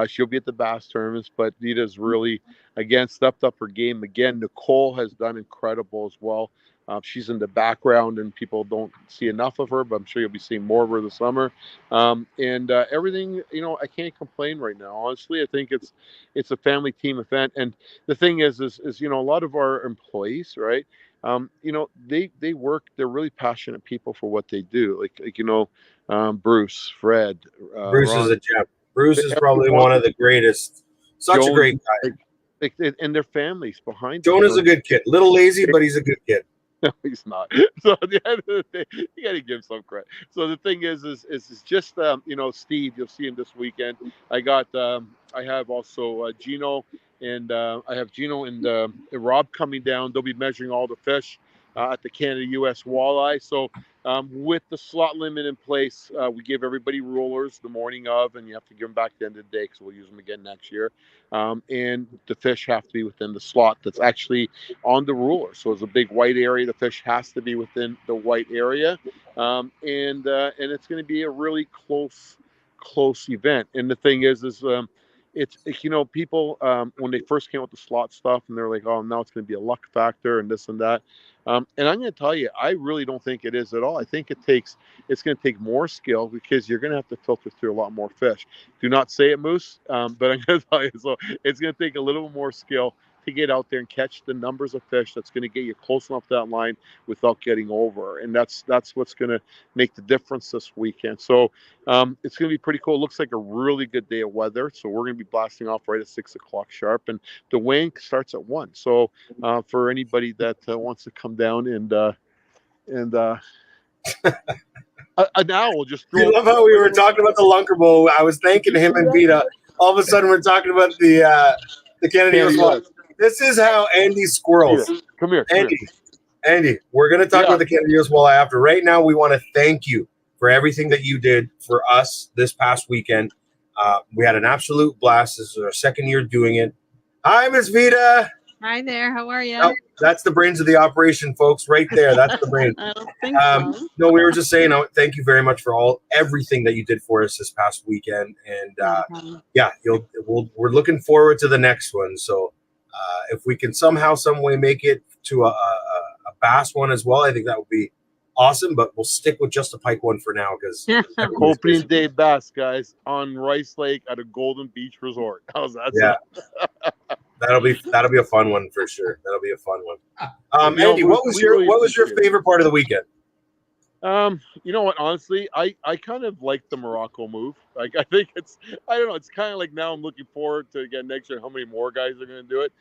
she'll be at the bass tournaments. But Vita's really again stepped up her game again. Nicole has done incredible as well. She's in the background, and people don't see enough of her, but I'm sure you'll be seeing more of her this summer. And everything, I can't complain right now. Honestly, I think it's a family team event. And the thing is a lot of our employees, right? They work. They're really passionate people for what they do. Bruce, Fred, Bruce Ron, is a gem. Bruce is probably one of the greatest. Such a great guy. And their families behind. Jonah's a good kid. Little lazy, but he's a good kid. No, he's not. So at the end of the day, you got to give some credit. So the thing is just Steve. You'll see him this weekend. I have also Gino, and I have Gino and Rob coming down. They'll be measuring all the fish at the Canada-U.S. walleye. So with the slot limit in place, we give everybody rulers the morning of, and you have to give them back at the end of the day because we'll use them again next year. And the fish have to be within the slot that's actually on the ruler. So it's a big white area. The fish has to be within the white area. And it's going to be a really close event. And the thing is it's people when they first came with the slot stuff, and they're like, oh, now it's going to be a luck factor and this and that. And I'm going to tell you, I really don't think it is at all. I think it's going to take more skill because you're going to have to filter through a lot more fish. Do not say it, Moose, but I'm going to tell you. So it's going to take a little more skill to get out there and catch the numbers of fish that's going to get you close enough to that line without getting over. And that's what's going to make the difference this weekend. So it's going to be pretty cool. It looks like a really good day of weather. So we're going to be blasting off right at 6 o'clock sharp. And the weighing starts at 1. So for anybody that wants to come down and now we'll just I love how we were talking about the LunkerBowl. I was thanking him and Vita. All of a sudden, we're talking about the Canada US Bowl. This is how Andy squirrels. Come here. Andy, we're going to talk about the Canada US Bowl after. Right now, we want to thank you for everything that you did for us this past weekend. We had an absolute blast. This is our second year doing it. Hi, Miss Vita. Hi there. How are you? Oh, that's the brains of the operation, folks, right there. That's the brains. I don't think so. No, we were just saying thank you very much for everything that you did for us this past weekend. And we're looking forward to the next one. So if we can somehow, some way make it to a bass one as well, I think that would be awesome. But we'll stick with just a pike one for now because opening day bass, guys, on Rice Lake at a Golden Beach Resort. How's that? Yeah. That'll be a fun one for sure. That'll be a fun one. Andy, what was your favorite part of the weekend? You know what? Honestly, I kind of like the Morocco move. Like I think it's kind of like now I'm looking forward to again next year how many more guys are going to do it.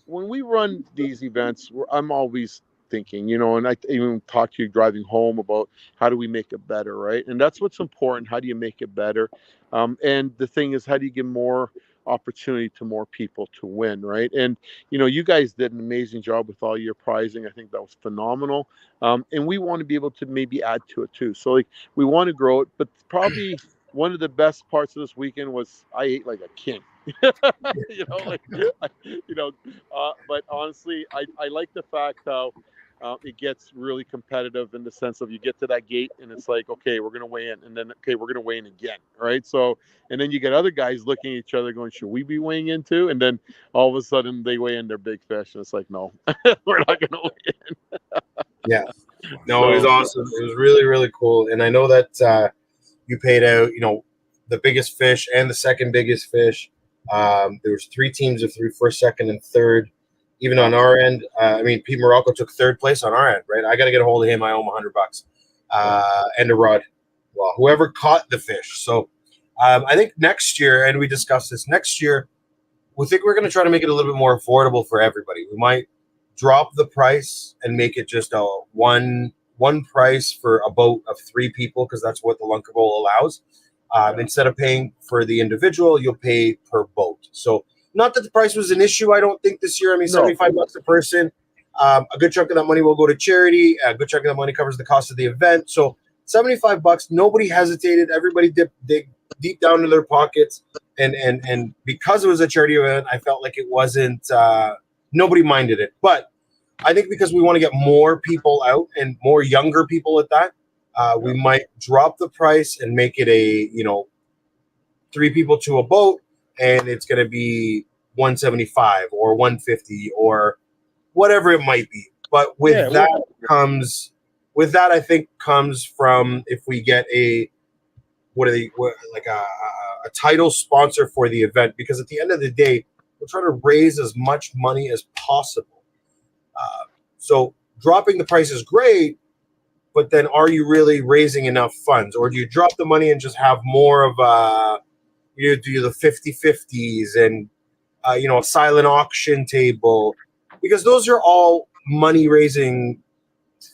When we run these events, I'm always thinking, and I even talk to you driving home about how do we make it better, right? And that's what's important. How do you make it better? And the thing is, how do you give more opportunity to more people to win, right? And you guys did an amazing job with all your prizing. I think that was phenomenal, and we want to be able to maybe add to it too. So we want to grow it, but probably one of the best parts of this weekend was I ate like a king. But honestly, I like the fact how it gets really competitive in the sense of you get to that gate and it's like, okay, we're going to weigh in, and then, okay, we're going to weigh in again, right? So, and then you get other guys looking at each other going, should we be weighing in too? And then all of a sudden they weigh in their big fish and it's like, no, we're not going to weigh in. Yeah. No, it was awesome. It was really, really cool. And I know that you paid out, the biggest fish and the second biggest fish. There was 3 teams of 3, first, second, and third. Even on our end, Pete Morocco took 3rd place on our end, right? I got to get a hold of him. I owe him $100 and a rod. Well, whoever caught the fish. So I think next year, and we discussed this, next year, we think we're going to try to make it a little bit more affordable for everybody. We might drop the price and make it just a one price for a boat of 3 people because that's what the LunkerBowl allows. Instead of paying for the individual, you'll pay per boat. So not that the price was an issue, I don't think this year. $75 a person. A good chunk of that money will go to charity. A good chunk of that money covers the cost of the event. So $75, nobody hesitated. Everybody dig deep down in their pockets. And because it was a charity event, I felt like it wasn't, nobody minded it. But I think because we want to get more people out and more younger people at that, we might drop the price and make it a, 3 people to a boat. And it's going to be $175 or $150 or whatever it might be. But I think comes from if we get a title sponsor for the event, because at the end of the day, we're trying to raise as much money as possible. So dropping the price is great, but then are you really raising enough funds, or do you drop the money and just have more of you do the 50-50s and a silent auction table, because those are all money raising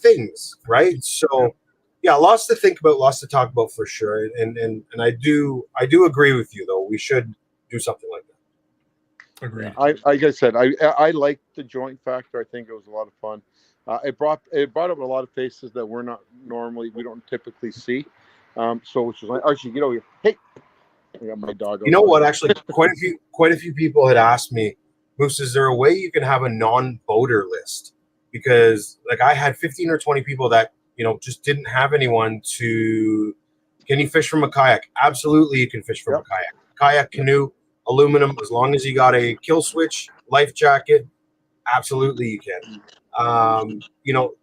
things, right? So yeah, lots to think about, lots to talk about for sure. And I do agree with you though. We should do something like that. Agreed. Like I said, I like the joint factor. I think it was a lot of fun. It brought up a lot of faces that we don't typically see. So which is like, Archie, get over here. Hey. I got my dog. You know what? Actually, quite a few people had asked me, Moose, is there a way you can have a non-boater list? Because I had 15 or 20 people that just didn't have anyone to. Can you fish from a kayak? Absolutely, you can fish from a kayak, canoe, aluminum. As long as you got a kill switch, life jacket, absolutely you can. You know,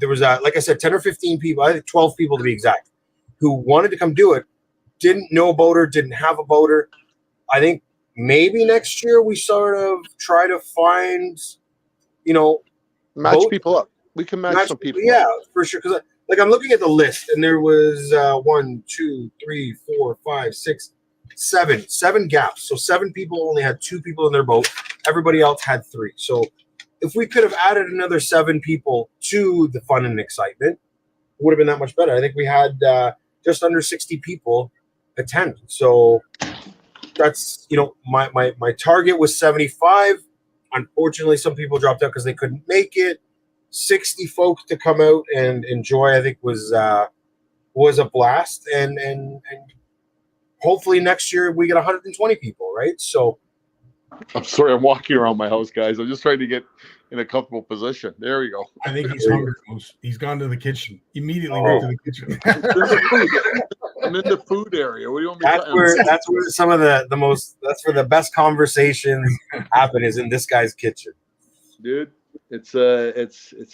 there was, like I said, 10 or 15 people, I think 12 people to be exact, who wanted to come do it, didn't know a boater, didn't have a boater. I think maybe next year we sort of try to find, you know, match boats. people up. We can match some people. Yeah, up. for sure. Because like I'm looking at the list, and there was 1, 2, 3, 4, 5, 6, 7 gaps. So 7 people only had 2 people in their boat. Everybody else had 3. So if we could have added another 7 people to the fun and excitement, it would have been that much better. I think we had just under 60 people attend. So that's, you know, my target was 75. Unfortunately, some people dropped out because they couldn't make it. 60 folks to come out and enjoy, I think, was a blast. And hopefully next year we get 120 people, right? So I'm sorry, I'm walking around my house, guys. I'm just trying to get in a comfortable position. There we go. I think he's hungry. He's gone to the kitchen. Immediately went to the kitchen. I'm in the food area. What do you want me that's where some of that's where the best conversations happen, is in this guy's kitchen. Dude, it's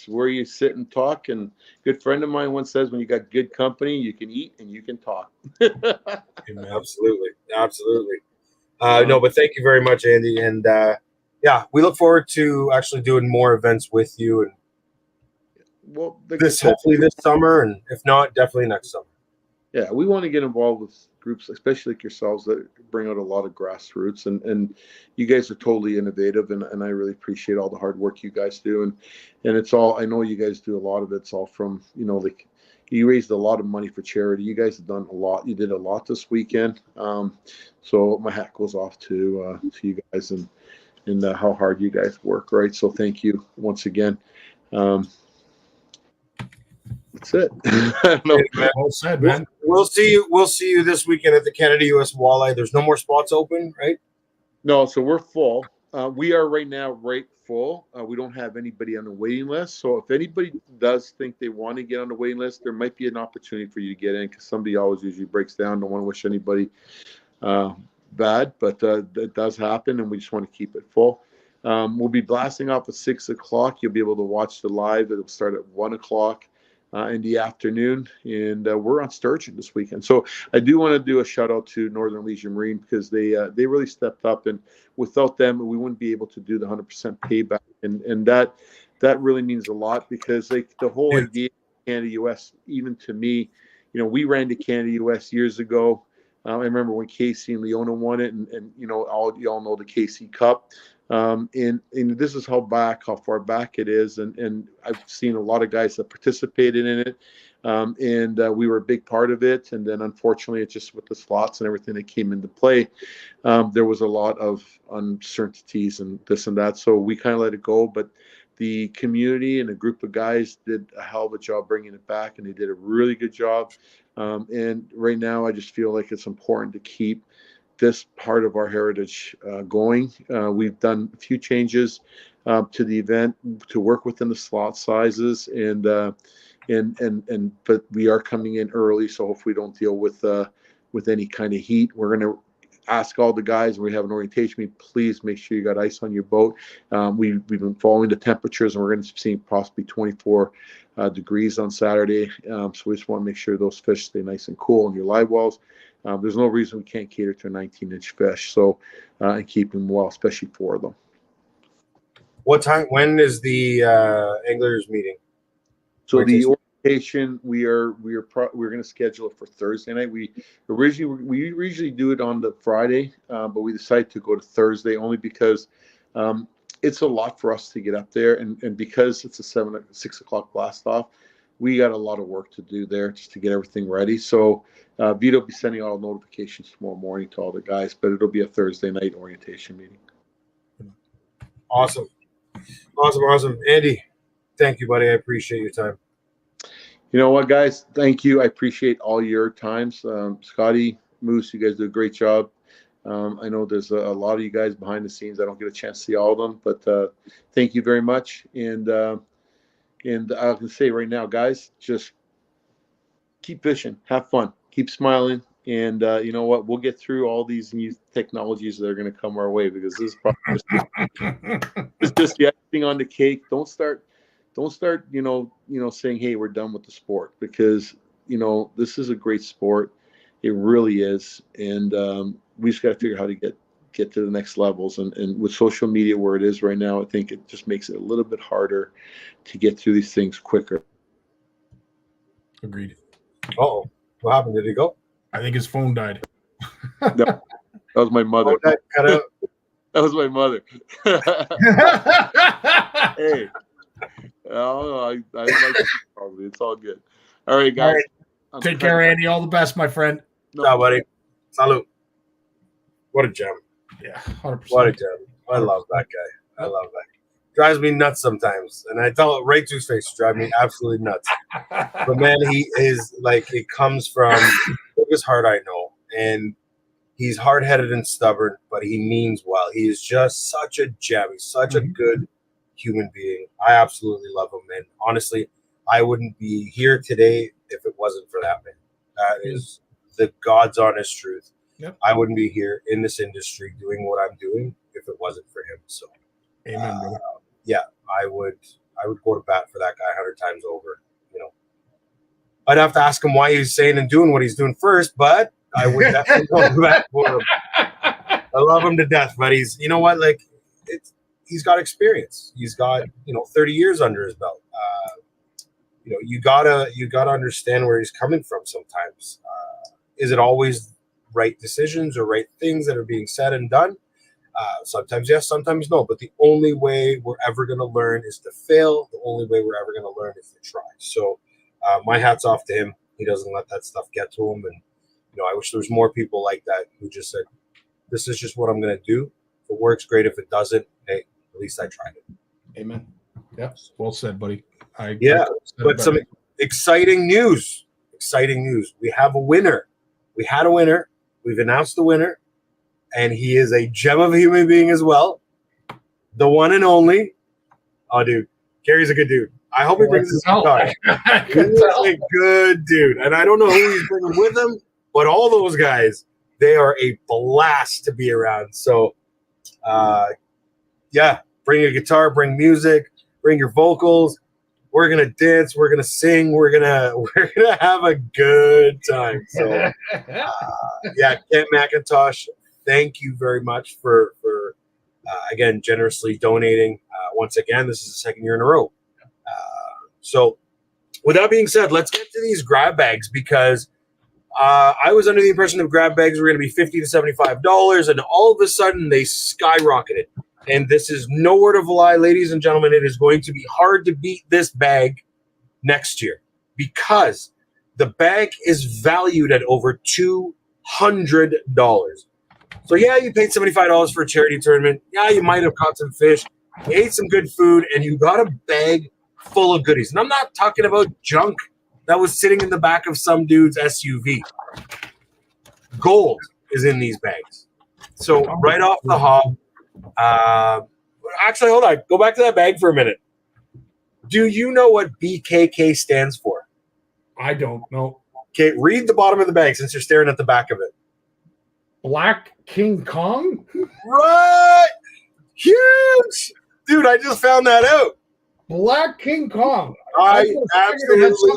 where you sit and talk. And a good friend of mine once says, when you got good company, you can eat and you can talk. Absolutely. No, but thank you very much, Andy. And yeah, we look forward to actually doing more events with you, and hopefully this summer, and if not, definitely next summer. Yeah, we want to get involved with groups, especially like yourselves, that bring out a lot of grassroots, and you guys are totally innovative, and I really appreciate all the hard work you guys do, and it's all, I know you guys do a lot of it's all from, you know, like you raised a lot of money for charity. You guys have done a lot. You did a lot this weekend. So my hat goes off to you guys and how hard you guys work, right? So thank you once again. That's it. Well said, man. We'll see you this weekend at the Canada US Walleye. There's no more spots open, right? No, so we're full. We are right now full. We don't have anybody on the waiting list. So if anybody does think they want to get on the waiting list, there might be an opportunity for you to get in, because somebody always usually breaks down. Don't want to wish anybody bad, but it does happen, and we just want to keep it full. We'll be blasting off at 6 o'clock. You'll be able to watch the live. It'll start at 1 o'clock. In the afternoon, and we're on sturgeon this weekend. So I do want to do a shout out to Northern Legion Marine, because they really stepped up, and without them we wouldn't be able to do the 100% payback, and that really means a lot, because like the whole idea of Canada US, even to me, you know, we ran to Canada US years ago. I remember when Casey and Leona won it, and you know, y'all know the KC Cup. And this is how far back it is, and I've seen a lot of guys that participated in it, and we were a big part of it. And then unfortunately, it's just with the slots and everything that came into play, there was a lot of uncertainties and this and that. So we kind of let it go. But the community and a group of guys did a hell of a job bringing it back, and they did a really good job. And right now, I just feel like it's important to keep this part of our heritage going. We've done a few changes to the event to work within the slot sizes, but we are coming in early, so hopefully we don't deal with any kind of heat. We're going to ask all the guys, when we have an orientation meeting, please make sure you got ice on your boat. We've been following the temperatures, and we're going to be seeing possibly 24 degrees on Saturday. So we just want to make sure those fish stay nice and cool in your live wells. There's no reason we can't cater to a 19-inch fish, so and keep them well, especially 4 of them. What time? When is the anglers meeting? So the orientation, we're going to schedule it for Thursday night. We usually do it on the Friday, but we decided to go to Thursday only because it's a lot for us to get up there, and because it's a 6 o'clock blast off, we got a lot of work to do there just to get everything ready. So Vito will be sending out notifications tomorrow morning to all the guys, but it'll be a Thursday night orientation meeting. Awesome. Andy, thank you, buddy. I appreciate your time. You know what, guys? Thank you. I appreciate all your times. Scottie, Moose, you guys do a great job. I know there's a lot of you guys behind the scenes. I don't get a chance to see all of them, but thank you very much. And I can say right now, guys, just keep fishing, have fun, keep smiling, and you know what? We'll get through all these new technologies that are going to come our way, because this is probably it's just the icing on the cake. Don't start don't start, saying, hey, we're done with the sport, because, this is a great sport. It really is. And we just got to figure out how to get to the next levels. And with social media where it is right now, I think it just makes it a little bit harder to get through these things quicker. Agreed. Oh, what happened? Did he go? I think his phone died. No, that was my mother. Oh, that cut out. That was my mother. Hey, I like it, probably. It's all good. All right, guys. All right. Take care, Andy. All the best, my friend. Ciao, buddy. Salute. What a gem. Yeah, 100%. What a gem. I love that guy. I love that. Drives me nuts sometimes. And I tell it right to his face, drive me absolutely nuts. But man, he is like, it comes from the biggest heart I know. And he's hard-headed and stubborn, but he means well. He is just such a gem. He's such a good human being. I absolutely love him, man. Honestly, I wouldn't be here today if it wasn't for that man. That is the God's honest truth. Yep. I wouldn't be here in this industry doing what I'm doing if it wasn't for him. So, amen, brother. Yeah, I would go to bat for that guy 100 times over. I'd have to ask him why he's saying and doing what he's doing first, but I would definitely go to bat for him. I love him to death, but he's, you know what, like, he's got experience. He's got 30 years under his belt. You gotta understand where he's coming from. Sometimes, is it always right decisions or right things that are being said and done? Sometimes yes, sometimes no. But the only way we're ever going to learn is to fail. The only way we're ever going to learn is to try. So, my hat's off to him. He doesn't let that stuff get to him, and I wish there was more people like that who just said, "This is just what I'm going to do. If it works, great. If it doesn't, hey, at least I tried it." Amen. Yep. Well said, buddy. But some exciting news. Exciting news. We have a winner. We had a winner. We've announced the winner. And he is a gem of a human being as well. The one and only. Oh, dude. Gary's a good dude. I hope he brings his guitar. He's a good dude. And I don't know who he's bringing with him, but all those guys, they are a blast to be around. So, bring your guitar, bring music, bring your vocals. We're gonna dance. We're gonna sing. We're gonna have a good time. So, Kent McIntosh, thank you very much for again generously donating. Once again, this is the second year in a row. So, with that being said, let's get to these grab bags because I was under the impression that grab bags were going to be $50 to $75, and all of a sudden they skyrocketed. And this is no word of a lie, ladies and gentlemen. It is going to be hard to beat this bag next year because the bag is valued at over $200. So, yeah, you paid $75 for a charity tournament. Yeah, you might have caught some fish. You ate some good food, and you got a bag full of goodies. And I'm not talking about junk that was sitting in the back of some dude's SUV. Gold is in these bags. So, right off the hop, actually, hold on. Go back to that bag for a minute. Do you know what BKK stands for? I don't know. Okay, read the bottom of the bag since you're staring at the back of it. Black King Kong? Right! Huge! Dude, I just found that out. Black King Kong. I absolutely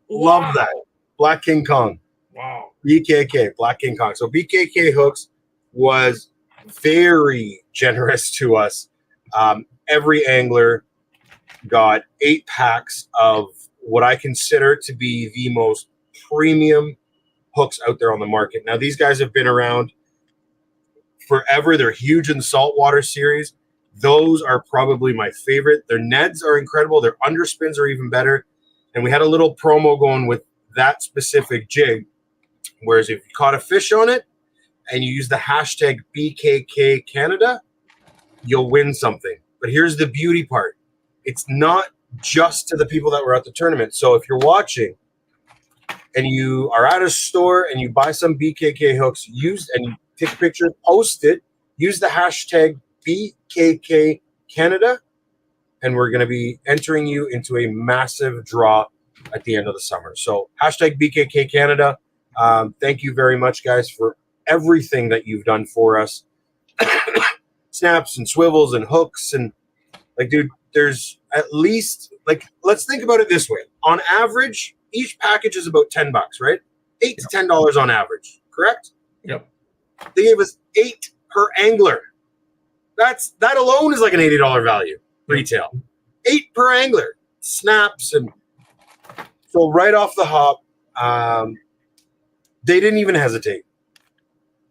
love that. Black King Kong. Wow. BKK, Black King Kong. So BKK Hooks was very generous to us. Every angler got 8 packs of what I consider to be the most premium hooks out there on the market. Now, these guys have been around forever. They're huge in the saltwater series. Those are probably my favorite. Their Neds are incredible. Their underspins are even better. And we had a little promo going with that specific jig. Whereas if you caught a fish on it and you use the hashtag BKK Canada, you'll win something. But here's the beauty part. It's not just to the people that were at the tournament. So if you're watching and you are at a store and you buy some BKK hooks, and you take a picture, post it, use the hashtag BKK Canada, and we're going to be entering you into a massive draw at the end of the summer. So hashtag BKK Canada. Thank you very much, guys, for everything that you've done for us. Snaps and swivels and hooks. And like, dude, there's at least, like, let's think about it this way. On average, each package is about $10, right? $8 to $10 on average, correct? Yep. They gave us 8 per angler. That alone is like an $80 value retail. 8 per angler. Snaps, and so right off the hop, they didn't even hesitate.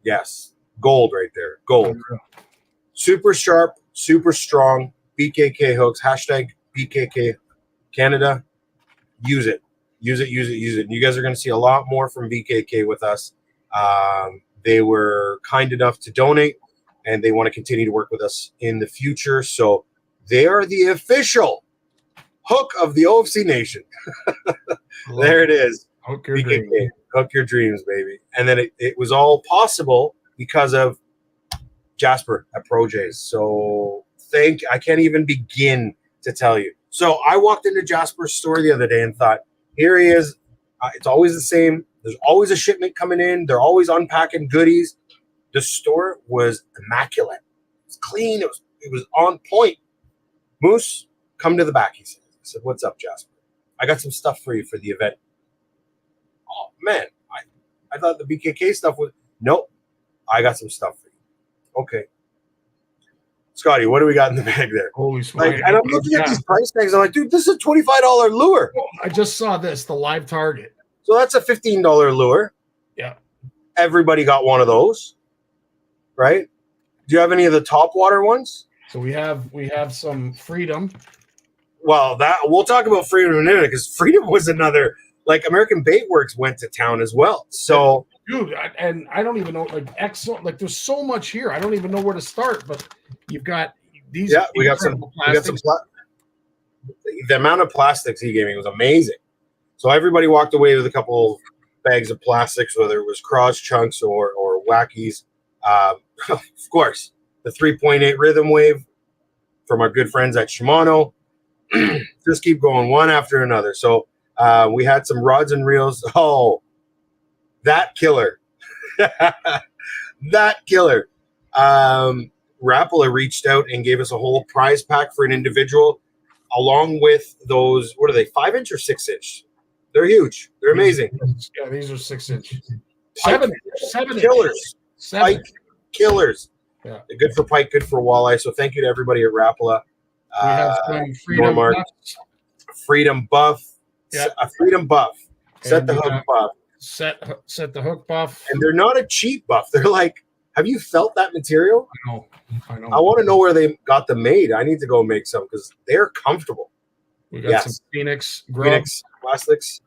Yes, gold right there. Gold. Super sharp, super strong. BKK hooks. Hashtag BKK Canada. Use it. Use it, use it, use it. You guys are going to see a lot more from BKK with us. They were kind enough to donate, and they want to continue to work with us in the future. So they are the official hook of the OFC Nation. There it is. Hook your BKK. dreams. Hook your dreams, baby. And then it was all possible because of Jasper at ProJ's. So I can't even begin to tell you. So I walked into Jasper's store the other day and thought, here he is. It's always the same. There's always a shipment coming in. They're always unpacking goodies. The store was immaculate. It was clean. It was on point. Moose, come to the back, he said. I said, what's up, Jasper? I got some stuff for you for the event. Oh, man. I thought the BKK stuff was... Nope. I got some stuff for you. Okay. Scotty, what do we got in the bag there? Holy smokes. And I'm looking at these price tags. I'm like, dude, this is a $25 lure. I just saw this, the live target. So that's a $15 lure. Yeah. Everybody got one of those, right? Do you have any of the top water ones? So we have some Freedom. Well, we'll talk about Freedom in a minute, because Freedom was another, like, American Bait Works went to town as well. So, dude, and I don't even know, like, there's so much here. I don't even know where to start. But you've got these. Yeah, we got some. The amount of plastics he gave me was amazing. So everybody walked away with a couple bags of plastics, whether it was cross chunks or wackies. Of course, the 3.8 rhythm wave from our good friends at Shimano. Just keep going one after another. So we had some rods and reels. Oh, that killer. That killer. Rapala reached out and gave us a whole prize pack for an individual, along with those, what are they, 5-inch or 6-inch? They're huge. They're amazing. Yeah, these are 6-inch. Pike 7 killers. Seven. Pike killers. Yeah. They're good for pike, good for walleye. So thank you to everybody at Rapala. We have some Freedom Normark, buffs. Freedom buff. Yeah. A Freedom buff. Set And the we hook got buff. Set the hook buff. And they're not a cheap buff. They're like, have you felt that material? I know. I want to know where they got them made. I need to go make some because they're comfortable. We got some Phoenix plastics.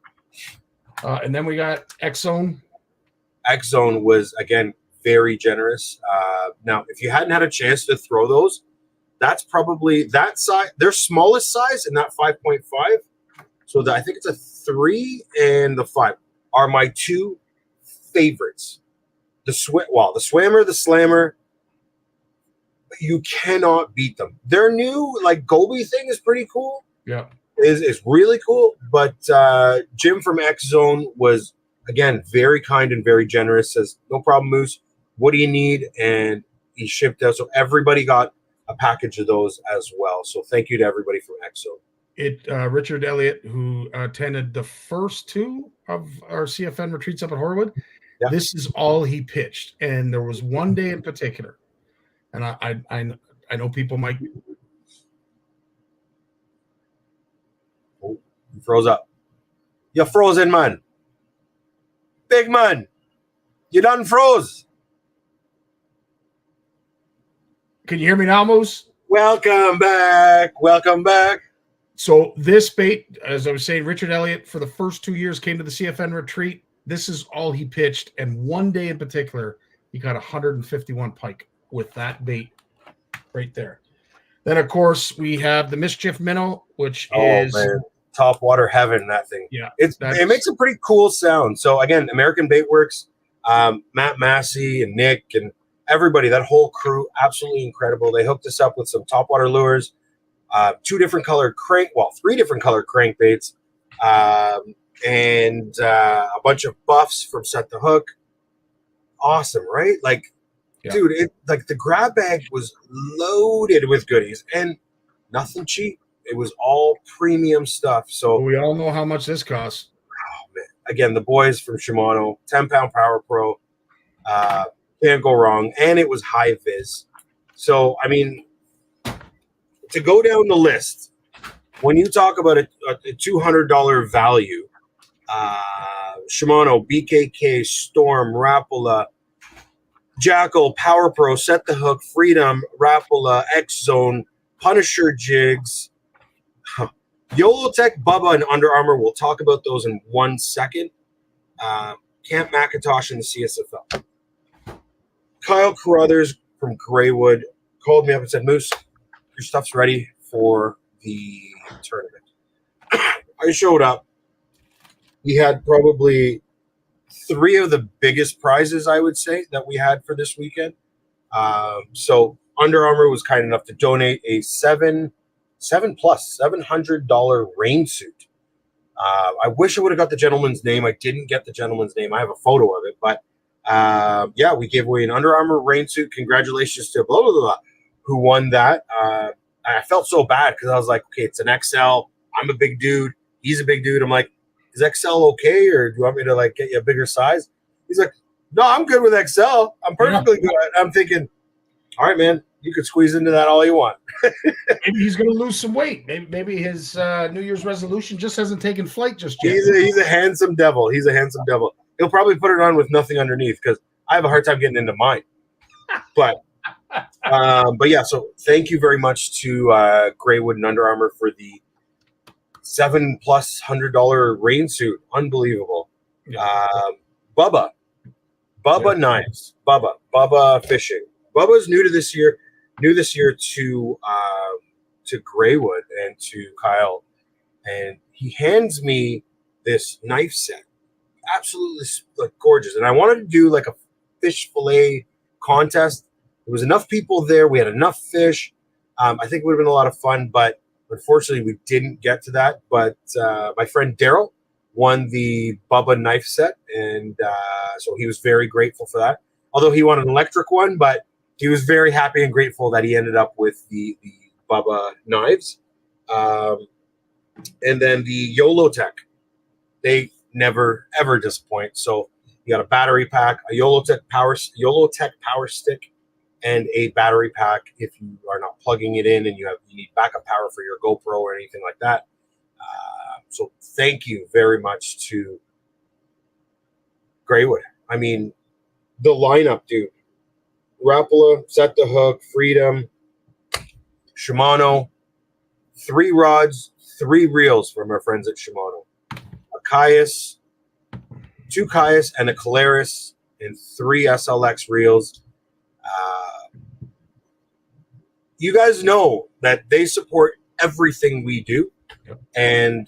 And then we got X-Zone. X-Zone was, again, very generous. Now, if you hadn't had a chance to throw those, that's probably that size. Their smallest size in that 5.5. So I think it's a 3 and the 5 are my two favorites. The Swammer, the Slammer. You cannot beat them. Their new like Goby thing is pretty cool. Yeah. Is really cool. But Jim from X-Zone was, again, very kind and very generous. Says, no problem, Moose. What do you need? And he shipped out. So everybody got a package of those as well. So thank you to everybody from X-Zone. Richard Elliott, who attended the first 2 of our CFN retreats up at Horwood, this is all he pitched. And there was one day in particular. And I know people might. Oh, he froze up. You're frozen, man. Big man. You done froze. Can you hear me now, Moose? Welcome back. Welcome back. So this bait, as I was saying, Richard Elliott, for the first 2 years, came to the CFN retreat. This is all he pitched. And one day in particular, he got 151 pike with that bait right there. Then, of course, we have the Mischief Minnow, which is top water heaven, that thing. Yeah. It makes a pretty cool sound. So, again, American Bait Works, Matt Massey and Nick and everybody, that whole crew, absolutely incredible. They hooked us up with some top water lures, 3 different colored crankbaits, and a bunch of buffs from Set the Hook. Awesome, right? Like, dude, the grab bag was loaded with goodies and nothing cheap. It was all premium stuff. So we all know how much this costs. Oh, man. Again, the boys from Shimano, 10-pound Power Pro, can't go wrong. And it was high vis. So, I mean, to go down the list, when you talk about a $200 value, Shimano, BKK, Storm, Rapala, Jackal, Power Pro, Set the Hook, Freedom, Rapala, X Zone, Punisher jigs, YOLO Tech, Bubba, and Under Armour. We'll talk about those in 1 second. Camp Macintosh and the CSFL. Kyle Carruthers from Greywood called me up and said, Moose, your stuff's ready for the tournament. I showed up. We had probably 3 of the biggest prizes, I would say, that we had for this weekend. So Under Armour was kind enough to donate a $700 rain suit. I wish I would have got the gentleman's name. I didn't get the gentleman's name. I have a photo of it, but yeah, we gave away an Under Armour rain suit. Congratulations to blah, blah, blah, who won that. I felt so bad because I was like, okay, it's an XL. I'm a big dude. He's a big dude. I'm like, is XL okay, or do you want me to like get you a bigger size? He's like, no, I'm good with XL. I'm perfectly good. I'm thinking, all right, man, you could squeeze into that all you want. Maybe he's going to lose some weight. Maybe his New Year's resolution just hasn't taken flight just yet. He's a handsome devil. He's a handsome devil. He'll probably put it on with nothing underneath because I have a hard time getting into mine. But yeah, so thank you very much to Greywood and Under Armour for the $700+ rain suit. Unbelievable. Yeah. Bubba Knives. Bubba Fishing. Bubba's new this year to Greywood and to Kyle, and he hands me this knife set. Absolutely like gorgeous. And I wanted to do like a fish fillet contest. There was enough people there. We had enough fish. I think it would have been a lot of fun, but unfortunately we didn't get to that. But my friend Daryl won the Bubba knife set, and so he was very grateful for that. Although he wanted an electric one, but he was very happy and grateful that he ended up with the Bubba knives. And then the YOLO Tech. They never, ever disappoint. So you got a battery pack, a YOLO Tech power stick, and a battery pack if you are not plugging it in and you need backup power for your GoPro or anything like that. So thank you very much to Greywood. I mean, the lineup, dude. Rapala, Set the Hook, Freedom, Shimano, 3 rods, 3 reels from our friends at Shimano. A Caius, 2 Caius, and a Caleris, and 3 SLX reels. You guys know that they support everything we do, and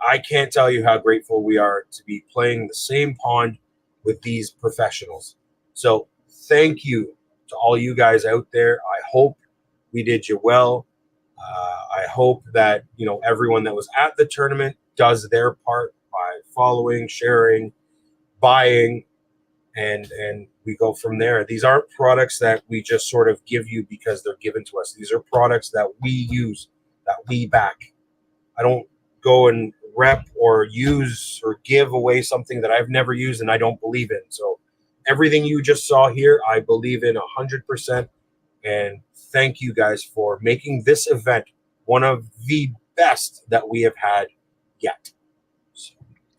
I can't tell you how grateful we are to be playing the same pond with these professionals. So thank you to all you guys out there. I hope we did you well. I hope that everyone that was at the tournament does their part by following, sharing, buying, and we go from there. These aren't products that we just sort of give you because they're given to us. These are products that we use, that we back. I don't go and rep or use or give away something that I've never used and I don't believe in. So everything you just saw here, I believe in 100%. And thank you guys for making this event one of the best that we have had yet. So,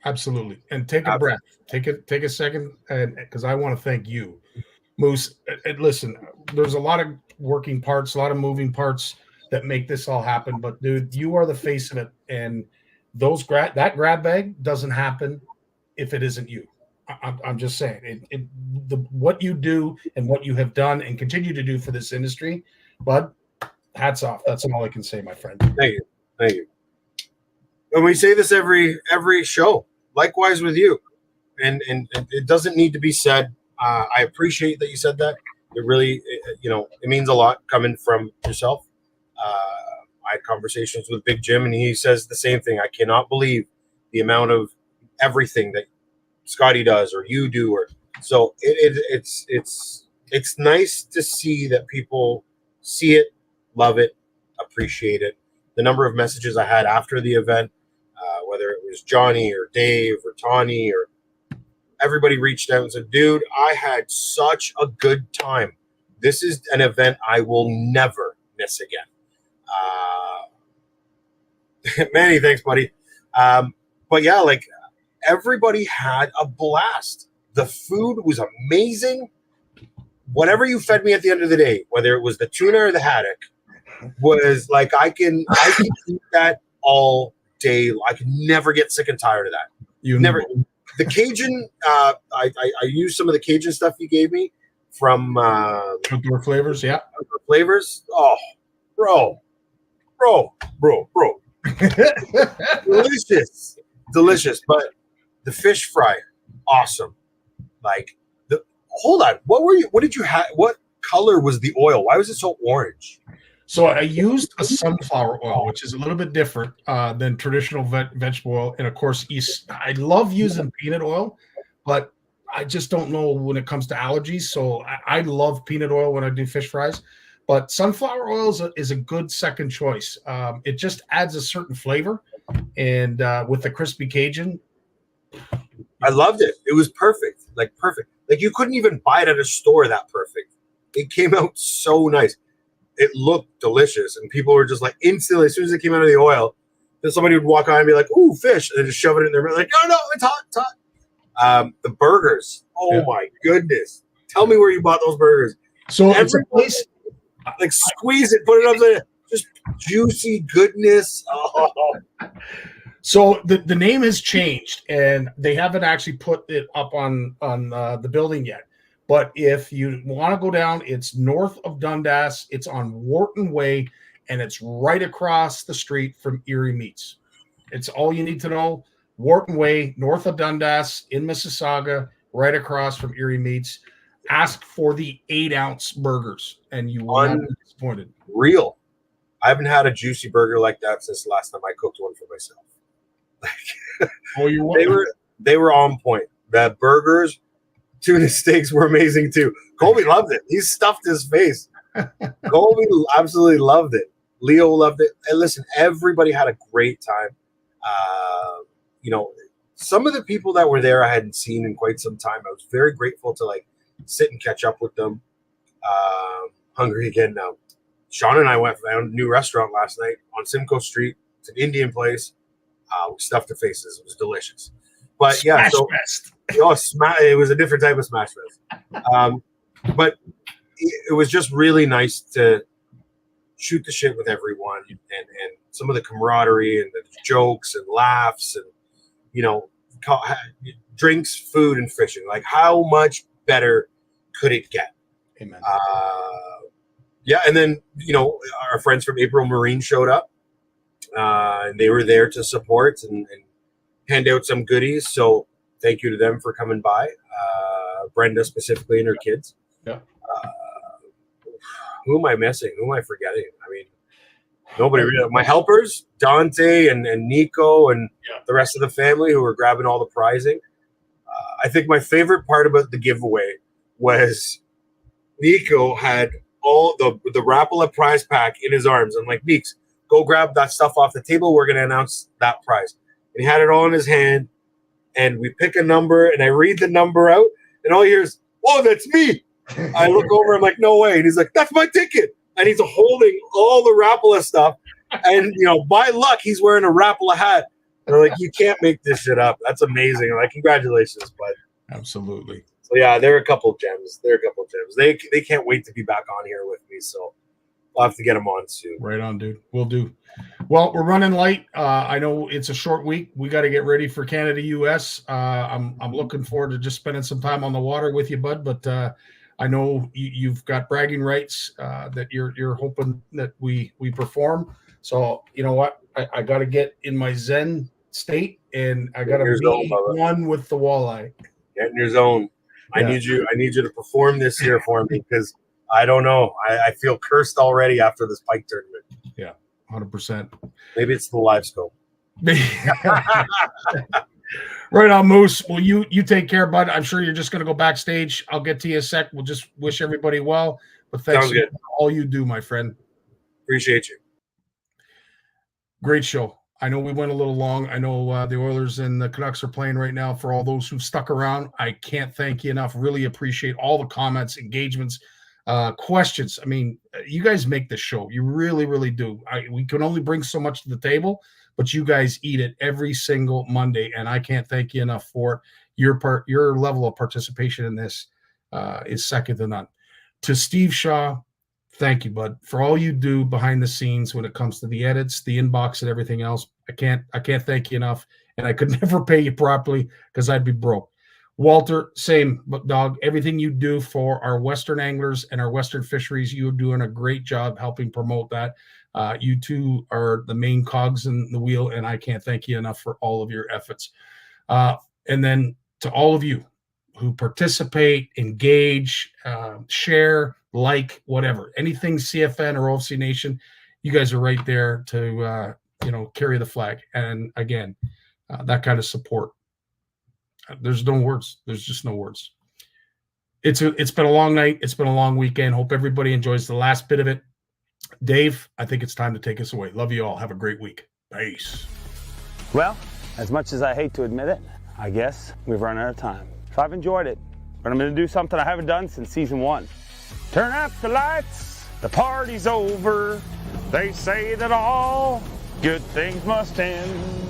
absolutely. And take a breath. Take a second, and because I want to thank you, Moose. And listen, there's a lot of working parts, a lot of moving parts that make this all happen. But dude, you are the face of it, and that grab bag doesn't happen if it isn't you. I'm just saying what you do and what you have done and continue to do for this industry, bud, hats off. That's all I can say, my friend. Thank you. And we say this every show. Likewise with you. And it doesn't need to be said. I appreciate that you said that. It really, it means a lot coming from yourself. I had conversations with Big Jim, and he says the same thing. I cannot believe the amount of everything that Scottie does or you do, or so it's nice to see that people see it, love it, appreciate it, the number of messages I had after the event, whether it was Johnny or Dave or Tawny or everybody reached out and said, dude, I had such a good time. This is an event I will never miss again. Manny, thanks, buddy. But yeah, like everybody had a blast. The food was amazing. Whatever you fed me at the end of the day, whether it was the tuna or the haddock, was like I can eat that all day. I can never get sick and tired of that. You never. The Cajun, I used some of the Cajun stuff you gave me from Outdoor Flavors. Yeah, Outdoor Flavors. Oh, bro. delicious. But the fish fry, awesome. Like hold on, what did you have? What color was the oil? Why was it so orange? So I used a sunflower oil, which is a little bit different than traditional vegetable oil. And of course, I love using peanut oil, but I just don't know when it comes to allergies. So I love peanut oil when I do fish fries. But sunflower oil is a good second choice. It just adds a certain flavor. And with the crispy Cajun, I loved it. It was perfect. Like perfect. Like you couldn't even buy it at a store that perfect. It came out so nice. It looked delicious, and people were just like instantly, as soon as it came out of the oil, then somebody would walk on and be like, "Ooh, fish!" and then just shove it in their mouth, like, "No, it's hot, it's hot." The burgers, my goodness! Tell me where you bought those burgers. So it's a place, like squeeze it, put it up there, just juicy goodness. Oh. So the name has changed, and they haven't actually put it up on the building yet. But if you want to go down, it's north of Dundas. It's on Wharton Way, and it's right across the street from Erie Meats. It's all you need to know. Wharton Way, north of Dundas in Mississauga, right across from Erie Meats. Ask for the 8-ounce burgers, and you will not be disappointed. Real. I haven't had a juicy burger like that since the last time I cooked one for myself. They were on point. The burgers, tuna steaks were amazing too. Colby loved it. He stuffed his face. Colby absolutely loved it. Leo loved it. And listen, everybody had a great time. Some of the people that were there I hadn't seen in quite some time. I was very grateful to like sit and catch up with them. Hungry again now. Sean and I went to a new restaurant last night on Simcoe Street. It's an Indian place. We stuffed the faces. It was delicious. But yeah, it was a different type of smash fest. But it was just really nice to shoot the shit with everyone and some of the camaraderie and the jokes and laughs and, drinks, food, and fishing. Like, how much better could it get? Amen. And then, our friends from April Marine showed up. And they were there to support and hand out some goodies. So thank you to them for coming by. Brenda specifically and her kids. Yeah. Who am I missing? Who am I forgetting? I mean, nobody really. My helpers, Dante and Nico and the rest of the family who were grabbing all the prizing. I think my favorite part about the giveaway was Nico had all the Rapala prize pack in his arms. I'm like, Meeks, go grab that stuff off the table. We're going to announce that prize. And he had it all in his hand. And we pick a number, and I read the number out, and all he hears, "Oh, that's me." I look over, I'm like, "No way." And he's like, "That's my ticket." And he's holding all the Rapala stuff. And, by luck, he's wearing a Rapala hat. And they're like, "You can't make this shit up." That's amazing. I'm like, congratulations, bud. Absolutely. So, yeah, they're a couple of gems. They can't wait to be back on here with me. So I'll have to get them on soon. Right on, dude. We'll do. Well, we're running late. I know it's a short week. We got to get ready for Canada, US. I'm looking forward to just spending some time on the water with you, bud. But I know you've got bragging rights that you're hoping that we perform. So you know what? I got to get in my Zen state, and I got to be one with the walleye. Get in your zone. I need you to perform this year for me because I don't know. I feel cursed already after this pike tournament. Yeah, 100%. Maybe it's the live scope. Right on, Moose. Well, you take care, bud. I'm sure you're just going to go backstage. I'll get to you in a sec. We'll just wish everybody well. But thanks for all you do, my friend. Appreciate you. Great show. I know we went a little long. I know the Oilers and the Canucks are playing right now. For all those who've stuck around, I can't thank you enough. Really appreciate all the comments, engagements, questions. I mean, you guys make this show. You really, really do. We can only bring so much to the table, but you guys eat it every single Monday, and I can't thank you enough for it. Your level of participation in this is second to none. To Steve Shaw, thank you, bud, for all you do behind the scenes when it comes to the edits, the inbox, and everything else. I can't thank you enough, and I could never pay you properly because I'd be broke. Walter, same, but dog, everything you do for our Western anglers and our Western fisheries, you're doing a great job helping promote that. You two are the main cogs in the wheel, and I can't thank you enough for all of your efforts. And then to all of you who participate, engage, share, like, whatever, anything CFN or OFC Nation, you guys are right there to, carry the flag. And again, that kind of support. There's no words. There's just no words. It's been a long night. It's been a long weekend. Hope everybody enjoys the last bit of it. Dave, I think it's time to take us away. Love you all. Have a great week. Peace. Well, as much as I hate to admit it, I guess we've run out of time. So I've enjoyed it, but I'm going to do something I haven't done since season 1. Turn out the lights, the party's over. They say that all good things must end.